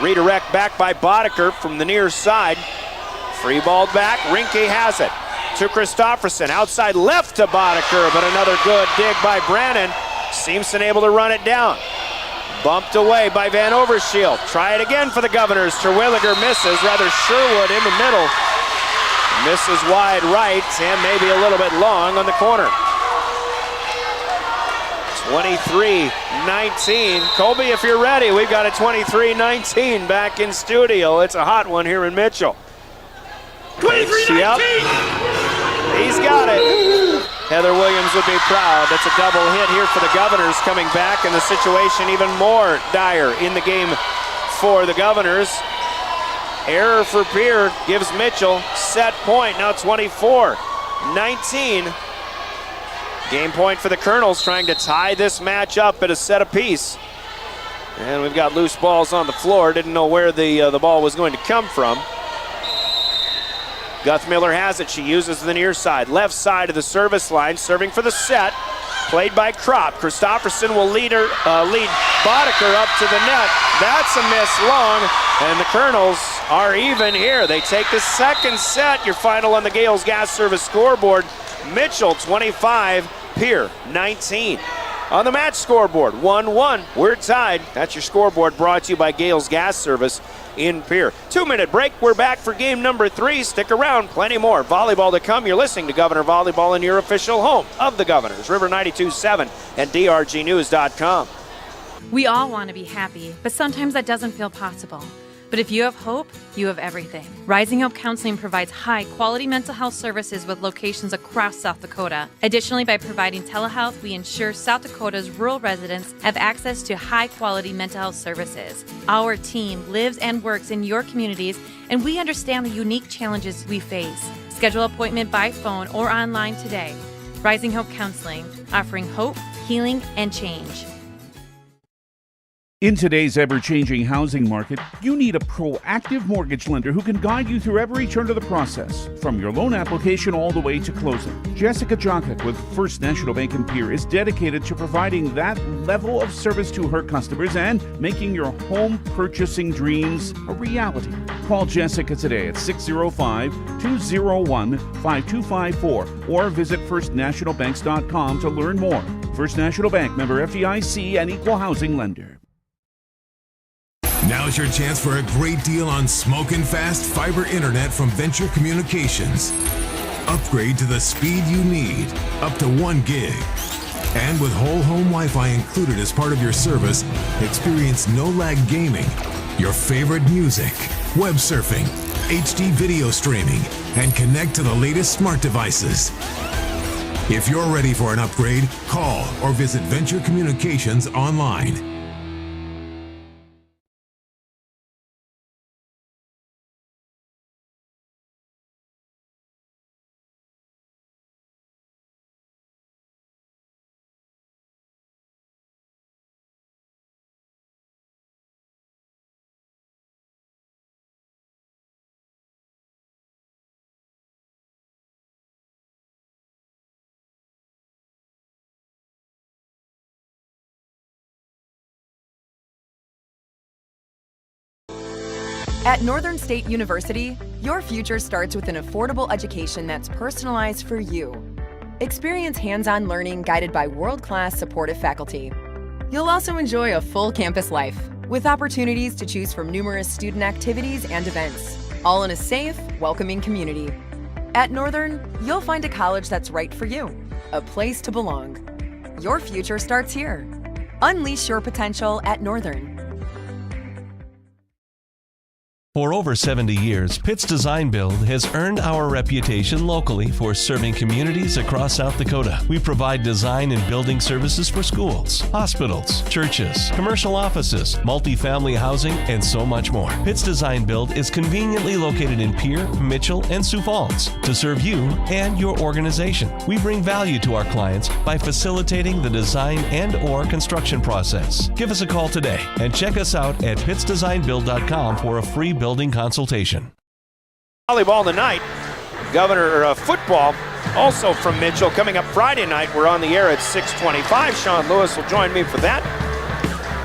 Redirect back by Boddicker from the near side. Free ball back, Rinke has it to Christofferson, outside left to Boddicker, but another good dig by Brannon. Seamson able to run it down. Bumped away by Van Overshield. Try it again for the Governors. Terwilliger misses, rather Sherwood in the middle. Misses wide right and maybe a little bit long on the corner. 23-19. Colby, if you're ready, we've got a 23-19 back in studio. It's a hot one here in Mitchell. 23-19! Yep. He's got it. Heather Williams would be proud. That's a double hit here for the Governors, coming back, and the situation even more dire in the game for the Governors. Error for Pierre gives Mitchell set point. Now 24-19. Game point for the Kernels, trying to tie this match up at a set apiece. And we've got loose balls on the floor. Didn't know where the ball was going to come from. Guthmiller has it. She uses the near side. Left side of the service line, serving for the set. Played by Kropp. Christofferson will lead Boddicker up to the net. That's a miss long, and the Kernels are even here. They take the second set. Your final on the Gales Gas Service scoreboard. Mitchell 25, Pierre 19. On the match scoreboard, 1-1. We're tied. That's your scoreboard, brought to you by Gales Gas Service in Pierre. 2-minute break. We're back for game number 3. Stick around. Plenty more volleyball to come. You're listening to Governor Volleyball in your official home of the Governors, River 92.7 and drgnews.com. We all want to be happy, but sometimes that doesn't feel possible. But if you have hope, you have everything. Rising Hope Counseling provides high-quality mental health services with locations across South Dakota. Additionally, by providing telehealth, we ensure South Dakota's rural residents have access to high-quality mental health services. Our team lives and works in your communities, and we understand the unique challenges we face. Schedule an appointment by phone or online today. Rising Hope Counseling, offering hope, healing, and change. In today's ever-changing housing market, you need a proactive mortgage lender who can guide you through every turn of the process, from your loan application all the way to closing. Jessica Jokic with First National Bank in Pierre is dedicated to providing that level of service to her customers and making your home purchasing dreams a reality. Call Jessica today at 605-201-5254 or visit firstnationalbanks.com to learn more. First National Bank, member FDIC, and equal housing lender. Now's your chance for a great deal on smoking fast fiber internet from Venture Communications. Upgrade to the speed you need, up to 1 gig. And with whole home Wi-Fi included as part of your service, experience no-lag gaming, your favorite music, web surfing, HD video streaming, and connect to the latest smart devices. If you're ready for an upgrade, call or visit Venture Communications online. At Northern State University, your future starts with an affordable education that's personalized for you. Experience hands-on learning guided by world-class supportive faculty. You'll also enjoy a full campus life, with opportunities to choose from numerous student activities and events, all in a safe, welcoming community. At Northern, you'll find a college that's right for you, a place to belong. Your future starts here. Unleash your potential at Northern. For over 70 years, Pitt's Design Build has earned our reputation locally for serving communities across South Dakota. We provide design and building services for schools, hospitals, churches, commercial offices, multifamily housing, and so much more. Pitt's Design Build is conveniently located in Pierre, Mitchell, and Sioux Falls to serve you and your organization. We bring value to our clients by facilitating the design and/or construction process. Give us a call today and check us out at pittsdesignbuild.com for a free building consultation. Volleyball tonight, Governor football, also from Mitchell, coming up Friday night. We're on the air at 6:25. Sean Lewis will join me for that.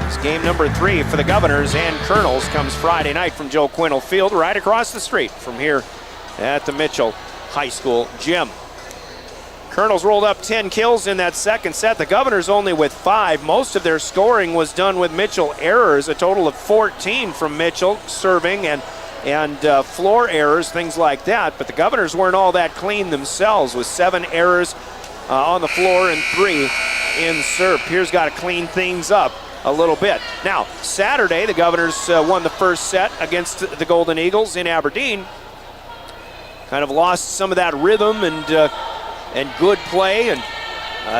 It's game number 3 for the Governors, and Kernels comes Friday night from Joe Quinnell Field, right across the street from here at the Mitchell High School gym. Kernels rolled up 10 kills in that second set. The Governors only with 5. Most of their scoring was done with Mitchell errors, a total of 14 from Mitchell, serving and floor errors, things like that. But the Governors weren't all that clean themselves, with 7 errors on the floor and 3 in serve. Pierre's got to clean things up a little bit. Now, Saturday, the Governors won the first set against the Golden Eagles in Aberdeen. Kind of lost some of that rhythm and good play and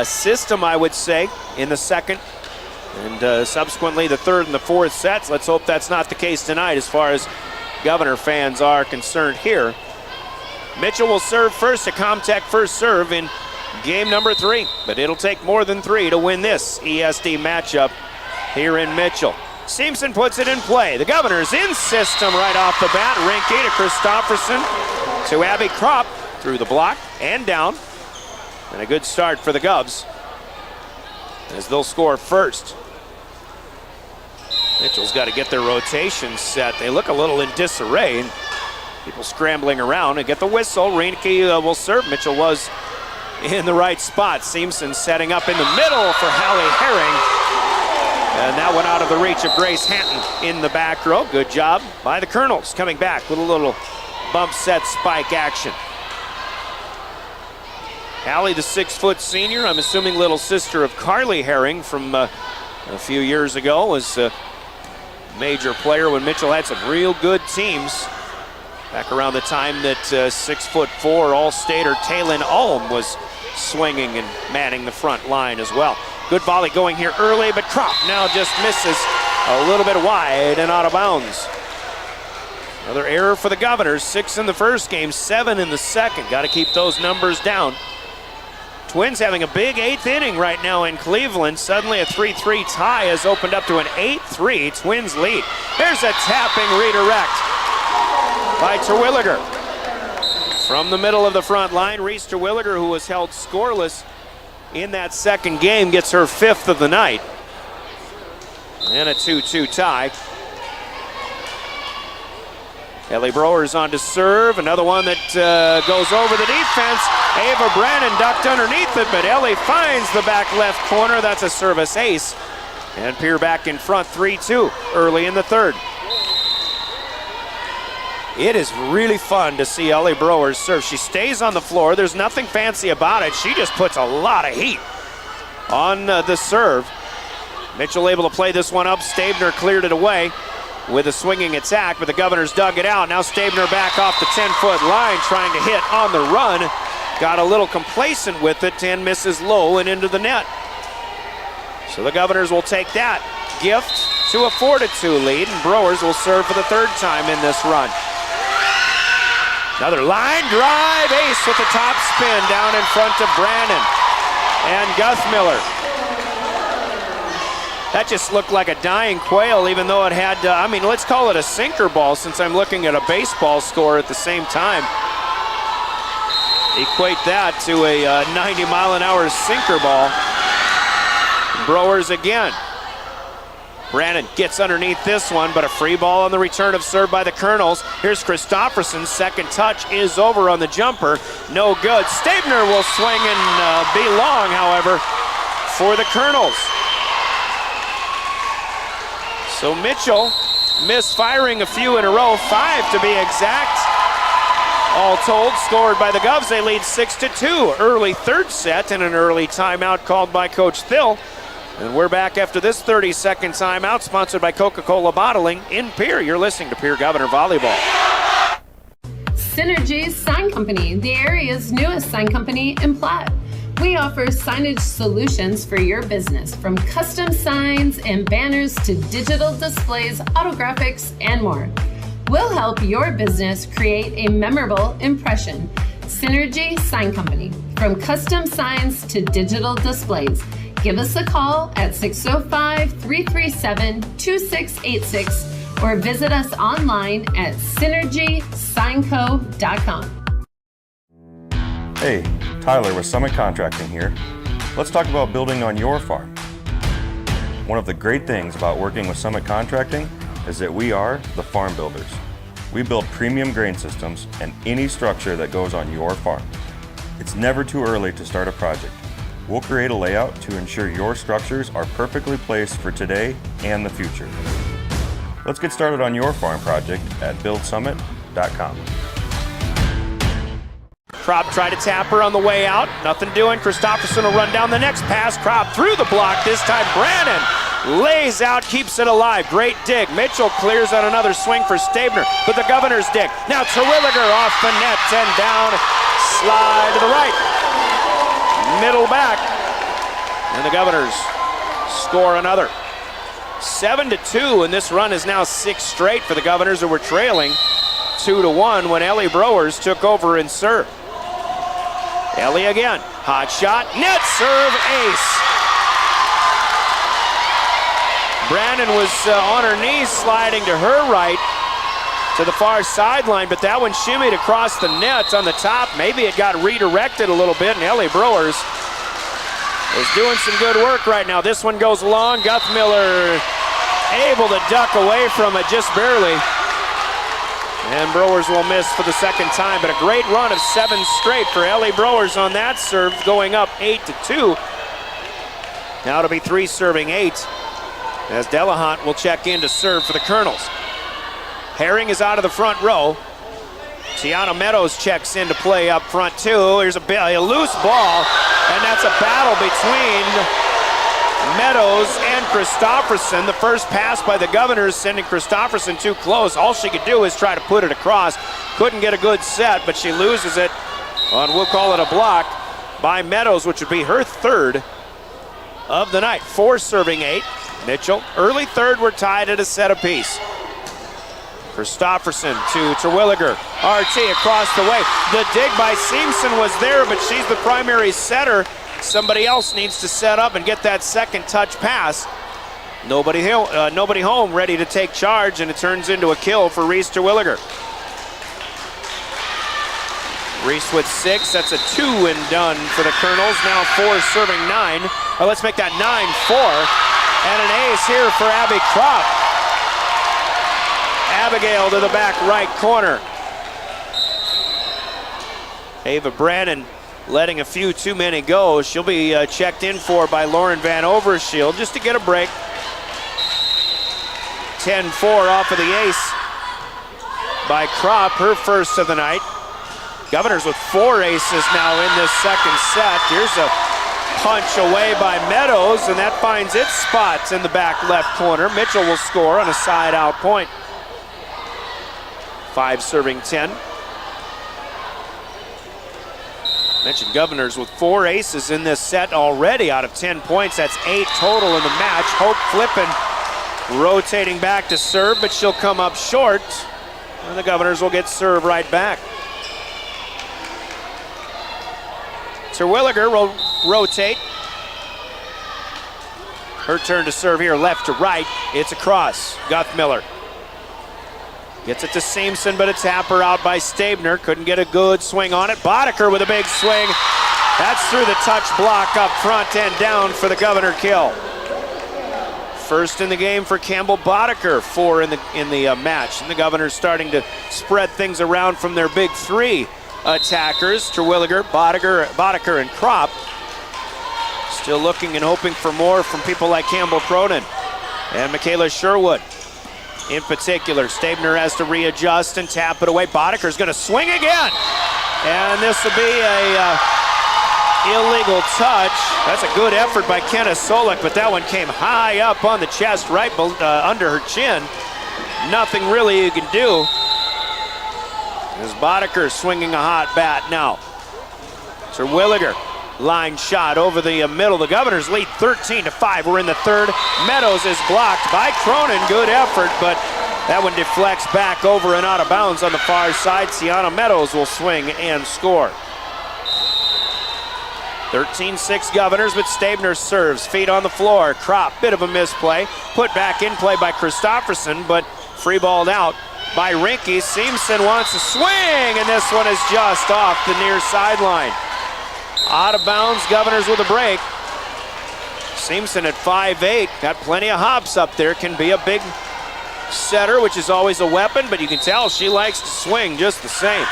system, I would say, in the second and subsequently the third and the fourth sets. Let's hope that's not the case tonight as far as Governor fans are concerned here. Mitchell will serve first, a Comtech first serve in game number 3, but it'll take more than 3 to win this ESD matchup here in Mitchell. Seamson puts it in play. The Governors in system right off the bat. Rinke to Christofferson to Abby Kropp through the block and down. And a good start for the Govs as they'll score first. Mitchell's got to get their rotation set. They look a little in disarray, and people scrambling around and get the whistle. Rinke will serve. Mitchell was in the right spot. Seamson setting up in the middle for Hallie Herring. And that one out of the reach of Grace Hanton in the back row. Good job by the Kernels, coming back with a little bump set spike action. Hallie, the 6-foot senior, I'm assuming little sister of Carly Herring from a few years ago, was major player when Mitchell had some real good teams. Back around the time that 6'4" All-Stater Taylin Ulm was swinging and manning the front line as well. Good volley going here early, but Kropp now just misses a little bit wide and out of bounds. Another error for the Governors. 6 in the first game, 7 in the second. Got to keep those numbers down. Twins having a big 8th inning right now in Cleveland. Suddenly a 3-3 tie has opened up to an 8-3 Twins lead. Here's a tapping redirect by Terwilliger. From the middle of the front line, Reese Terwilliger, who was held scoreless in that second game, gets her 5th of the night. And a 2-2 tie. Ellie Brower's on to serve. Another one that goes over the defense. Ava Brannon ducked underneath it, but Ellie finds the back left corner. That's a service ace. And Pierre back in front 3-2 early in the third. It is really fun to see Ellie Brower serve. She stays on the floor. There's nothing fancy about it. She just puts a lot of heat on the serve. Mitchell able to play this one up. Stabner cleared it away with a swinging attack, but the Governors dug it out. Now Stabner back off the 10-foot line trying to hit on the run. Got a little complacent with it and misses low and into the net. So the Governors will take that gift to a 4-2 lead, and Brewers will serve for the third time in this run. Another line drive, ace with the top spin down in front of Brannon and Guthmiller. That just looked like a dying quail, even though it had, let's call it a sinker ball since I'm looking at a baseball score at the same time. Equate that to a 90-mile-an-hour sinker ball. Brewers again. Brannon gets underneath this one, but a free ball on the return of serve by the Kernels. Here's Christofferson. Second touch is over on the jumper. No good. Stabner will swing and be long, however, for the Kernels. So Mitchell misfiring a few in a row, 5 to be exact. All told, scored by the Govs. They lead 6-2. Early third set and an early timeout called by Coach Thill. And we're back after this 30-second timeout, sponsored by Coca-Cola Bottling in Pierre. You're listening to Pierre Governor Volleyball. Synergy Sign Company, the area's newest sign company in Platte. We offer signage solutions for your business, from custom signs and banners to digital displays, autographics, and more. We'll help your business create a memorable impression. Synergy Sign Company, from custom signs to digital displays. Give us a call at 605-337-2686 or visit us online at synergysignco.com. Hey, Tyler with Summit Contracting here. Let's talk about building on your farm. One of the great things about working with Summit Contracting is that we are the farm builders. We build premium grain systems and any structure that goes on your farm. It's never too early to start a project. We'll create a layout to ensure your structures are perfectly placed for today and the future. Let's get started on your farm project at buildsummit.com. Kropp tried to tap her on the way out. Nothing doing. Christofferson will run down the next pass. Kropp through the block. This time Brannon lays out, keeps it alive. Great dig. Mitchell clears on another swing for Stabner, but the Governors dig. Now Terwilliger off the net and down. Slide to the right. Middle back. And the Governors score another. 7-2, and this run is now 6 straight for the Governors, who were trailing 2-1 when Ellie Brewers took over in serve. Ellie again. Hot shot. Net serve ace. Brannon was on her knees sliding to her right to the far sideline, but that one shimmied across the net on the top. Maybe it got redirected a little bit, and Ellie Brewers is doing some good work right now. This one goes long. Guthmiller able to duck away from it just barely. And Brewers will miss for the second time, but a great run of 7 straight for Ellie Brewers on that serve, going up 8-2. Now it'll be 3 serving 8, as Delahunt will check in to serve for the Kernels. Herring is out of the front row. Tiana Meadows checks in to play up front too. Here's a loose ball, and that's a battle between Meadows and Christofferson. The first pass by the Governors sending Christofferson too close. All she could do is try to put it across. Couldn't get a good set, but she loses it on, we'll call it a block, by Meadows, which would be her third of the night. 4 serving 8. Mitchell, early third, we're tied at a set apiece. Christofferson to Terwilliger. RT across the way. The dig by Seamson was there, but she's the primary setter. Somebody else needs to set up and get that second touch pass. Nobody home, ready to take charge, and it turns into a kill for Reese Terwilliger. Reese with 6, that's a 2 and done for the Kernels. Now 4 serving 9. Oh, let's make that 9-4. And an ace here for Abby Kropp. Abigail to the back right corner. Ava Brannon letting a few too many go. She'll be checked in for by Lauren Van Overshield just to get a break. 10-4 off of the ace by Kropp, her first of the night. Governors with 4 aces now in this second set. Here's a punch away by Meadows, and that finds its spot in the back left corner. Mitchell will score on a side out point. 5 serving 10. Mentioned Governors with 4 aces in this set already out of 10 points. That's 8 total in the match. Hope flipping, rotating back to serve, but she'll come up short, and the Governors will get serve right back. Terwilliger will rotate. Her turn to serve here, left to right. It's across. Guthmiller gets it to Seamson, but it's Happer out by Stabner. Couldn't get a good swing on it. Boddicker with a big swing. That's through the touch block up front and down for the Governor kill. First in the game for Campbell Boddicker, 4 in the match. And the Governors starting to spread things around from their big 3 attackers. Terwilliger, Boddicker, and Kropp. Still looking and hoping for more from people like Campbell Cronin and Michaela Sherwood. In particular, Stabner has to readjust and tap it away. Boddicker's going to swing again. And this will be a illegal touch. That's a good effort by Kenna Solik, but that one came high up on the chest, right under her chin. Nothing really you can do. As Boddicker swinging a hot bat now. Terwilliger, line shot over the middle. The Governors lead 13-5. We're in the third. Meadows is blocked by Cronin. Good effort, but that one deflects back over and out of bounds on the far side. Tiana Meadows will swing and score. 13-6 Governors, but Stabner serves. Feet on the floor. Kropp, bit of a misplay. Put back in play by Christofferson, but free balled out by Rinke. Seamson wants a swing, and this one is just off the near sideline. Out of bounds, Governors with a break. Seamson at 5'8", got plenty of hops up there. Can be a big setter, which is always a weapon, but you can tell she likes to swing just the same.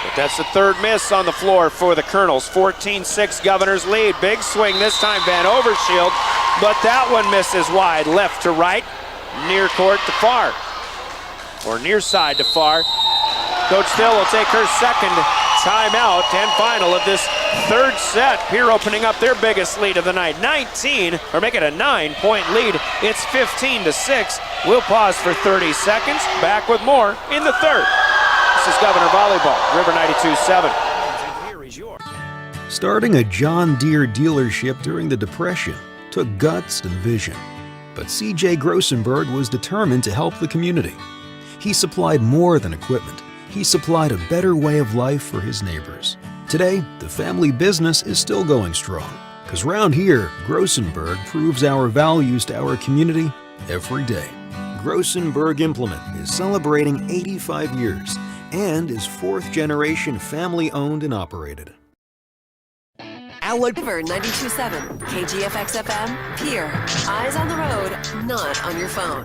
But that's the third miss on the floor for the Kernels. 14-6 Governors lead. Big swing this time, Van Overshield, but that one misses wide. Left to right, near court to far, or near side to far. Coach Thill will take her second timeout and final of this third set. Pierre opening up their biggest lead of the night. 19, or make it a 9-point lead. It's 15-6. We'll pause for 30 seconds. Back with more in the third. This is Governor Volleyball, River 92.7. Here is your. Starting a John Deere dealership during the Depression took guts and vision. But C.J. Grossenberg was determined to help the community. He supplied more than equipment. He supplied a better way of life for his neighbors. Today, the family business is still going strong, because round here, Grossenberg proves our values to our community every day. Grossenberg Implement is celebrating 85 years and is 4th-generation family-owned and operated. River 92.7, KGFX FM, Pierre. Eyes on the road, not on your phone.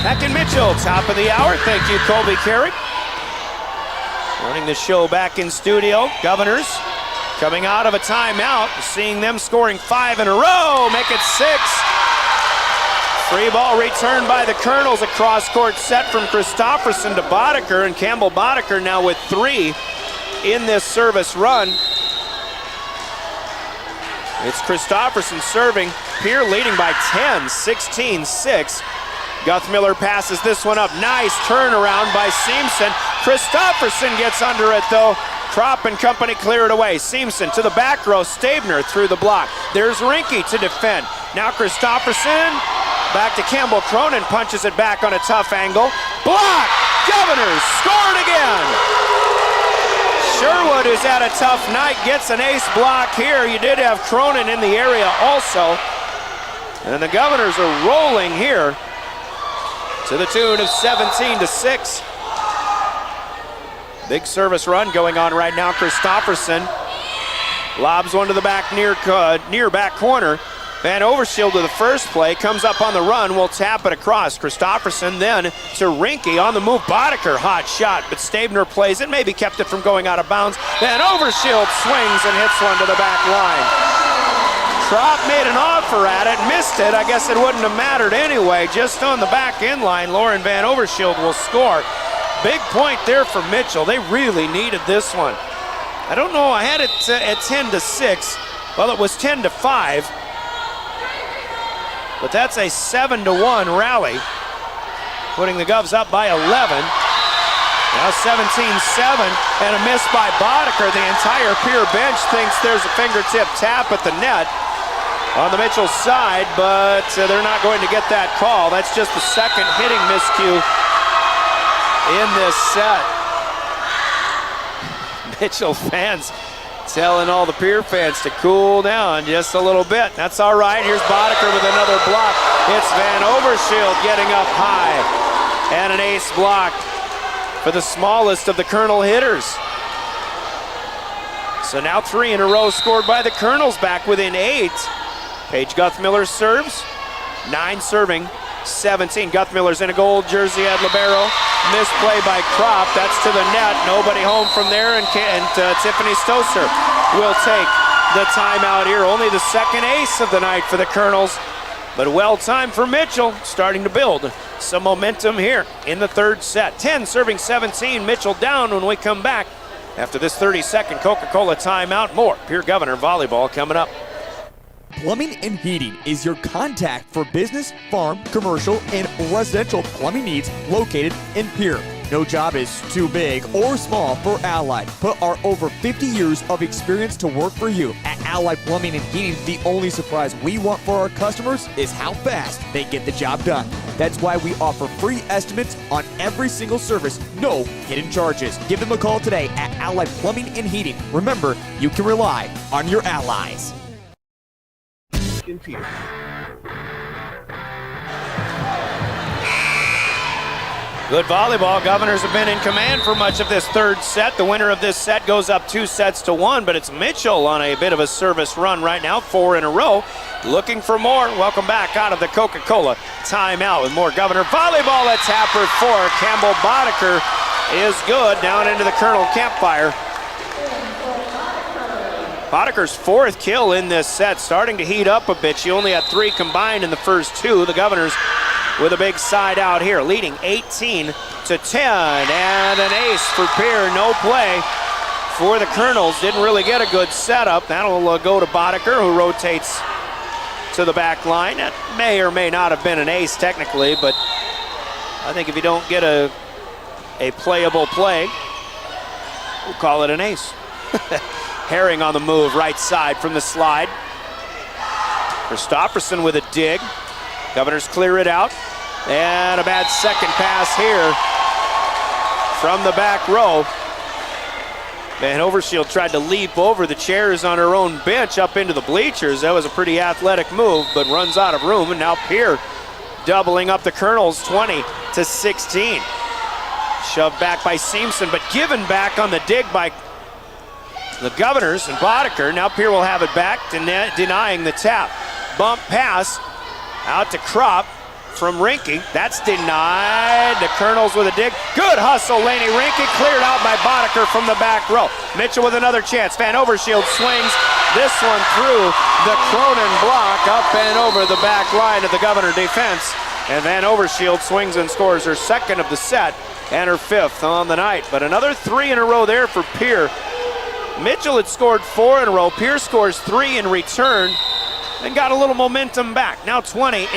Peck and Mitchell, top of the hour. Thank you, Colby Carrick. Running the show back in studio. Governors coming out of a timeout, seeing them scoring 5 in a row, make it 6. Free ball returned by the Kernels. A cross-court set from Christofferson to Boddicker, and Campbell Boddicker now with 3 in this service run. It's Christofferson serving. Pierre leading by 10, 16-6. Guthmiller passes this one up. Nice turnaround by Seamson. Christofferson gets under it though. Kropp and company clear it away. Seamson to the back row. Stabner through the block. There's Rinke to defend. Now Christofferson back to Campbell. Cronin punches it back on a tough angle. Block! Governors scored again! Sherwood, who's had a tough night, gets an ace block here. You did have Cronin in the area also. And the Governors are rolling here to the tune of 17-6. Big service run going on right now. Christofferson lobs one to the back near back corner. Van Overshield with the first play, comes up on the run, will tap it across. Christofferson then to Rinke on the move. Boddicker, hot shot, but Stabner plays it, maybe kept it from going out of bounds. Van Overshield swings and hits one to the back line. Kropp made an offer at it, missed it. I guess it wouldn't have mattered anyway. Just on the back end line, Lauren Van Overshield will score. Big point there for Mitchell. They really needed this one. I don't know, I had it at 10-6. Well, it was 10-5. But that's a 7-1 rally, putting the Govs up by 11. Now 17-7, and a miss by Boddicker. The entire Pierre bench thinks there's a fingertip tap at the net on the Mitchell side, but they're not going to get that call. That's just the second hitting miscue in this set. Mitchell fans telling all the Pierre fans to cool down just a little bit. That's all right. Here's Boddicker with another block. It's Van Overshield getting up high. And an ace block for the smallest of the Kernel hitters. So now 3 in a row scored by the Kernels, back within 8. Paige Guthmiller serves. 9 serving, 17. Guthmiller's in a gold jersey at libero. Misplay by Kropp. That's to the net. Nobody home from there, and Tiffany Stoser will take the timeout here. Only the second ace of the night for the Kernels, but well timed for Mitchell, starting to build some momentum here in the third set. 10 serving 17. Mitchell down when we come back after this 30-second Coca-Cola timeout. More Pierre Governor volleyball coming up. Plumbing and Heating is your contact for business, farm, commercial, and residential plumbing needs located in Pierre. No job is too big or small for Allied. Put our over 50 years of experience to work for you. At Allied Plumbing and Heating, the only surprise we want for our customers is how fast they get the job done. That's why we offer free estimates on every single service, no hidden charges. Give them a call today at Allied Plumbing and Heating. Remember, you can rely on your allies. In Pierre. Good volleyball. Governors have been in command for much of this third set. The winner of this set goes up 2-1, but it's Mitchell on a bit of a service run right now, 4 in a row. Looking for more. Welcome back out of the Coca-Cola timeout with more Governor volleyball at Tapper 4. Campbell Boddicker is good down into the Kernel campfire. Boddicker's 4th kill in this set, starting to heat up a bit. She only had 3 combined in the first 2. The Governors with a big side out here, leading 18-10, and an ace for Pierre. No play for the Kernels. Didn't really get a good setup. That'll go to Boddicker, who rotates to the back line. That may or may not have been an ace technically, but I think if you don't get a playable play, we'll call it an ace. Herring on the move, right side from the slide. Christofferson with a dig. Governors clear it out. And a bad second pass here from the back row. Van Overshield tried to leap over the chairs on her own bench up into the bleachers. That was a pretty athletic move, but runs out of room. And now Pierre doubling up the Kernels, 20-16. Shoved back by Seamson, but given back on the dig by the Governors and Boddicker. Now Pierre will have it back, denying the tap. Bump pass out to Kropp from Rinke. That's denied. The Kernels with a dig. Good hustle, Lainey Rinke. Cleared out by Boddicker from the back row. Mitchell with another chance. Van Overshield swings this one through the Cronin block, up and over the back line of the Governor defense. And Van Overshield swings and scores her 2nd of the set and her 5th on the night. But another 3 in a row there for Pierre. Mitchell had scored 4 in a row. Pierce scores 3 in return and got a little momentum back. Now 20-11.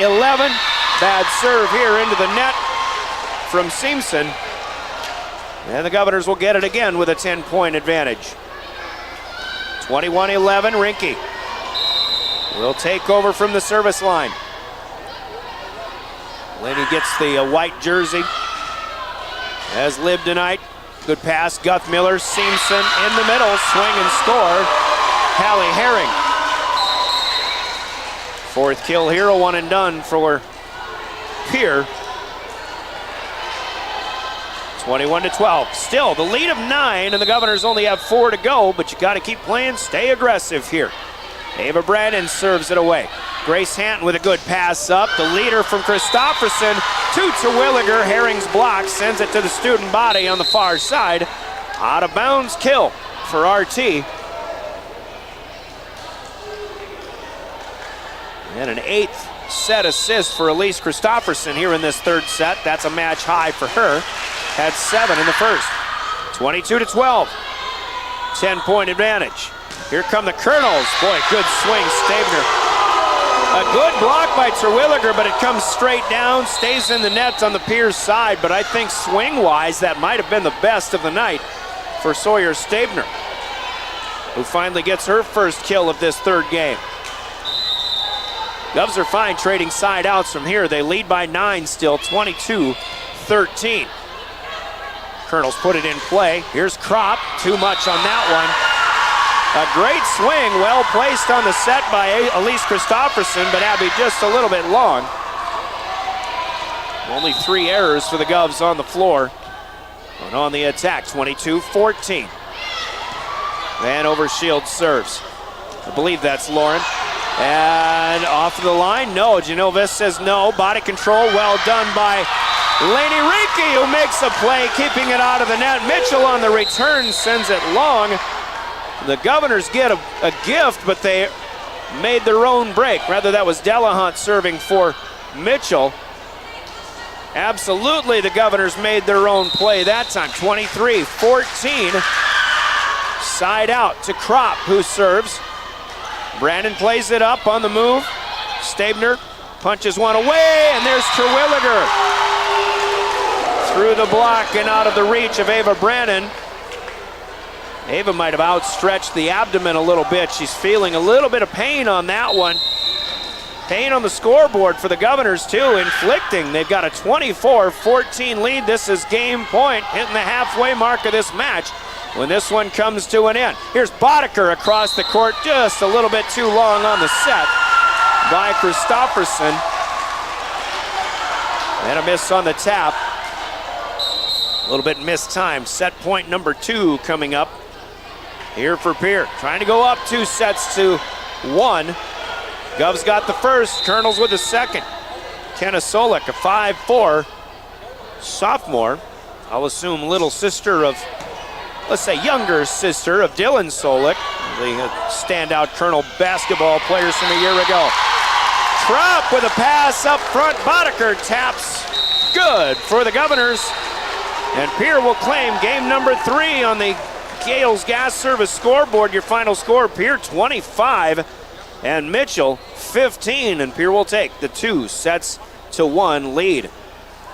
Bad serve here into the net from Simpson. And the Governors will get it again with a 10-point advantage. 21-11, Rinke will take over from the service line. Lenny gets the white jersey, as Lib tonight. Good pass, Guthmiller, Simpson in the middle, swing and score. Hallie Herring. 4th kill here, a one and done for Pierre. 21-12. Still the lead of 9, and the Governors only have 4 to go, but you got to keep playing, stay aggressive here. Ava Brandon serves it away. Grace Hanton with a good pass up. The leader from Christofferson to Terwilliger. Herring's block sends it to the student body on the far side. Out of bounds kill for RT. And an 8th set assist for Elise Christofferson here in this 3rd set. That's a match high for her. Had 7 in the first. 22-12. 10-point advantage. Here come the Kernels. Boy, good swing, Stabner. A good block by Terwilliger, but it comes straight down, stays in the net on the Pierce side, but I think swing-wise, that might have been the best of the night for Sawyer Stabner, who finally gets her first kill of this 3rd game. Govs are fine trading side outs from here. They lead by 9 still, 22-13. Kernels put it in play. Here's Kropp, too much on that one. A great swing, well placed on the set by Elise Christofferson, but Abby just a little bit long. Only 3 errors for the Govs on the floor. And on the attack, 22-14. Van Overshield serves. I believe that's Lauren. And off the line, no. Genovis says no. Body control, well done by Lainey Rinke, who makes the play, keeping it out of the net. Mitchell on the return sends it long. The Governors get a gift, but they made their own break. Rather, that was Delahunt serving for Mitchell. Absolutely, the Governors made their own play that time. 23-14. Side out to Kropp, who serves. Brandon plays it up on the move. Stabner punches one away, and there's Terwilliger. Through the block and out of the reach of Ava Brandon. Ava might have outstretched the abdomen a little bit. She's feeling a little bit of pain on that one. Pain on the scoreboard for the Governors too, inflicting. They've got a 24-14 lead. This is game point, hitting the halfway mark of this match when this one comes to an end. Here's Boddicker across the court, just a little bit too long on the set by Christofferson. And a miss on the tap. A little bit missed time. Set point number 2 coming up here for Pierre. Trying to go up 2 sets to 1. Govs got the first, Kernels with the second. Kenna Solik, a 5'4" sophomore. I'll assume little sister of, let's say younger sister of Dylan Solik, the standout Kernel basketball players from a year ago. Kropp with a pass up front. Boddicker taps. Good for the Governors. And Pierre will claim game number 3 on the Gales Gas Service scoreboard. Your final score, Pierre 25 and Mitchell 15. And Pierre will take the 2-1 lead.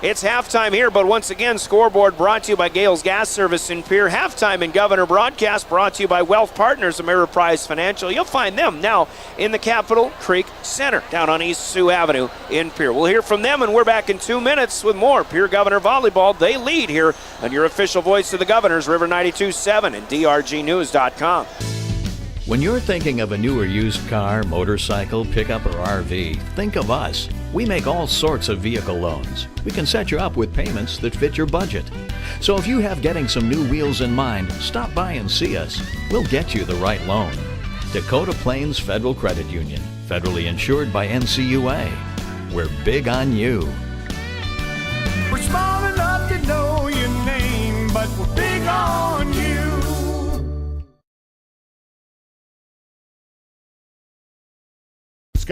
It's halftime here, but once again, scoreboard brought to you by Gales Gas Service in Pierre. Halftime in Governor broadcast brought to you by Wealth Partners, Ameriprise Financial. You'll find them now in the Capitol Creek Center, down on East Sioux Avenue in Pierre. We'll hear from them, and we're back in 2 minutes with more Pierre Governor Volleyball. They lead here on your official voice of the Governors, River 92.7 and drgnews.com. When you're thinking of a new or used car, motorcycle, pickup, or RV, think of us. We make all sorts of vehicle loans. We can set you up with payments that fit your budget. So if you have getting some new wheels in mind, stop by and see us. We'll get you the right loan. Dakota Plains Federal Credit Union, federally insured by NCUA. We're big on you. We're small enough to know your name, but we're big on you.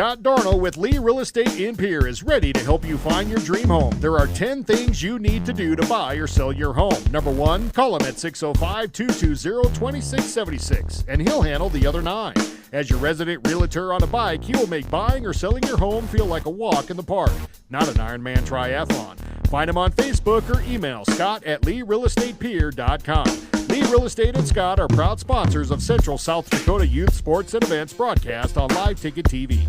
Scott Darnell with Lee Real Estate in Pierre is ready to help you find your dream home. There are 10 things you need to do to buy or sell your home. Number 1, call him at 605-220-2676, and he'll handle the other 9. As your resident realtor on a bike, he will make buying or selling your home feel like a walk in the park, not an Ironman triathlon. Find him on Facebook or email scott@LeeRealEstatePierre.com. Lee Real Estate and Scott are proud sponsors of Central South Dakota Youth Sports and Events broadcast on Live Ticket TV.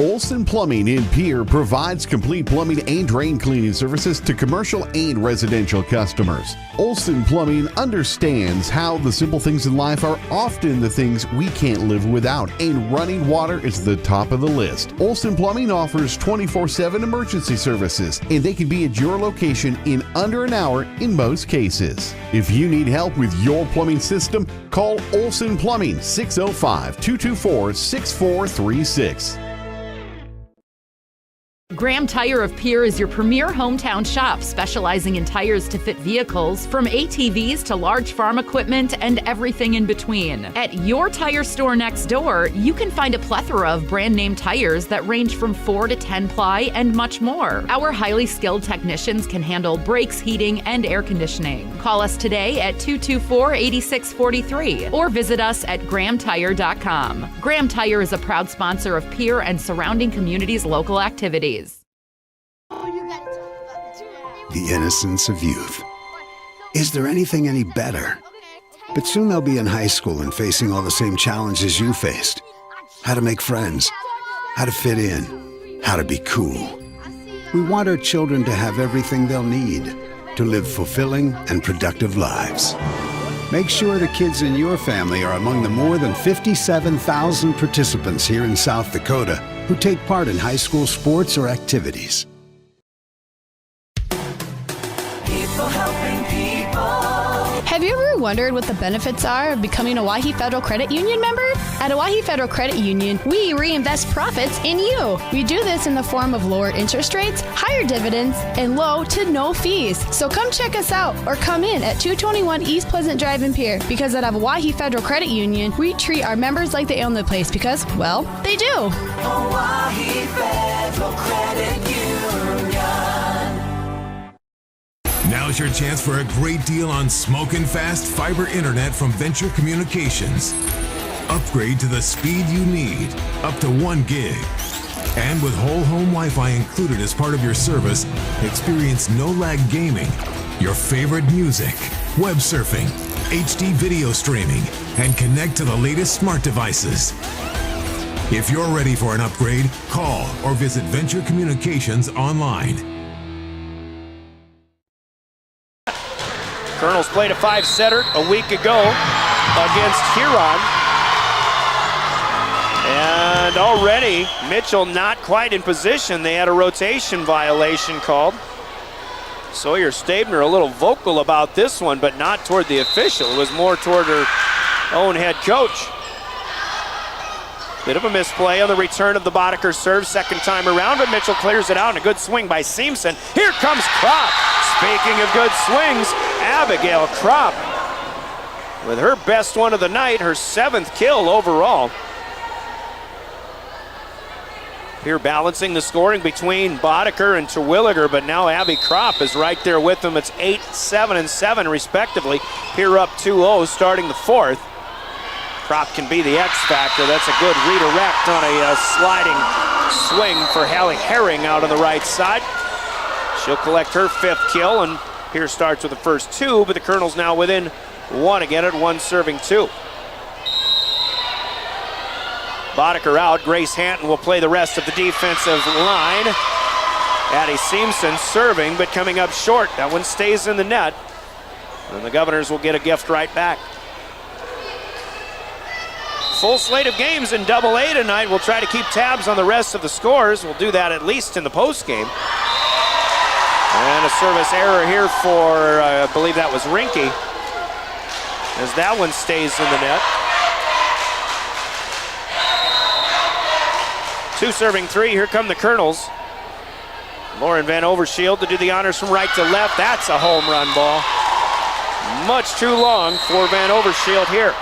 Olson Plumbing in Pierre provides complete plumbing and drain cleaning services to commercial and residential customers. Olson Plumbing understands how the simple things in life are often the things we can't live without, and running water is the top of the list. Olson Plumbing offers 24/7 emergency services, and they can be at your location in under an hour in most cases. If you need help with your plumbing system, call Olson Plumbing 605-224-6436. Graham Tire of Pierre is your premier hometown shop, specializing in tires to fit vehicles, from ATVs to large farm equipment and everything in between. At your tire store next door, you can find a plethora of brand name tires that range from 4 to 10 ply and much more. Our highly skilled technicians can handle brakes, heating, and air conditioning. Call us today at 224-8643 or visit us at grahamtire.com. Graham Tire is a proud sponsor of Pierre and surrounding communities' local activities. The innocence of youth. Is there anything any better? But soon they'll be in high school and facing all the same challenges you faced. How to make friends, how to fit in, how to be cool. We want our children to have everything they'll need to live fulfilling and productive lives. Make sure the kids in your family are among the more than 57,000 participants here in South Dakota who take part in high school sports or activities. People helping people. Have you ever wondered what the benefits are of becoming a Owyhee Federal Credit Union member? At Owyhee Federal Credit Union, we reinvest profits in you. We do this in the form of lower interest rates, higher dividends, and low to no fees. So come check us out or come in at 221 East Pleasant Drive in Pierre, because at Owyhee Federal Credit Union, we treat our members like they own the place because, well, they do. Owyhee Federal Credit Union. Now's your chance for a great deal on smoking fast fiber internet from Venture Communications. Upgrade to the speed you need, up to 1 gig. And with whole home Wi-Fi included as part of your service, experience no-lag gaming, your favorite music, web surfing, HD video streaming, and connect to the latest smart devices. If you're ready for an upgrade, call or visit Venture Communications online. Kernels played a 5-setter a week ago against Huron. And already, Mitchell not quite in position. They had a rotation violation called. Sawyer Stabner a little vocal about this one, but not toward the official. It was more toward her own head coach. Bit of a misplay on the return of the Boddicker serve second time around, but Mitchell clears it out, and a good swing by Seamson. Here comes Kropp. Speaking of good swings, Abigail Kropp with her best one of the night, her 7th kill overall. Here balancing the scoring between Boddicker and Terwilliger, but now Abby Kropp is right there with them. It's 8, 7, and 7 respectively. Here up 2-0 starting the 4th. Kropp can be the X factor. That's a good redirect on a sliding swing for Hallie Herring out on the right side. She'll collect her 5th kill, and here starts with the first 2, but the Kernels now within 1 again at 1 serving 2. Boddicker out. Grace Hanton will play the rest of the defensive line. Addie Seamson serving, but coming up short. That one stays in the net, and the Governors will get a gift right back. Full slate of games in Double-A tonight. We'll try to keep tabs on the rest of the scores. We'll do that at least in the postgame. And a service error here for, I believe that was Rinke, as that one stays in the net. 2 serving 3, here come the Kernels. Lauren Van Overshield to do the honors from right to left. That's a home run ball. Much too long for Van Overshield here.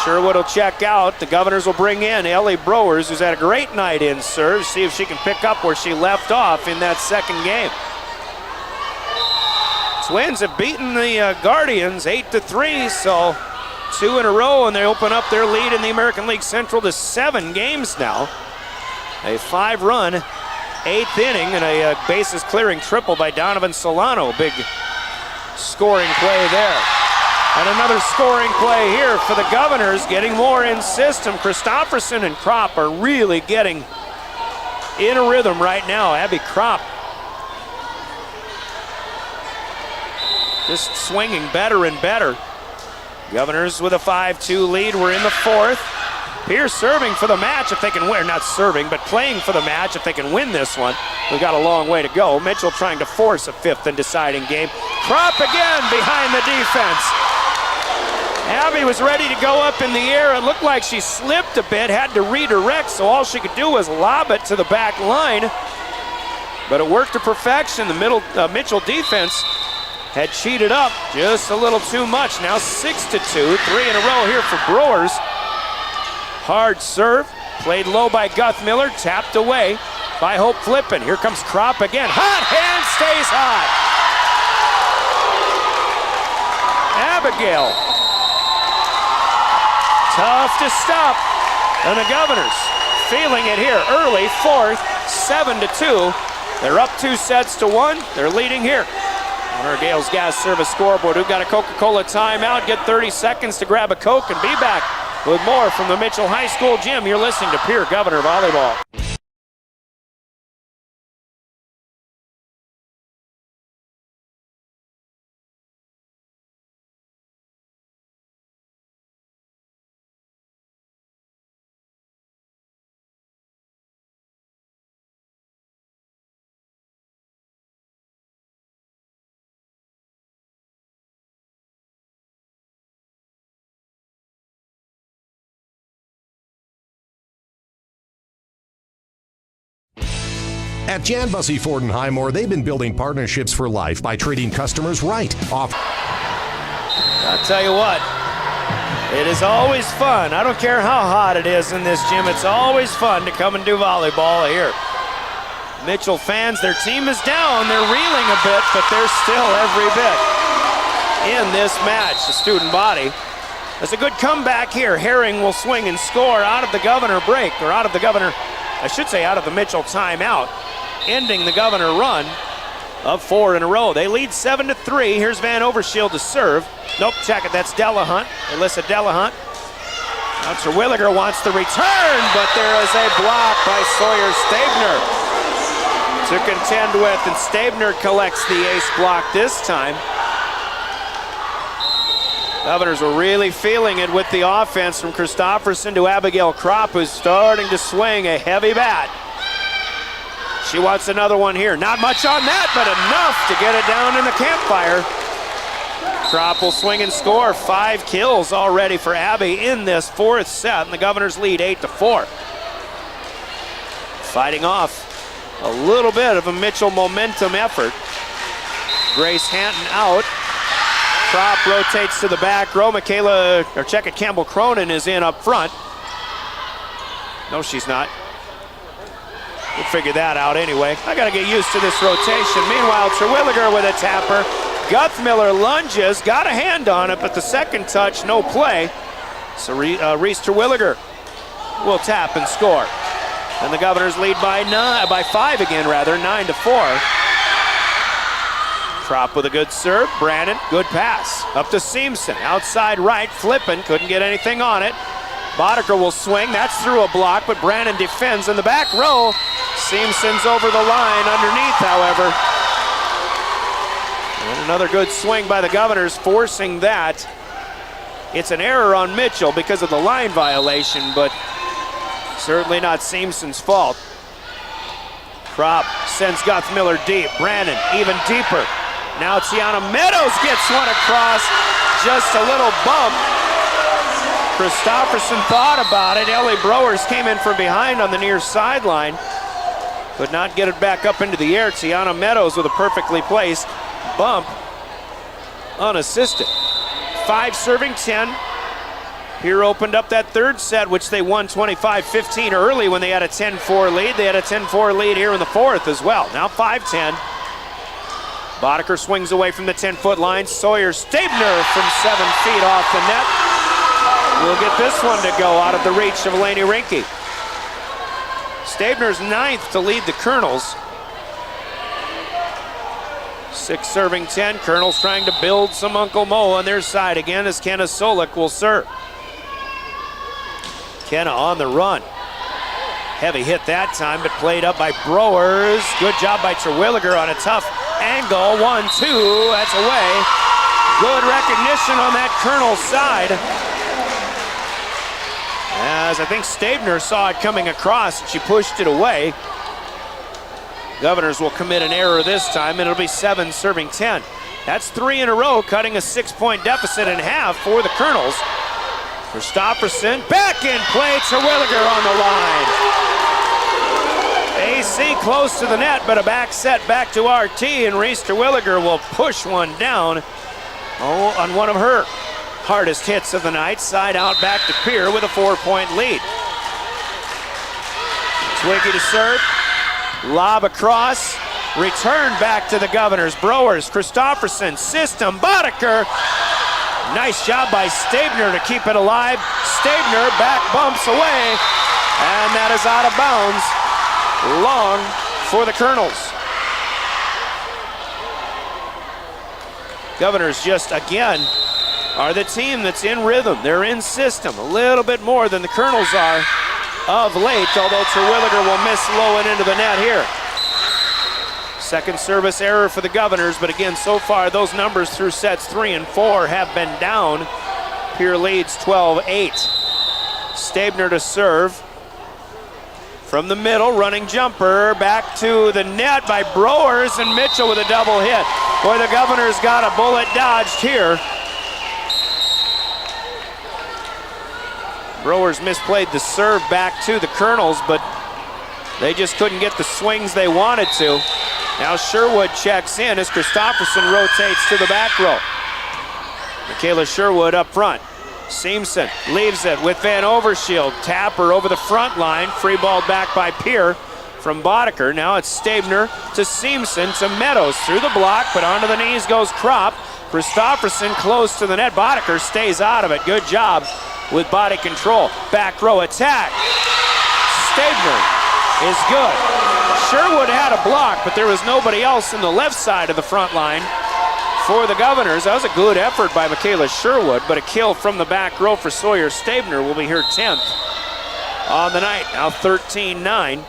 Sherwood will check out. The Governors will bring in Ellie Browers, who's had a great night in serve. See if she can pick up where she left off in that second game. Twins have beaten the Guardians 8-3, so 2 in a row, and they open up their lead in the American League Central to 7 games now. A 5-run 8th inning and a bases clearing triple by Donovan Solano. Big scoring play there. And another scoring play here for the Governors, getting more in system. Christofferson and Kropp are really getting in a rhythm right now. Abby Kropp just swinging better and better. Governors with a 5-2 lead. We're in the 4th. Pierce serving for the match if they can win. Not serving, but playing for the match if they can win this one. We've got a long way to go. Mitchell trying to force a 5th and deciding game. Kropp again behind the defense. Abby was ready to go up in the air. It looked like she slipped a bit, had to redirect, so all she could do was lob it to the back line. But it worked to perfection. The Mitchell defense had cheated up just a little too much. Now 6-2, 3 in a row here for Brewers. Hard serve, played low by Guthmiller, tapped away by Hope Flippin. Here comes Kropp again. Hot hand stays hot. Abigail. Tough to stop. And the Governors feeling it here early, 4th, 7-2. They're up 2 sets to 1. They're leading here. On our Gales Gas Service scoreboard, we've got a Coca-Cola timeout. Get 30 seconds to grab a Coke and be back with more from the Mitchell High School gym. You're listening to Pierre Governor Volleyball. At Jan Bussey Ford and Highmore, they've been building partnerships for life by treating customers right. I'll tell you what, it is always fun. I don't care how hot it is in this gym, it's always fun to come and do volleyball here. Mitchell fans, their team is down. They're reeling a bit, but they're still every bit in this match. The student body. There's a good comeback here. Herring will swing and score out of the Governor break, or out of the Governor, I should say out of the Mitchell timeout, ending the Governor run of 4 in a row. They lead 7-3. Here's Van Overshield to serve. Nope, check it. That's Delahunt. Alyssa Delahunt. Now Terwilliger wants the return, but there is a block by Sawyer Stabner to contend with, and Stabner collects the ace block this time. Governors were really feeling it with the offense from Christofferson to Abigail Kropp, who's starting to swing a heavy bat. She wants another one here. Not much on that, but enough to get it down in the campfire. Kropp will swing and score. 5 kills already for Abby in this 4th set, and the Governors lead 8-4. Fighting off a little bit of a Mitchell momentum effort. Grace Hanton out. Kropp rotates to the back row. Check it, Campbell Cronin is in up front. No, she's not. We'll figure that out anyway. I got to get used to this rotation. Meanwhile, Terwilliger with a tapper. Guthmiller lunges, got a hand on it, but the second touch, no play. So Reese Terwilliger will tap and score. And the Governors lead by 5 again, 9-4. Kropp with a good serve. Brannon, good pass. Up to Seamson, outside right. Flippin, couldn't get anything on it. Boddicker will swing. That's through a block, but Brannon defends in the back row. Seamson's over the line underneath, however. And another good swing by the Governors, forcing that. It's an error on Mitchell because of the line violation, but certainly not Seamson's fault. Kropp sends Guthmiller deep. Brannon even deeper. Now Tiana Meadows gets one across. Just a little bump. Christofferson thought about it. Ellie Browers came in from behind on the near sideline. Could not get it back up into the air. Tiana Meadows with a perfectly placed bump. Unassisted. 5 serving 10. Pierre opened up that third set, which they won 25-15 early when they had a 10-4 lead. They had a 10-4 lead here in the fourth as well. Now 5-10. Boddicker swings away from the 10-foot line. Sawyer Stabner from 7 feet off the net. We'll get this one to go out of the reach of Laney Rinke. Stabner's 9th to lead the Kernels. 6 serving 10. Kernels trying to build some Uncle Mo on their side again as Kenna Solik will serve. Kenna on the run. Heavy hit that time, but played up by Browers. Good job by Terwilliger on a tough angle. 1-2, that's away. Good recognition on that Kernels side. As I think Stabner saw it coming across and she pushed it away. Governors will commit an error this time, and it'll be 7 serving 10. That's 3 in a row, cutting a 6-point deficit in half for the Kernels. Christopherson, back in play, Terwilliger on the line. AC close to the net, but a back set back to RT, and Reese Terwilliger will push one down on one of her hardest hits of the night. Side out back to Pierre with a 4-point lead. Twiggy to serve. Lob across. Return back to the Governors. Browers, Christopherson, system, Boddicker. Nice job by Stabner to keep it alive. Stabner back bumps away, and that is out of bounds. Long for the Kernels. Governors just again are the team that's in rhythm. They're in system a little bit more than the Kernels are of late, although Terwilliger will miss low and into the net here. Second service error for the Governors, but again, so far those numbers through sets 3 and 4 have been down. Pierre leads 12-8. Stabner to serve. From the middle, running jumper, back to the net by Browers, and Mitchell with a double hit. Boy, the Governors got a bullet dodged here. Browers misplayed the serve back to the Kernels, but they just couldn't get the swings they wanted to. Now Sherwood checks in as Christopherson rotates to the back row. Michaela Sherwood up front. Seamson leaves it with Van Overshield. Tapper over the front line. Free ball back by Pierre from Boddicker. Now it's Stabner to Seamson to Meadows. Through the block, but onto the knees goes Kropp. Christopherson close to the net. Boddicker stays out of it. Good job with body control. Back row attack. Stabner is good. Sherwood had a block, but there was nobody else in the left side of the front line for the Governors. That was a good effort by Michaela Sherwood, but a kill from the back row for Sawyer Stabner will be here 10th on the night. Now 13-9.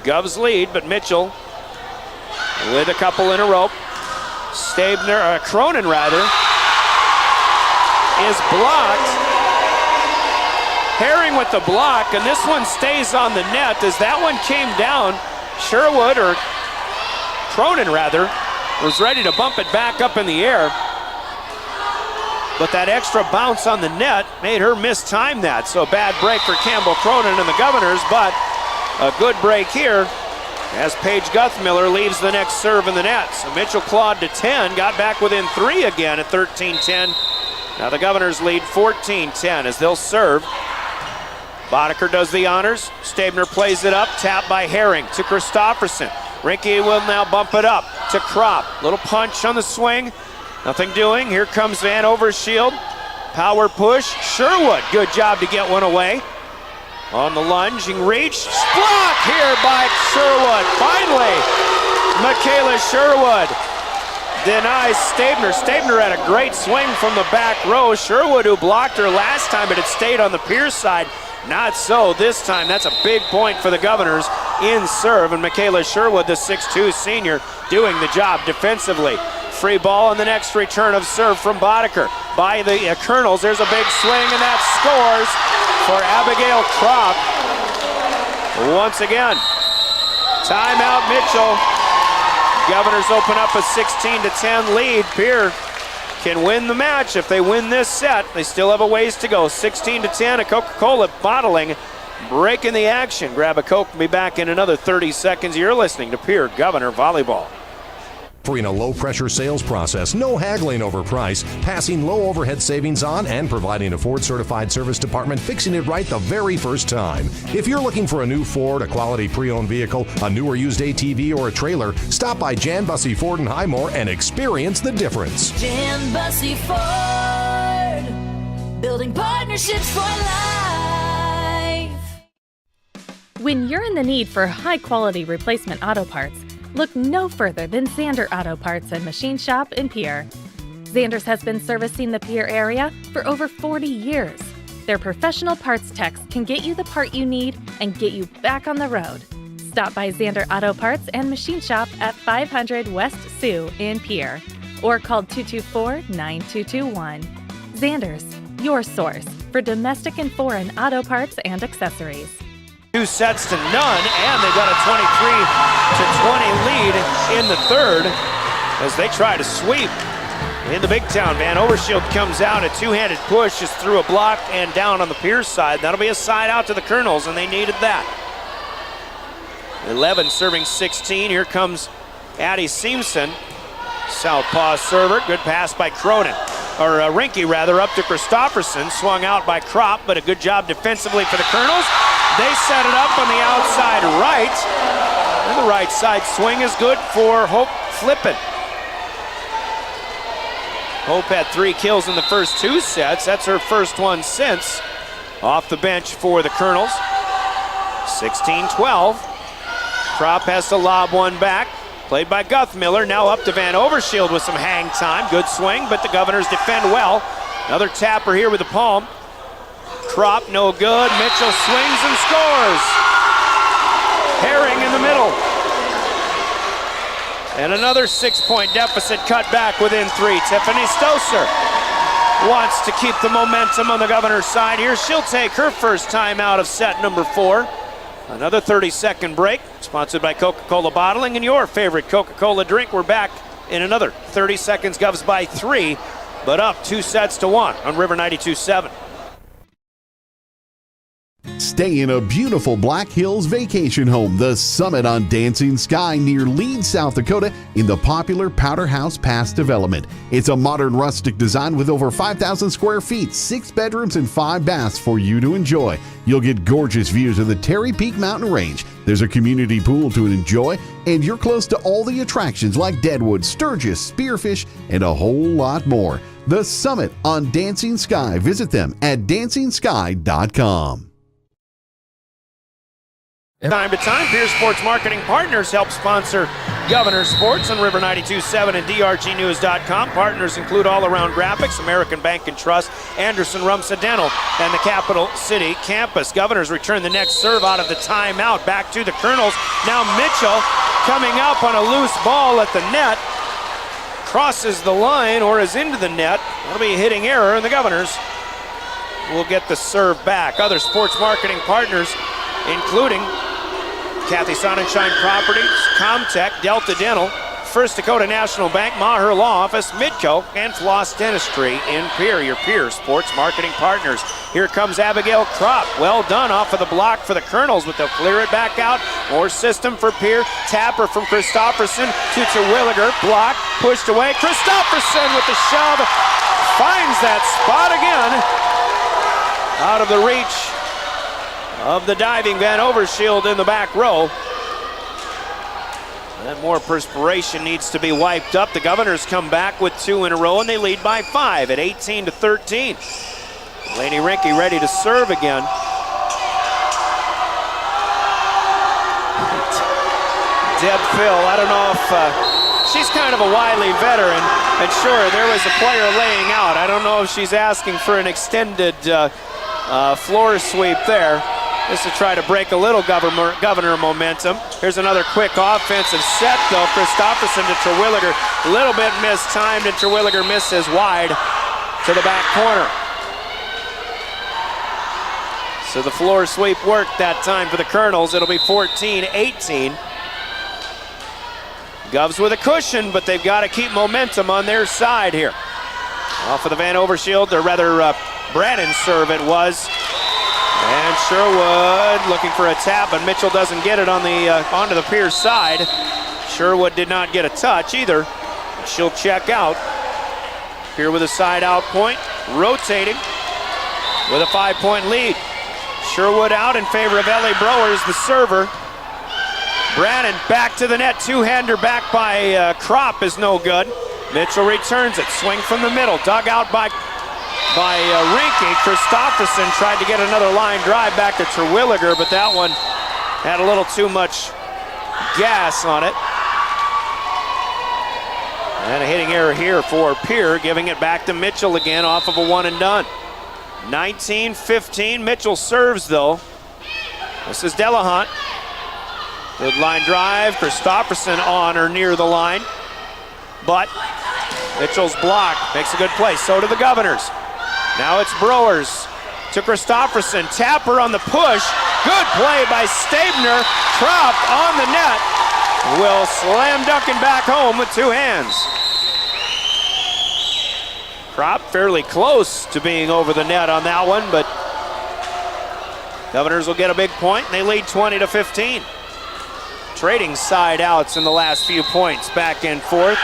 Govs lead, but Mitchell with a couple in a row. Cronin rather, is blocked. Herring with the block, and this one stays on the net. As that one came down, Sherwood, or Cronin rather, was ready to bump it back up in the air. But that extra bounce on the net made her mistime that. So a bad break for Campbell Cronin and the Governors, but a good break here as Paige Guthmiller leaves the next serve in the net. So Mitchell clawed to 10, got back within 3 again at 13-10. Now the Governors lead 14-10 as they'll serve. Boddicker does the honors. Stabner plays it up. Tap by Herring to Christopherson. Rinke will now bump it up to Kropp. Little punch on the swing. Nothing doing. Here comes Van Overshield. Power push. Sherwood. Good job to get one away. On the lunging reach. Block here by Sherwood. Finally, Michaela Sherwood denies Stabner. Stabner had a great swing from the back row. Sherwood, who blocked her last time, but it stayed on the Pierce side. Not so this time. That's a big point for the Governors in serve, and Michaela Sherwood, the 6'2 senior, doing the job defensively. Free ball on the next return of serve from Boddicker by the Kernels. There's a big swing, and that scores for Abigail Kropp. Once again, timeout Mitchell. Governors open up a 16-10 lead. Pierre can win the match if they win this set. They still have a ways to go. 16-10, a Coca-Cola bottling breaking the action. Grab a Coke and be back in another 30 seconds. You're listening to Pierre Governor Volleyball. Offering a low-pressure sales process, no haggling over price, passing low overhead savings on, and providing a Ford-certified service department fixing it right the very first time. If you're looking for a new Ford, a quality pre-owned vehicle, a new or used ATV, or a trailer, stop by Jan Bussey Ford in Highmore and experience the difference. Jan Bussey Ford, building partnerships for life. When you're in the need for high-quality replacement auto parts, look no further than Zander Auto Parts and Machine Shop in Pierre. Zander's has been servicing the Pierre area for over 40 years. Their professional parts techs can get you the part you need and get you back on the road. Stop by Zander Auto Parts and Machine Shop at 500 West Sioux in Pierre or call 224-9221. Zander's, your source for domestic and foreign auto parts and accessories. 2 sets to none, and they've got a 23-20 lead in the third as they try to sweep in the big town. Van Overshield comes out, a two-handed push is through a block and down on the Pierce side. That'll be a side out to the Kernels, and they needed that. 11 serving 16. Here comes Addie Seamson, southpaw server. Good pass by Cronin, or Rinke rather, up to Christofferson. Swung out by Kropp, but a good job defensively for the Kernels. They set it up on the outside right, and the right side swing is good for Hope Flippin. Hope had 3 kills in the first 2 sets. That's her first one since. Off the bench for the Kernels. 16-12. Kropp has to lob one back. Played by Guthmiller. Now up to Van Overshield with some hang time. Good swing, but the Governors defend well. Another tapper here with the palm. Kropp, no good. Mitchell swings and scores. Herring in the middle. And another 6-point deficit cut back within 3. Tiffany Stoser wants to keep the momentum on the Governor's side here. She'll take her first time out of set number 4. Another 30-second break, sponsored by Coca-Cola Bottling and your favorite Coca-Cola drink. We're back in another 30 seconds. Govs by 3, but up 2 sets to 1 on River 92.7. Stay in a beautiful Black Hills vacation home, the Summit on Dancing Sky near Leeds, South Dakota, in the popular Powder House Pass development. It's a modern rustic design with over 5,000 square feet, 6 bedrooms, and 5 baths for you to enjoy. You'll get gorgeous views of the Terry Peak Mountain Range. There's a community pool to enjoy, and you're close to all the attractions like Deadwood, Sturgis, Spearfish, and a whole lot more. The Summit on Dancing Sky. Visit them at DancingSky.com. Time to time, Pierce Sports Marketing Partners help sponsor Governor Sports on River 92.7 and DRGnews.com. Partners include All Around Graphics, American Bank and Trust, Anderson Rumsa Dental, and the Capital City Campus. Governors return the next serve out of the timeout. Back to the Kernels. Now Mitchell coming up on a loose ball at the net. Crosses the line or is into the net. That'll be a hitting error, and the Governors will get the serve back. Other sports marketing partners, including Kathy Sonnenschein Properties, Comtech, Delta Dental, First Dakota National Bank, Maher Law Office, Midco, and Floss Dentistry in Pierre, your Pierre Sports Marketing Partners. Here comes Abigail Kropp. Well done off of the block for the Kernels, but they'll clear it back out. More system for Pierre. Tapper from Christofferson to Terwilliger. Block, pushed away. Christofferson with the shove. Finds that spot again. Out of the reach of the diving Van Overshield in the back row. And more perspiration needs to be wiped up. The Governors come back with 2 in a row, and they lead by 5 at 18-13. Lainey Rinke ready to serve again. Deb Phil, I don't know if she's kind of a wily veteran, and sure, there was a player laying out. I don't know if she's asking for an extended floor sweep there. This to try to break a little Governor momentum. Here's another quick offensive set, though. Christofferson to Terwilliger. A little bit mistimed, and Terwilliger misses wide to the back corner. So the floor sweep worked that time for the Kernels. It'll be 14-18. Govs with a cushion, but they've got to keep momentum on their side here. Off of the Van Overshield, or rather Brannon's serve it was. And Sherwood looking for a tap, but Mitchell doesn't get it on the onto the Pierce side. Sherwood did not get a touch either. She'll check out. Here with a side out point, rotating with a 5-point lead. Sherwood out in favor of Ellie Browers, the server. Brannon back to the net, two-hander back by Kropp is no good. Mitchell returns it, swing from the middle, dug out by Rinke. Christofferson tried to get another line drive back to Terwilliger, but that one had a little too much gas on it. And a hitting error here for Pierre, giving it back to Mitchell again off of a one and done. 19-15, Mitchell serves though. This is Delahunt. Good line drive, Christofferson on or near the line. But Mitchell's block makes a good play, so do the Governors. Now it's Browers to Christofferson, Tapper on the push. Good play by Stabner, Kropp on the net. Will slam Duncan back home with two hands. Kropp fairly close to being over the net on that one, but Governors will get a big point and they lead 20-15. Trading side outs in the last few points, back and forth.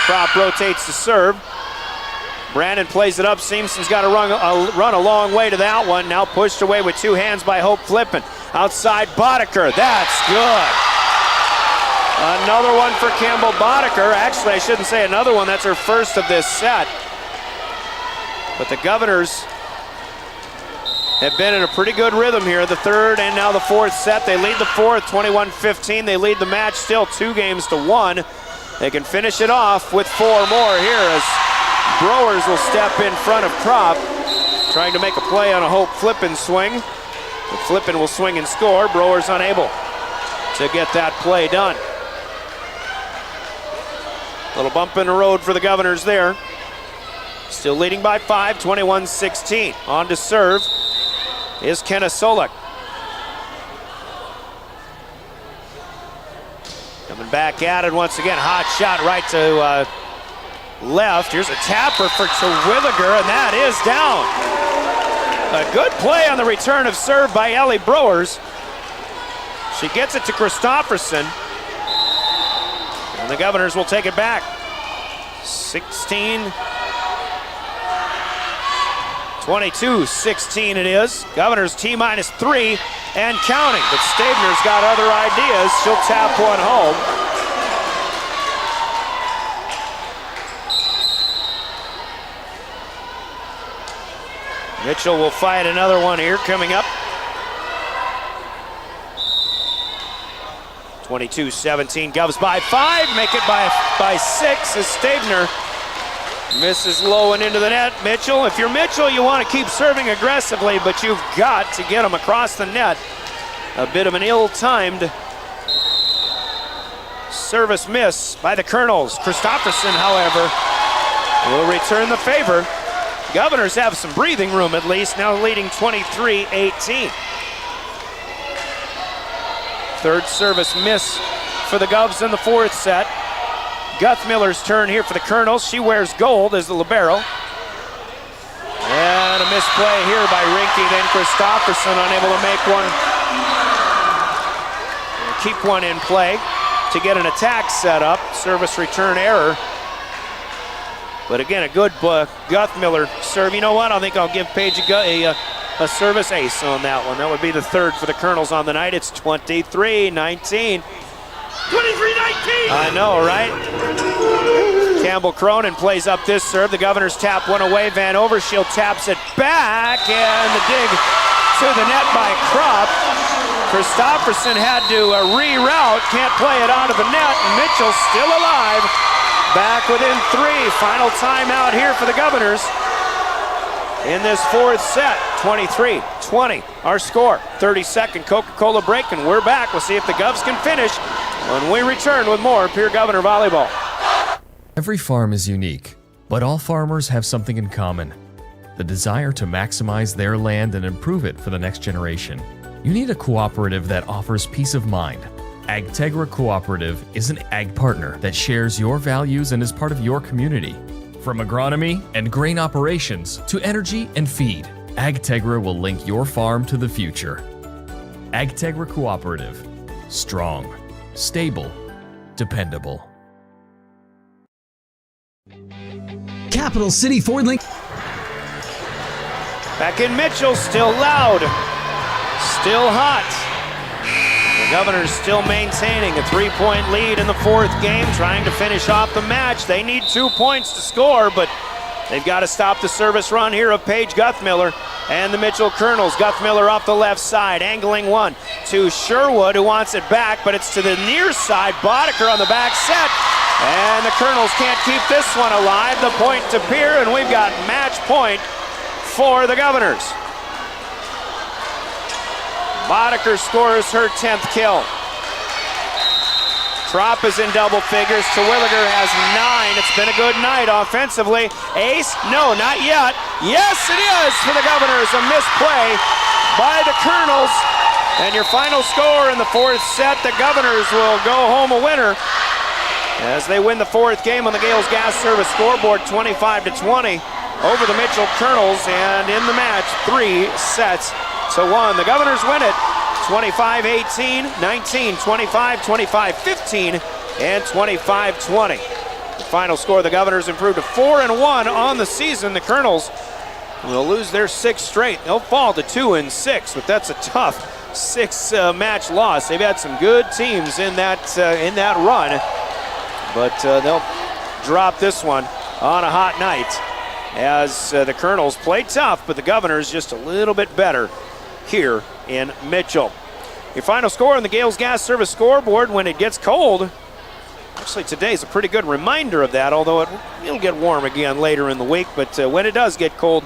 Kropp rotates to serve. Brandon plays it up. Seamson's got to run a long way to that one. Now pushed away with two hands by Hope Flippin. Outside Boddicker. That's good. Another one for Campbell Boddicker. Actually, I shouldn't say another one. That's her first of this set. But the Governors have been in a pretty good rhythm here. The third and now the fourth set. They lead the fourth, 21-15. They lead the match still 2-1. They can finish it off with four more here as Browers will step in front of Kropp, trying to make a play on a Hope Flippin swing. But Flippin will swing and score. Browers unable to get that play done. Little bump in the road for the Governors there. Still leading by 5, 21-16. On to serve is Kenna Solik. Coming back at it once again. Hot shot right to left. Here's a tapper for Terwilliger, and that is down. A good play on the return of serve by Ellie Browers. She gets it to Christofferson. And the Governors will take it back. 22-16 it is. Governors T-3 and counting. But Stabner's got other ideas. She'll tap one home. Mitchell will fight another one here coming up. 22-17, Govs by 5, make it by 6 as Stabner misses low and into the net. Mitchell, if you're Mitchell, you want to keep serving aggressively, but you've got to get them across the net. A bit of an ill-timed service miss by the Kernels. Christofferson, however, will return the favor. Governors have some breathing room at least, now leading 23-18. Third service miss for the Govs in the fourth set. Guthmiller's turn here for the Kernels. She wears gold as the libero. And a misplay here by Rinke, then Christofferson unable to make one. Keep one in play to get an attack set up. Service return error. But again, a good Guthmiller serve. You know what? I think I'll give Paige a service ace on that one. That would be the third for the Kernels on the night. It's 23-19. 23-19! I know, right? Campbell Cronin plays up this serve. The Governors tap one away. Van Overshield taps it back, and the dig to the net by Kropp. Christofferson had to reroute. Can't play it out of the net, and Mitchell still alive. Back within 3. Final timeout here for the Governors in this fourth set. 23-20, our score. 30-second Coca-Cola break, and we're back. We'll see if the Govs can finish when we return with more Pierre Governor Volleyball. Every farm is unique, but all farmers have something in common: the desire to maximize their land and improve it for the next generation. You need a cooperative that offers peace of mind. AgTegra Cooperative is an ag partner that shares your values and is part of your community. From agronomy and grain operations to energy and feed, AgTegra will link your farm to the future. AgTegra Cooperative. Strong, stable, dependable. Capital City Ford Link. Back in Mitchell, still loud, still hot. The Governors still maintaining a 3-point lead in the fourth game, trying to finish off the match. They need 2 points to score, but they've got to stop the service run here of Paige Guthmiller and the Mitchell Kernels. Guthmiller off the left side, angling one to Sherwood, who wants it back, but it's to the near side. Boddicker on the back set, and the Kernels can't keep this one alive. The point to Pierre, and we've got match point for the Governors. Boddicker scores her 10th kill. Trop is in double figures. Terwilliger has 9. It's been a good night offensively. Ace? No, not yet. Yes, it is for the Governors. A misplay by the Kernels. And your final score in the fourth set, the Governors will go home a winner as they win the fourth game on the Gales Gas Service scoreboard, 25-20 over the Mitchell Kernels. And in the match, 3 sets to 1. The Governors win it 25-18, 19-25, 25-15, and 25-20. The final score, the Governors improved to 4-1 on the season. The Kernels will lose their 6th straight. They'll fall to 2-6, but that's a tough 6-match loss. They've had some good teams in that run, but they'll drop this one on a hot night as the Kernels play tough, but the Governors just a little bit better here in Mitchell. Your final score on the Gales Gas Service scoreboard when it gets cold. Actually, today's a pretty good reminder of that, although it'll get warm again later in the week. But when it does get cold,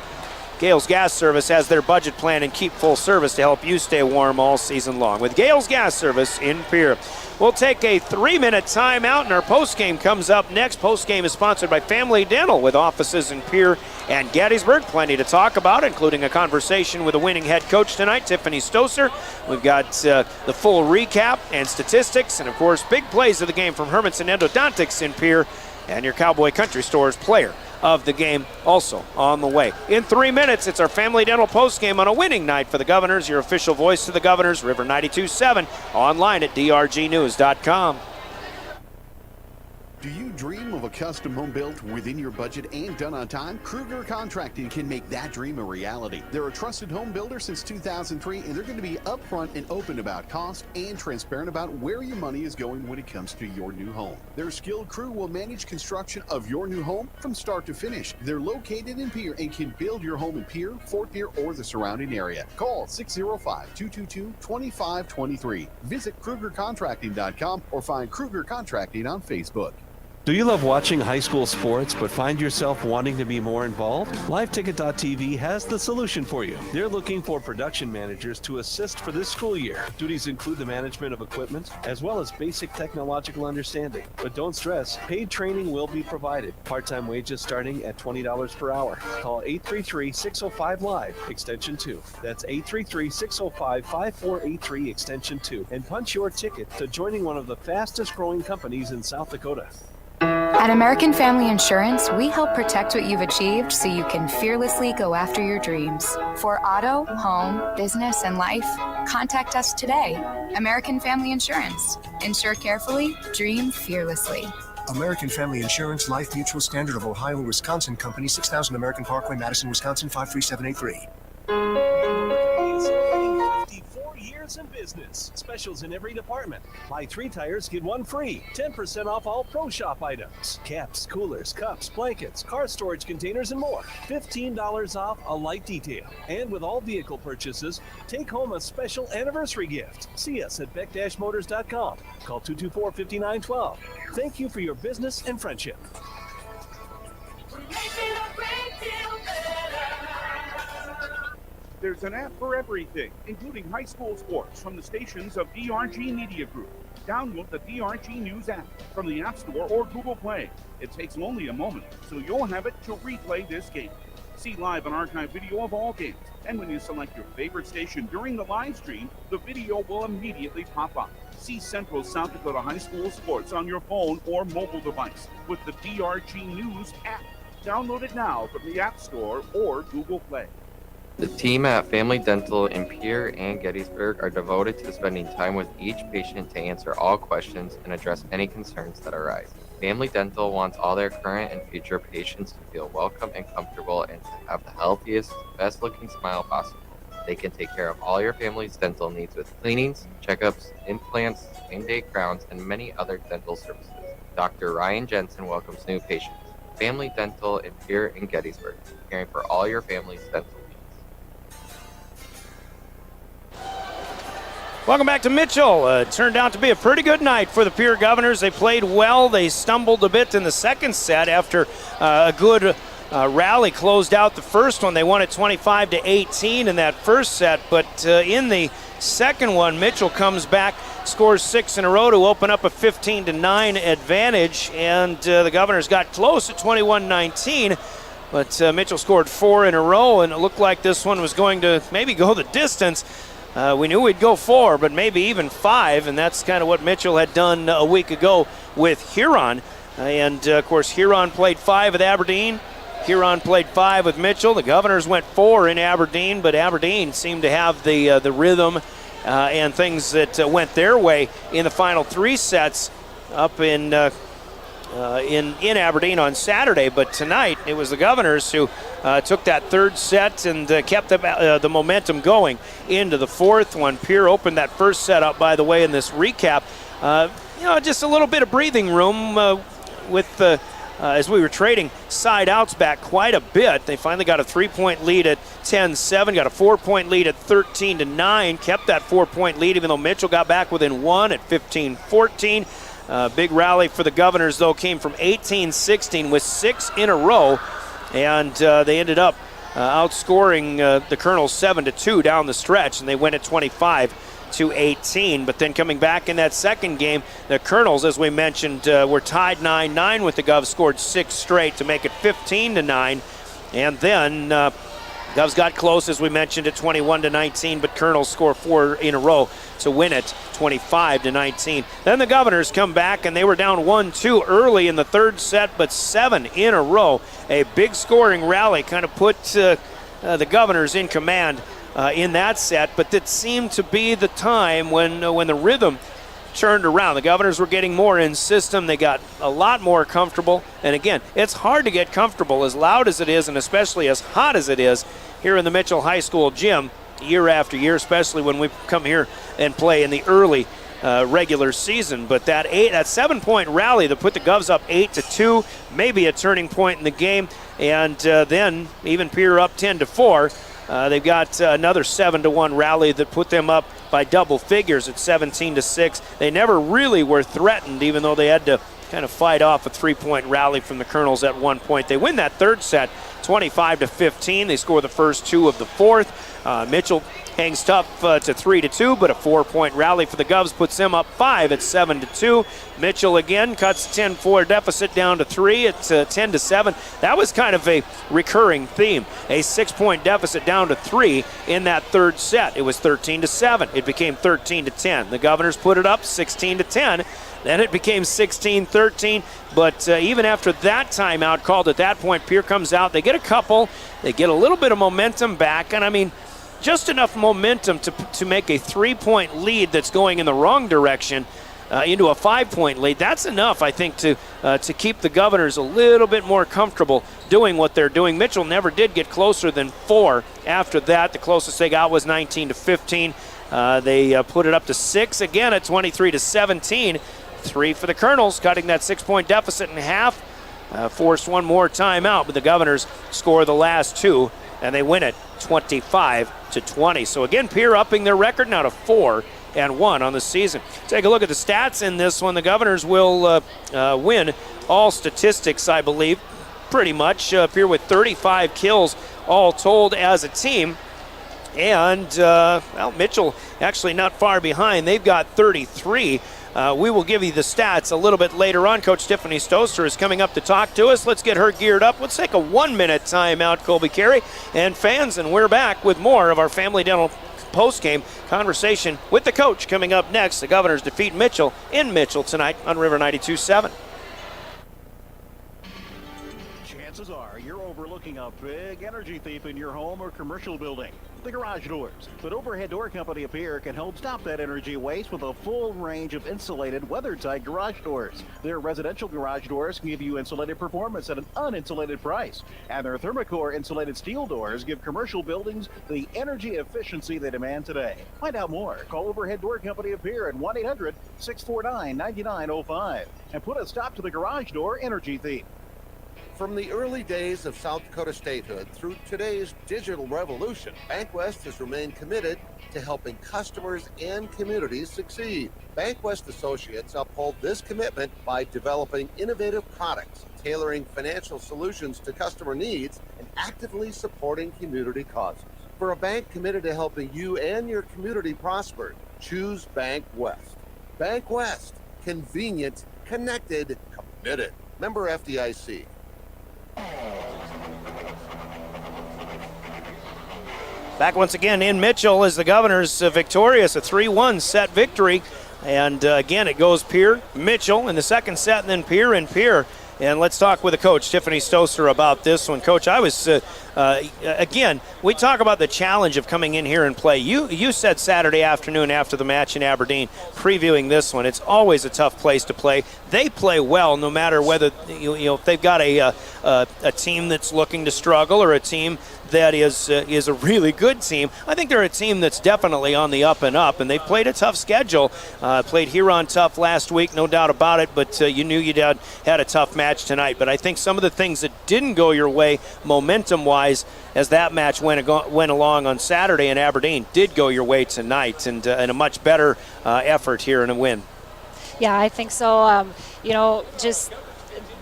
Gales Gas Service has their budget plan and keep full service to help you stay warm all season long with Gales Gas Service in Pierre. We'll take a 3-minute timeout, and our postgame comes up next. Postgame is sponsored by Family Dental with offices in Pierre and Gettysburg. Plenty to talk about, including a conversation with the winning head coach tonight, Tiffany Stoser. We've got the full recap and statistics, and of course, big plays of the game from Hermanson Endodontics in Pierre, and your Cowboy Country Store's player of the game also on the way. In 3 minutes, it's our Family Dental postgame on a winning night for the Governors. Your official voice to the Governors, River 92.7, online at drgnews.com. Do you dream of a custom home built within your budget and done on time? Kruger Contracting can make that dream a reality. They're a trusted home builder since 2003, and they're going to be upfront and open about cost and transparent about where your money is going when it comes to your new home. Their skilled crew will manage construction of your new home from start to finish. They're located in Pierre and can build your home in Pierre, Fort Pierre, or the surrounding area. Call 605-222-2523. Visit KrugerContracting.com or find Kruger Contracting on Facebook. Do you love watching high school sports but find yourself wanting to be more involved? LiveTicket.tv has the solution for you. They're looking for production managers to assist for this school year. Duties include the management of equipment as well as basic technological understanding. But don't stress, paid training will be provided. Part-time wages starting at $20 per hour. Call 833-605-LIVE, extension 2. That's 833-605-5483, extension 2. And punch your ticket to joining one of the fastest growing companies in South Dakota. At American Family Insurance, we help protect what you've achieved so you can fearlessly go after your dreams. For auto, home, business, and life, contact us today. American Family Insurance. Insure carefully, dream fearlessly. American Family Insurance, Life Mutual, Standard of Ohio and Wisconsin Company, 6000 American Parkway, Madison, Wisconsin, 53783. 54 years in business. Specials in every department. Buy 3 tires, get 1 free. 10% off all Pro Shop items. Caps, coolers, cups, blankets, car storage containers, and more. $15 off a light detail. And with all vehicle purchases, take home a special anniversary gift. See us at beck-motors.com. Call 224-5912. Thank you for your business and friendship. There's an app for everything, including high school sports from the stations of DRG Media Group. Download the DRG News app from the App Store or Google Play. It takes only a moment, so you'll have it to replay this game. See live and archive video of all games, and when you select your favorite station during the live stream, the video will immediately pop up. See Central South Dakota High School sports on your phone or mobile device with the DRG News app. Download it now from the App Store or Google Play. The team at Family Dental in Pierre and Gettysburg are devoted to spending time with each patient to answer all questions and address any concerns that arise. Family Dental wants all their current and future patients to feel welcome and comfortable and to have the healthiest, best-looking smile possible. They can take care of all your family's dental needs with cleanings, checkups, implants, same-day crowns, and many other dental services. Dr. Ryan Jensen welcomes new patients. Family Dental in Pierre and Gettysburg, caring for all your family's dental needs. Welcome back to Mitchell. It turned out to be a pretty good night for the Pierre Governors. They played well. They stumbled a bit in the second set after a good rally closed out the first one. They won it 25-18 in that first set, but in the second one, Mitchell comes back, scores 6 in a row to open up a 15-9 advantage, and the Governors got close at 21-19, but Mitchell scored 4 in a row, and it looked like this one was going to maybe go the distance. We knew we'd go 4, but maybe even 5, and that's kind of what Mitchell had done a week ago with Huron. And, of course, Huron played 5 at Aberdeen. Huron played 5 with Mitchell. The Governors went 4 in Aberdeen, but Aberdeen seemed to have the rhythm and things that went their way in the final 3 sets up in Aberdeen on Saturday. But tonight it was the Governors who took that third set and kept the momentum going into the fourth one. Pierre opened that first set up, by the way, in this recap. Just a little bit of breathing room with the as we were trading side outs back quite a bit. They finally got a 3-point lead at 10-7, got a 4-point lead at 13-9, kept that 4-point lead even though Mitchell got back within 1 at 15-14. Big rally for the Governors, though, came from 18-16 with 6 in a row, and they ended up outscoring the Kernels 7-2 down the stretch, and they win at 25-18. But then coming back in that second game, the Kernels, as we mentioned, were tied 9-9 with the Govs, scored 6 straight to make it 15-9. And then Govs got close, as we mentioned, at 21-19, but Kernels score 4 in a row to win it 25-19. Then the Governors come back, and they were down 1-2 early in the third set, but 7 in a row. A big scoring rally kind of put the Governors in command in that set, but that seemed to be the time when the rhythm turned around. The Governors were getting more in system. They got a lot more comfortable. And again, it's hard to get comfortable as loud as it is and especially as hot as it is here in the Mitchell High School gym year after year, especially when we come here and play in the early regular season. But that 7-point rally that put the Govs up 8-2, maybe a turning point in the game, and then even Pierre up 10-4. They've got another 7-1 rally that put them up by double figures at 17-6. They never really were threatened, even though they had to kind of fight off a 3-point rally from the Kernels at one point. They win that third set 25-15. They score the first 2 of the fourth. Mitchell hangs tough to 3-2, but a 4-point rally for the Govs puts them up 5 at 7-2. Mitchell again cuts 10-4 deficit down to 3 at 10-7. That was kind of a recurring theme. A 6-point deficit down to 3 in that third set. It was 13-7. It became 13-10. The Governors put it up 16-10. Then it became 16-13, but even after that timeout called at that point, Pierre comes out. They get a couple. They get a little bit of momentum back, and I mean, just enough momentum to make a 3-point lead that's going in the wrong direction into a 5-point lead. That's enough, I think, to keep the Governors a little bit more comfortable doing what they're doing. Mitchell never did get closer than 4 after that. The closest they got was 19-15. They put it up to 6 again at 23-17. 3 for the Kernels, cutting that 6-point deficit in half. Forced one more timeout, but the Governors score the last 2, and they win it 25-20. So again, Pierre upping their record now to 4-1 on the season. Take a look at the stats in this one. The Governors will win all statistics, I believe, pretty much. Pierre with 35 kills all told as a team. And, Mitchell actually not far behind. They've got 33. We will give you the stats a little bit later on. Coach Tiffany Stoster is coming up to talk to us. Let's get her geared up. Let's take a 1-minute timeout, Colby Carey and fans, and we're back with more of our Family Dental postgame conversation with the coach coming up next. The Governors defeat Mitchell in Mitchell tonight on River 92.7. Chances are you're overlooking a big energy thief in your home or commercial building. The garage doors. But Overhead Door Company of Pierre can help stop that energy waste with a full range of insulated, weather-tight garage doors. Their residential garage doors give you insulated performance at an uninsulated price. And their Thermocore insulated steel doors give commercial buildings the energy efficiency they demand today. Find out more. Call Overhead Door Company of Pierre at 1-800-649-9905 and put a stop to the garage door energy thief. From the early days of South Dakota statehood through today's digital revolution, BankWest has remained committed to helping customers and communities succeed. BankWest Associates uphold this commitment by developing innovative products, tailoring financial solutions to customer needs, and actively supporting community causes. For a bank committed to helping you and your community prosper, choose BankWest. BankWest, convenient, connected, committed. Member FDIC. Back once again in Mitchell as the Governors victorious, a 3-1 set victory. And again, it goes Pierre, Mitchell in the second set, and then Pierre and Pierre. And let's talk with the coach, Tiffany Stoser, about this one. Coach, I was, again, we talk about the challenge of coming in here and play. You said Saturday afternoon after the match in Aberdeen, previewing this one, it's always a tough place to play. They play well no matter whether, if they've got a team that's looking to struggle or a team that is a really good team. I think they're a team that's definitely on the up and up, and they've played a tough schedule. Played Huron tough last week, no doubt about it, but you knew you had a tough match tonight. But I think some of the things that didn't go your way momentum-wise as that match went along on Saturday in Aberdeen did go your way tonight, and a much better effort here and a win. Yeah, I think so. Just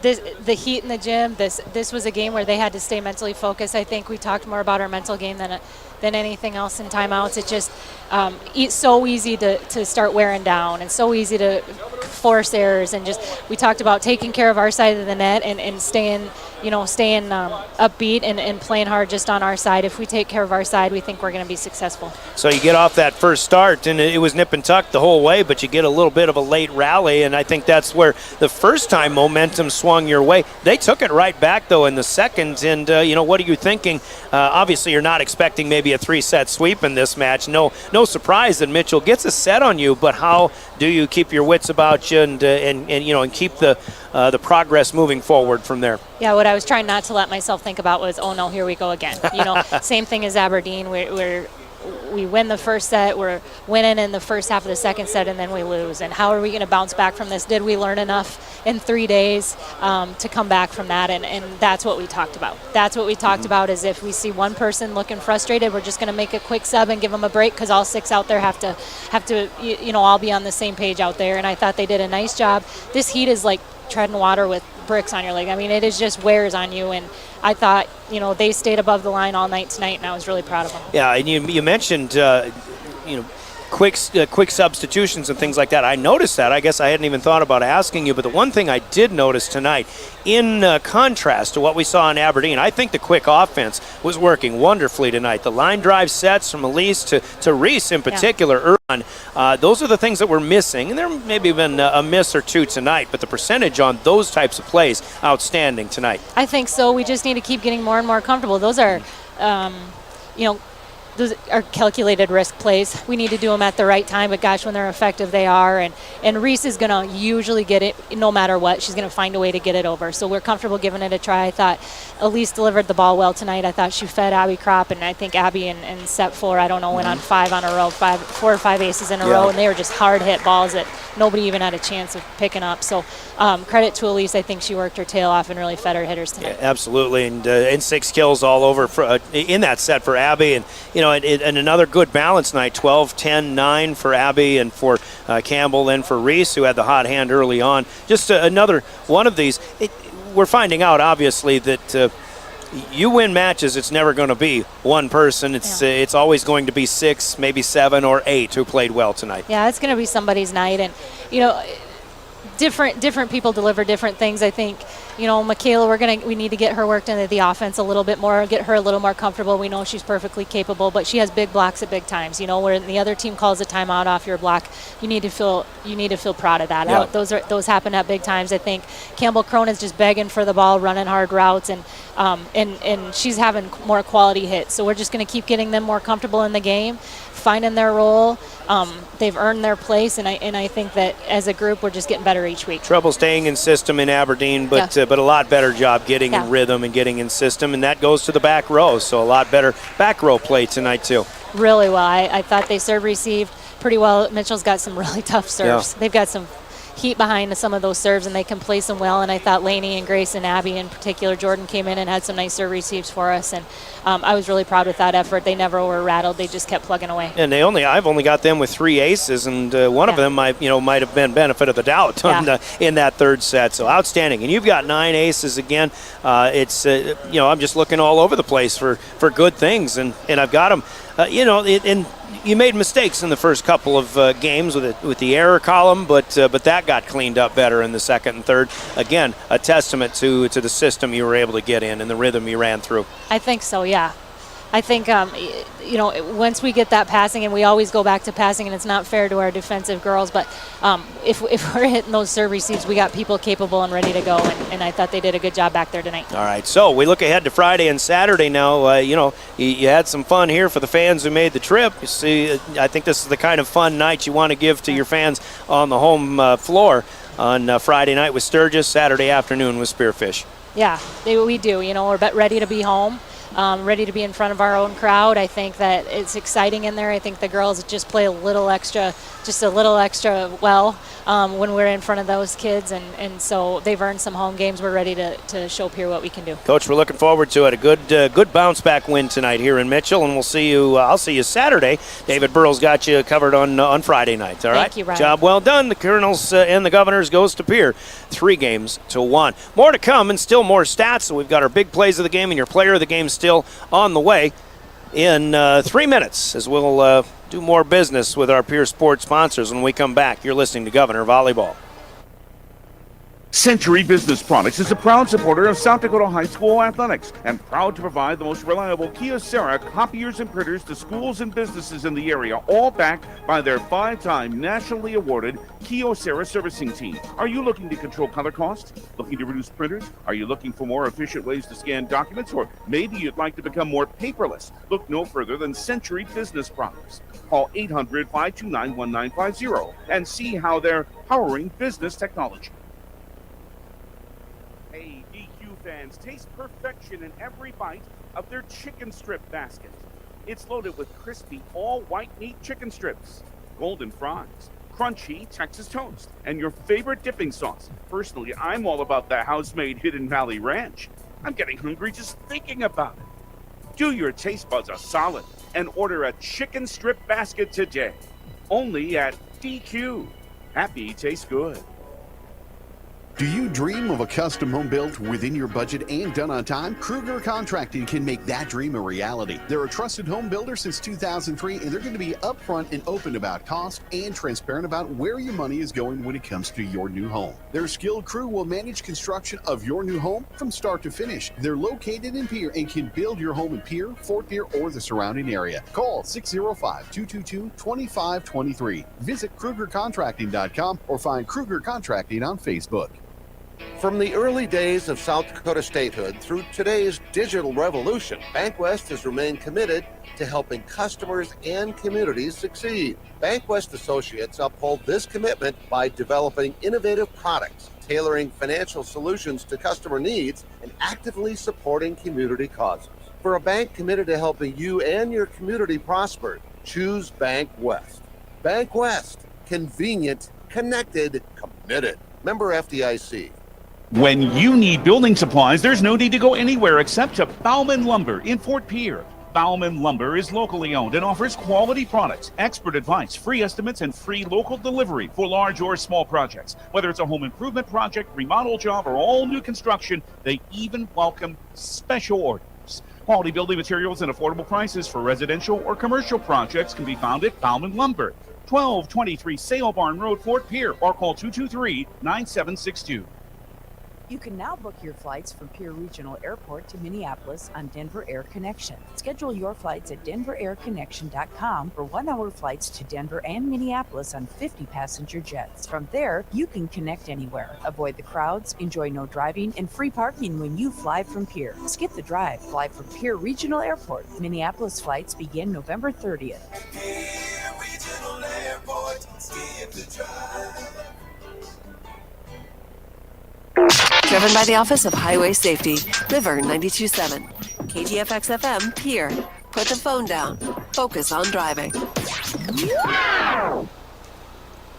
the heat in the gym, this was a game where they had to stay mentally focused. I think we talked more about our mental game than anything else in timeouts. It's just it's so easy to start wearing down and so easy to force errors, and just we talked about taking care of our side of the net and staying upbeat and playing hard just on our side. If we take care of our side, we think we're going to be successful. So you get off that first start, and it was nip and tuck the whole way, but you get a little bit of a late rally, and I think that's where the first time momentum swung your way. They took it right back, though, in the second, and, what are you thinking? Obviously, you're not expecting maybe a 3-set sweep in this match. No surprise that Mitchell gets a set on you, but how do you keep your wits about you and keep the progress moving forward from there? Yeah, what I was trying not to let myself think about was, oh no, here we go again. Same thing as Aberdeen. We win the first set, we're winning in the first half of the second set, and then we lose. And how are we going to bounce back from this? Did we learn enough in 3 days to come back from that? And that's what we talked about. That's what we talked about, is if we see one person looking frustrated, we're just going to make a quick sub and give them a break, because all 6 out there have to all be on the same page out there. And I thought they did a nice job. This heat is like treading water with bricks on your leg. I mean, it is just wears on you, and I thought, they stayed above the line all night tonight, and I was really proud of them. Yeah, and you mentioned, quick substitutions and things like that. I noticed that. I guess I hadn't even thought about asking you, but the one thing I did notice tonight, in contrast to what we saw in Aberdeen, I think the quick offense was working wonderfully tonight. The line drive sets from Elise to Reese in particular, those are the things that we're missing, and there maybe been a miss or two tonight, but the percentage on those types of plays, outstanding tonight. I think so. We just need to keep getting more and more comfortable. Those are, those are calculated risk plays. We need to do them at the right time, but gosh, when they're effective, they are. And Reese is going to usually get it no matter what. She's going to find a way to get it over. So we're comfortable giving it a try. I thought Elise delivered the ball well tonight. I thought she fed Abby Kropp, and I think Abby in set 4, I don't know, went on 4 or 5 aces in a row, and they were just hard hit balls that nobody even had a chance of picking up. So credit to Elise. I think she worked her tail off and really fed her hitters tonight. Yeah, absolutely, and 6 kills all over in that set for Abby, and and another good balance night, 12, 10, 9 for Abby and for Campbell, then for Reese, who had the hot hand early on. Just another one of these. We're finding out, obviously, that you win matches, it's never going to be one person. It's always going to be 6, maybe 7 or 8 who played well tonight. Yeah, it's going to be somebody's night, and different people deliver different things. I think Michaela, we need to get her worked into the offense a little bit more, get her a little more comfortable. We know she's perfectly capable, but she has big blocks at big times. Where the other team calls a timeout off your block, you need to feel proud of that. Yeah. Those happen at big times. I think Campbell Crone is just begging for the ball, running hard routes, and and she's having more quality hits. So we're just going to keep getting them more comfortable in the game, finding their role. They've earned their place, and I think that as a group we're just getting better each week. Trouble staying in system in Aberdeen, but a lot better job getting in rhythm and getting in system, and that goes to the back row. So a lot better back row play tonight too. Really well. I thought they serve received pretty well. Mitchell's got some really tough serves. Yeah. They've got some heat behind some of those serves, and they can place them well. And I thought Lainey and Grace and Abby in particular, Jordan came in and had some nice serve receives for us, and I was really proud with that effort. They never were rattled. They just kept plugging away. And I've only got them with 3 aces, and one of them might have been benefit of the doubt in that third set. So outstanding. And you've got 9 aces again. It's I'm just looking all over the place for good things, and I've got them. And you made mistakes in the first couple of games with the error column, but that got cleaned up better in the second and third. Again, a testament to the system you were able to get in and the rhythm you ran through. I think so, yeah. I think, once we get that passing, and we always go back to passing, and it's not fair to our defensive girls, but if we're hitting those serve receives, we got people capable and ready to go, and I thought they did a good job back there tonight. All right, so we look ahead to Friday and Saturday now. You had some fun here for the fans who made the trip. You see, I think this is the kind of fun night you want to give to your fans on the home floor. On Friday night with Sturgis, Saturday afternoon with Spearfish. Yeah, we do. We're ready to be home. Ready to be in front of our own crowd. I think that it's exciting in there. I think the girls just play a little extra well when we're in front of those kids, and so they've earned some home games. We're ready to show Pierre what we can do. Coach, we're looking forward to it. A good bounce back win tonight here in Mitchell, and we'll see you. I'll see you Saturday. David Burrell's got you covered on Friday night. All right. Thank you, Ryan. Job well done. The Kernels and the Governors goes to Pierre, 3-1. More to come, and still more stats. So we've got our big plays of the game and your player of the game still on the way in 3 minutes, as we'll do more business with our Pierre Sports sponsors when we come back. You're listening to Governor Volleyball. Century Business Products is a proud supporter of South Dakota High School athletics and proud to provide the most reliable Kyocera copiers and printers to schools and businesses in the area, all backed by their 5-time nationally awarded Kyocera servicing team. Are you looking to control color costs? Looking to reduce printers? Are you looking for more efficient ways to scan documents? Or maybe you'd like to become more paperless? Look no further than Century Business Products. Call 800-529-1950 and see how they're powering business technology. Hey, DQ fans, taste perfection in every bite of their chicken strip basket. It's loaded with crispy, all-white meat chicken strips, golden fries, crunchy Texas toast, and your favorite dipping sauce. Personally, I'm all about the house-made Hidden Valley Ranch. I'm getting hungry just thinking about it. Do your taste buds a solid and order a chicken strip basket today. Only at DQ. Happy tastes good. Do you dream of a custom home built within your budget and done on time? Kruger Contracting can make that dream a reality. They're a trusted home builder since 2003, and they're going to be upfront and open about cost and transparent about where your money is going when it comes to your new home. Their skilled crew will manage construction of your new home from start to finish. They're located in Pierre and can build your home in Pierre, Fort Pierre, or the surrounding area. Call 605-222-2523. Visit KrugerContracting.com or find Kruger Contracting on Facebook. From the early days of South Dakota statehood through today's digital revolution, BankWest has remained committed to helping customers and communities succeed. BankWest associates uphold this commitment by developing innovative products, tailoring financial solutions to customer needs, and actively supporting community causes. For a bank committed to helping you and your community prosper, choose BankWest. BankWest. Convenient, connected, committed. Member FDIC. When you need building supplies, there's no need to go anywhere except to Bauman Lumber in Fort Pierre. Bauman Lumber is locally owned and offers quality products, expert advice, free estimates, and free local delivery for large or small projects. Whether it's a home improvement project, remodel job, or all new construction, they even welcome special orders. Quality building materials and affordable prices for residential or commercial projects can be found at Bauman Lumber, 1223 Sale Barn Road, Fort Pierre, or call 223-9762. You can now book your flights from Pierre Regional Airport to Minneapolis on Denver Air Connection. Schedule your flights at denverairconnection.com for 1-hour flights to Denver and Minneapolis on 50-passenger jets. From there, you can connect anywhere. Avoid the crowds, enjoy no driving, and free parking when you fly from Pierre. Skip the drive. Fly from Pierre Regional Airport. Minneapolis flights begin November 30th. Pierre Regional Airport, skip the drive. Driven by the Office of Highway Safety. River 92.7. KTFX FM, Pierre. Put the phone down. Focus on driving.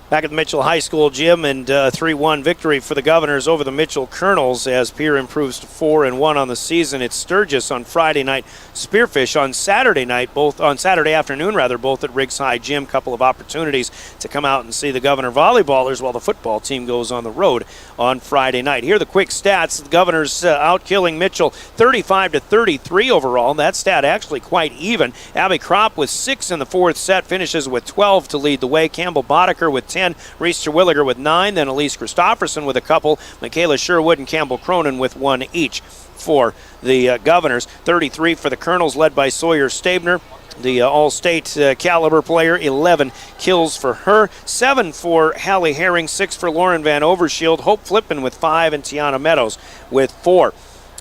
Back at the Mitchell High School gym, and 3-1 victory for the Governors over the Mitchell Kernels as Pierre improves to 4-1 on the season. It's Sturgis on Friday night, Spearfish on Saturday night, both on Saturday afternoon both at Riggs High Gym. Couple of opportunities to come out and see the Governor volleyballers while the football team goes on the road on Friday night. Here are the quick stats. The Governors out killing Mitchell 35-33 overall. That stat actually quite even. Abby Kropp with 6 in the fourth set, finishes with 12 to lead the way. Campbell Boddicker with 10, Reese Terwilliger with 9, then Elise Christofferson with a couple, Michaela Sherwood and Campbell Cronin with 1 each for the Governors. 33 for the Kernels, led by Sawyer Stabner, the all-state caliber player. 11 kills for her, 7 for Hallie Herring, 6 for Lauren Van Overshield, Hope Flippin with 5, and Tiana Meadows with 4.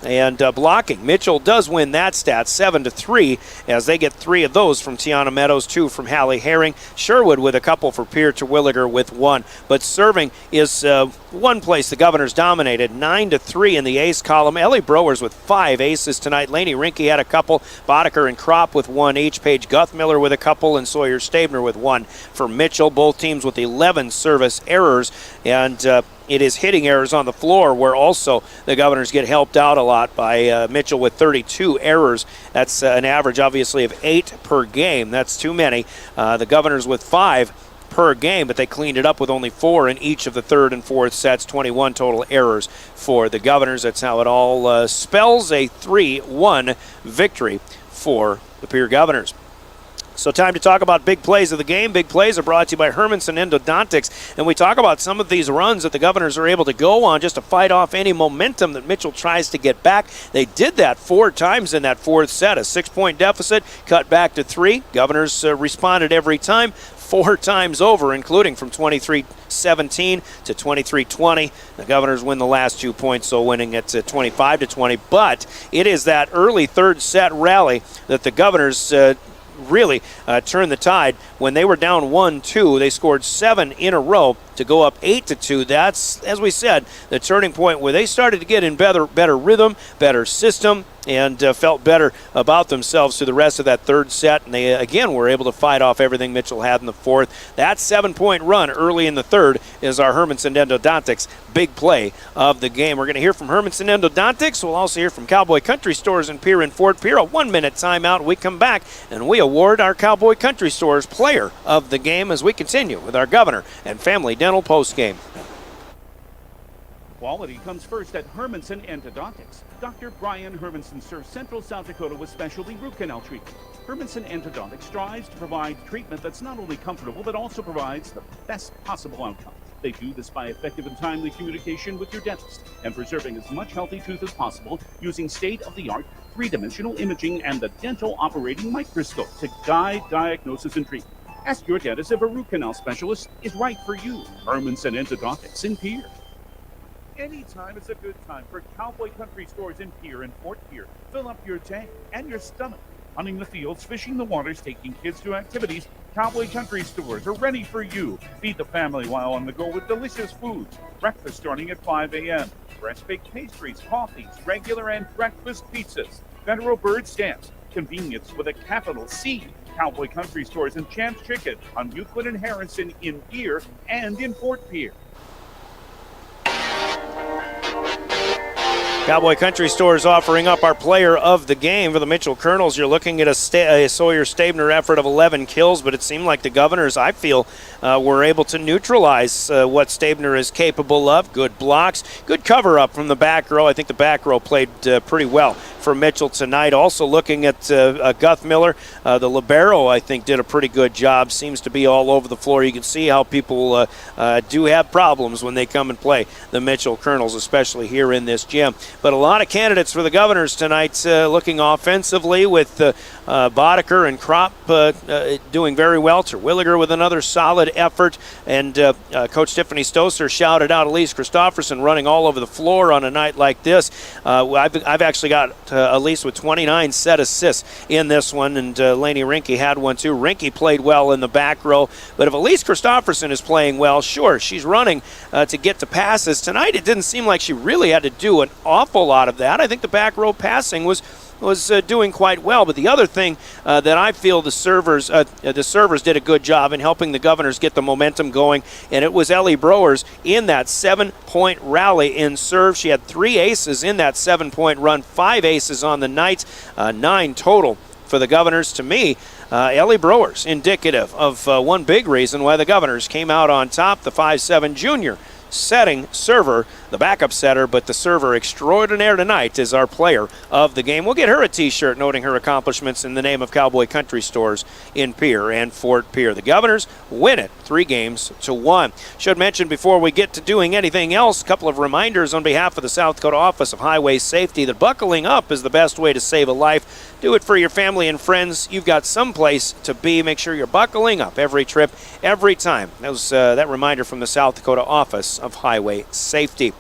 And blocking, Mitchell does win that stat 7-3 as they get 3 of those from Tiana Meadows, 2 from Hallie Herring. Sherwood with a couple for Pierre Terwilliger with 1. But serving is one place the Governors dominated, 9-3 in the ace column. Ellie Browers with 5 aces tonight. Laney Rinke had a couple. Boddicker and Kropp with 1 each. Paige Guthmiller with a couple, and Sawyer Stabner with 1 for Mitchell. Both teams with 11 service errors, and it is hitting errors on the floor where also the Governors get helped out a lot by Mitchell with 32 errors. That's an average, obviously, of 8 per game. That's too many. The Governors with 5 per game, but they cleaned it up with only 4 in each of the third and fourth sets. 21 total errors for the Governors. That's how it all spells a 3-1 victory for the Pierre Governors. So time to talk about big plays of the game. Big plays are brought to you by Hermanson Endodontics, and we talk about some of these runs that the Governors are able to go on just to fight off any momentum that Mitchell tries to get back. They did that 4 times in that fourth set. A 6-point deficit, cut back to 3. Governors responded every time, 4 times over, including from 23-17 to 23-20. The Governors win the last 2 points, so winning at 25-20. But it is that early third set rally that the Governors really turned the tide. When they were down 1-2, they scored 7 in a row to go up 8-2. That's, as we said, the turning point where they started to get in better rhythm, better system, and felt better about themselves through the rest of that third set. And they, again, were able to fight off everything Mitchell had in the fourth. That 7-point run early in the third is our Hermanson Endodontics big play of the game. We're going to hear from Hermanson Endodontics. We'll also hear from Cowboy Country Stores in Pierre and Fort Pierre. A 1-minute timeout. We come back, and we award our Cowboy Country Stores player of the game as we continue with our Governor and Family Dental postgame. Quality comes first at Hermanson Endodontics. Dr. Brian Hermanson serves Central South Dakota with specialty root canal treatment. Hermanson Endodontics strives to provide treatment that's not only comfortable, but also provides the best possible outcome. They do this by effective and timely communication with your dentist and preserving as much healthy tooth as possible using state-of-the-art 3-dimensional imaging and the dental operating microscope to guide diagnosis and treatment. Ask your dentist if a root canal specialist is right for you. Hermanson Endodontics in Pierre. Anytime is a good time for Cowboy Country Stores in Pierre and Fort Pierre. Fill up your tank and your stomach. Hunting the fields, fishing the waters, taking kids to activities, Cowboy Country Stores are ready for you. Feed the family while on the go with delicious foods. Breakfast starting at 5 a.m. Fresh baked pastries, coffees, regular and breakfast pizzas. Federal bird stamps. Convenience with a capital C. Cowboy Country Stores and Champs Chicken on Euclid and Harrison in Pierre and in Fort Pierre. Cowboy Country Stores offering up our player of the game for the Mitchell Kernels. You're looking at a Sawyer Stabner effort of 11 kills, but it seemed like the Governors, I feel, were able to neutralize what Stabner is capable of. Good blocks, good cover up from the back row. I think the back row played pretty well for Mitchell tonight. Also looking at Guth Miller, the libero, I think, did a pretty good job. Seems to be all over the floor. You can see how people do have problems when they come and play the Mitchell Kernels, especially here in this gym. But a lot of candidates for the Governors tonight looking offensively with Boddicker and Kropp doing very well. Terwilliger with another solid effort. And Coach Tiffany Stoser shouted out Elise Christofferson running all over the floor on a night like this. I've actually got Elise with 29 set assists in this one, and Lainey Rinke had one too. Rinke played well in the back row. But if Elise Christofferson is playing well, sure, she's running to get to passes. Tonight it didn't seem like she really had to do an awful lot of that. I think the back row passing was doing quite well. But the other thing that I feel the servers did a good job in helping the Governors get the momentum going, and it was Ellie Browers in that 7-point rally in serve. She had 3 aces in that 7-point run, 5 aces on the night, 9 total for the Governors. To me, Ellie Browers indicative of one big reason why the Governors came out on top. The 5'7" junior setting server, the backup setter, but the server extraordinaire tonight is our player of the game. We'll get her a t-shirt noting her accomplishments in the name of Cowboy Country Stores in Pierre and Fort Pierre. The Governors win it 3-1. Should mention before we get to doing anything else, a couple of reminders on behalf of the South Dakota Office of Highway Safety that buckling up is the best way to save a life. Do it for your family and friends. You've got someplace to be. Make sure you're buckling up every trip, every time. That was that reminder from the South Dakota Office of Highway Safety.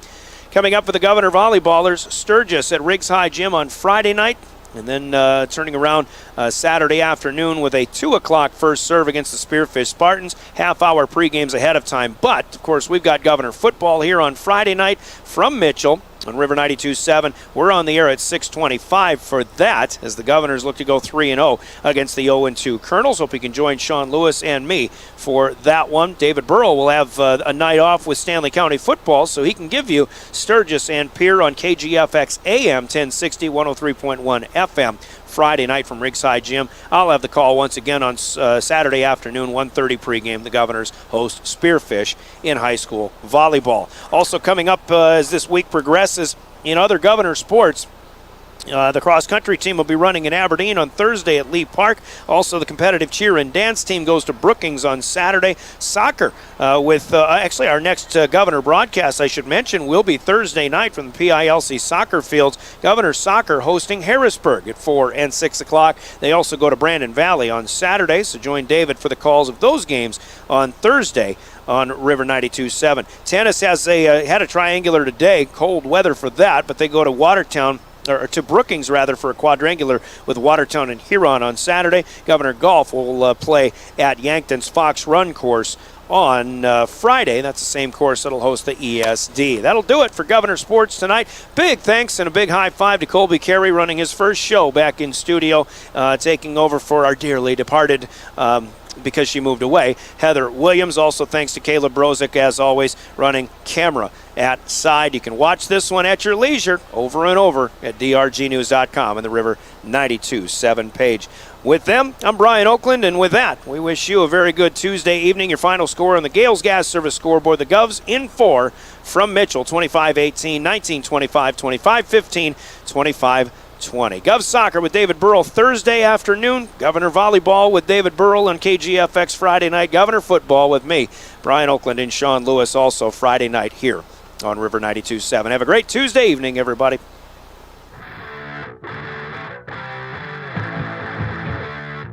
Coming up for the Governor volleyballers, Sturgis at Riggs High Gym on Friday night, and then turning around Saturday afternoon with a 2 o'clock first serve against the Spearfish Spartans. Half-hour pre-games ahead of time. But, of course, we've got Governor football here on Friday night from Mitchell on River 92.7. We're on the air at 6:25 for that, as the Governors look to go 3-0 against the 0-2 Kernels. Hope you can join Sean Lewis and me for that one. David Burrow will have a night off with Stanley County football, so he can give you Sturgis and Pierre on KGFX AM 1060, 103.1 FM. Friday night from Riggs High Gym. I'll have the call once again on Saturday afternoon, 1:30 pregame. The Governors host Spearfish in high school volleyball. Also coming up as this week progresses in other Governor sports, the cross-country team will be running in Aberdeen on Thursday at Lee Park. Also, the competitive cheer and dance team goes to Brookings on Saturday. Soccer with actually our next Governor broadcast, I should mention, will be Thursday night from the PILC soccer fields. Governor Soccer hosting Harrisburg at 4 and 6 o'clock. They also go to Brandon Valley on Saturday, so join David for the calls of those games on Thursday on River 92.7. Tennis has had a triangular today. Cold weather for that, but they go to Watertown, or to Brookings rather, for a quadrangular with Watertown and Huron on Saturday. Governor Golf will play at Yankton's Fox Run course on Friday. That's the same course that'll host the ESD. That'll do it for Governor Sports tonight. Big thanks and a big high five to Colby Carey running his first show back in studio, taking over for our dearly departed because she moved away, Heather Williams. Also thanks to Caleb Brozick, as always, running camera at side. You can watch this one at your leisure over and over at drgnews.com and the River 92.7 page. With them, I'm Brian Oakland, and with that, we wish you a very good Tuesday evening. Your final score on the Gales Gas Service scoreboard: the Govs in 4 from Mitchell, 25-18, 19-25, 25-15, 25-20. Govs Soccer with David Burrell Thursday afternoon. Governor Volleyball with David Burrell on KGFX Friday night. Governor Football with me, Brian Oakland, and Sean Lewis also Friday night here on River 92.7. Have a great Tuesday evening, everybody.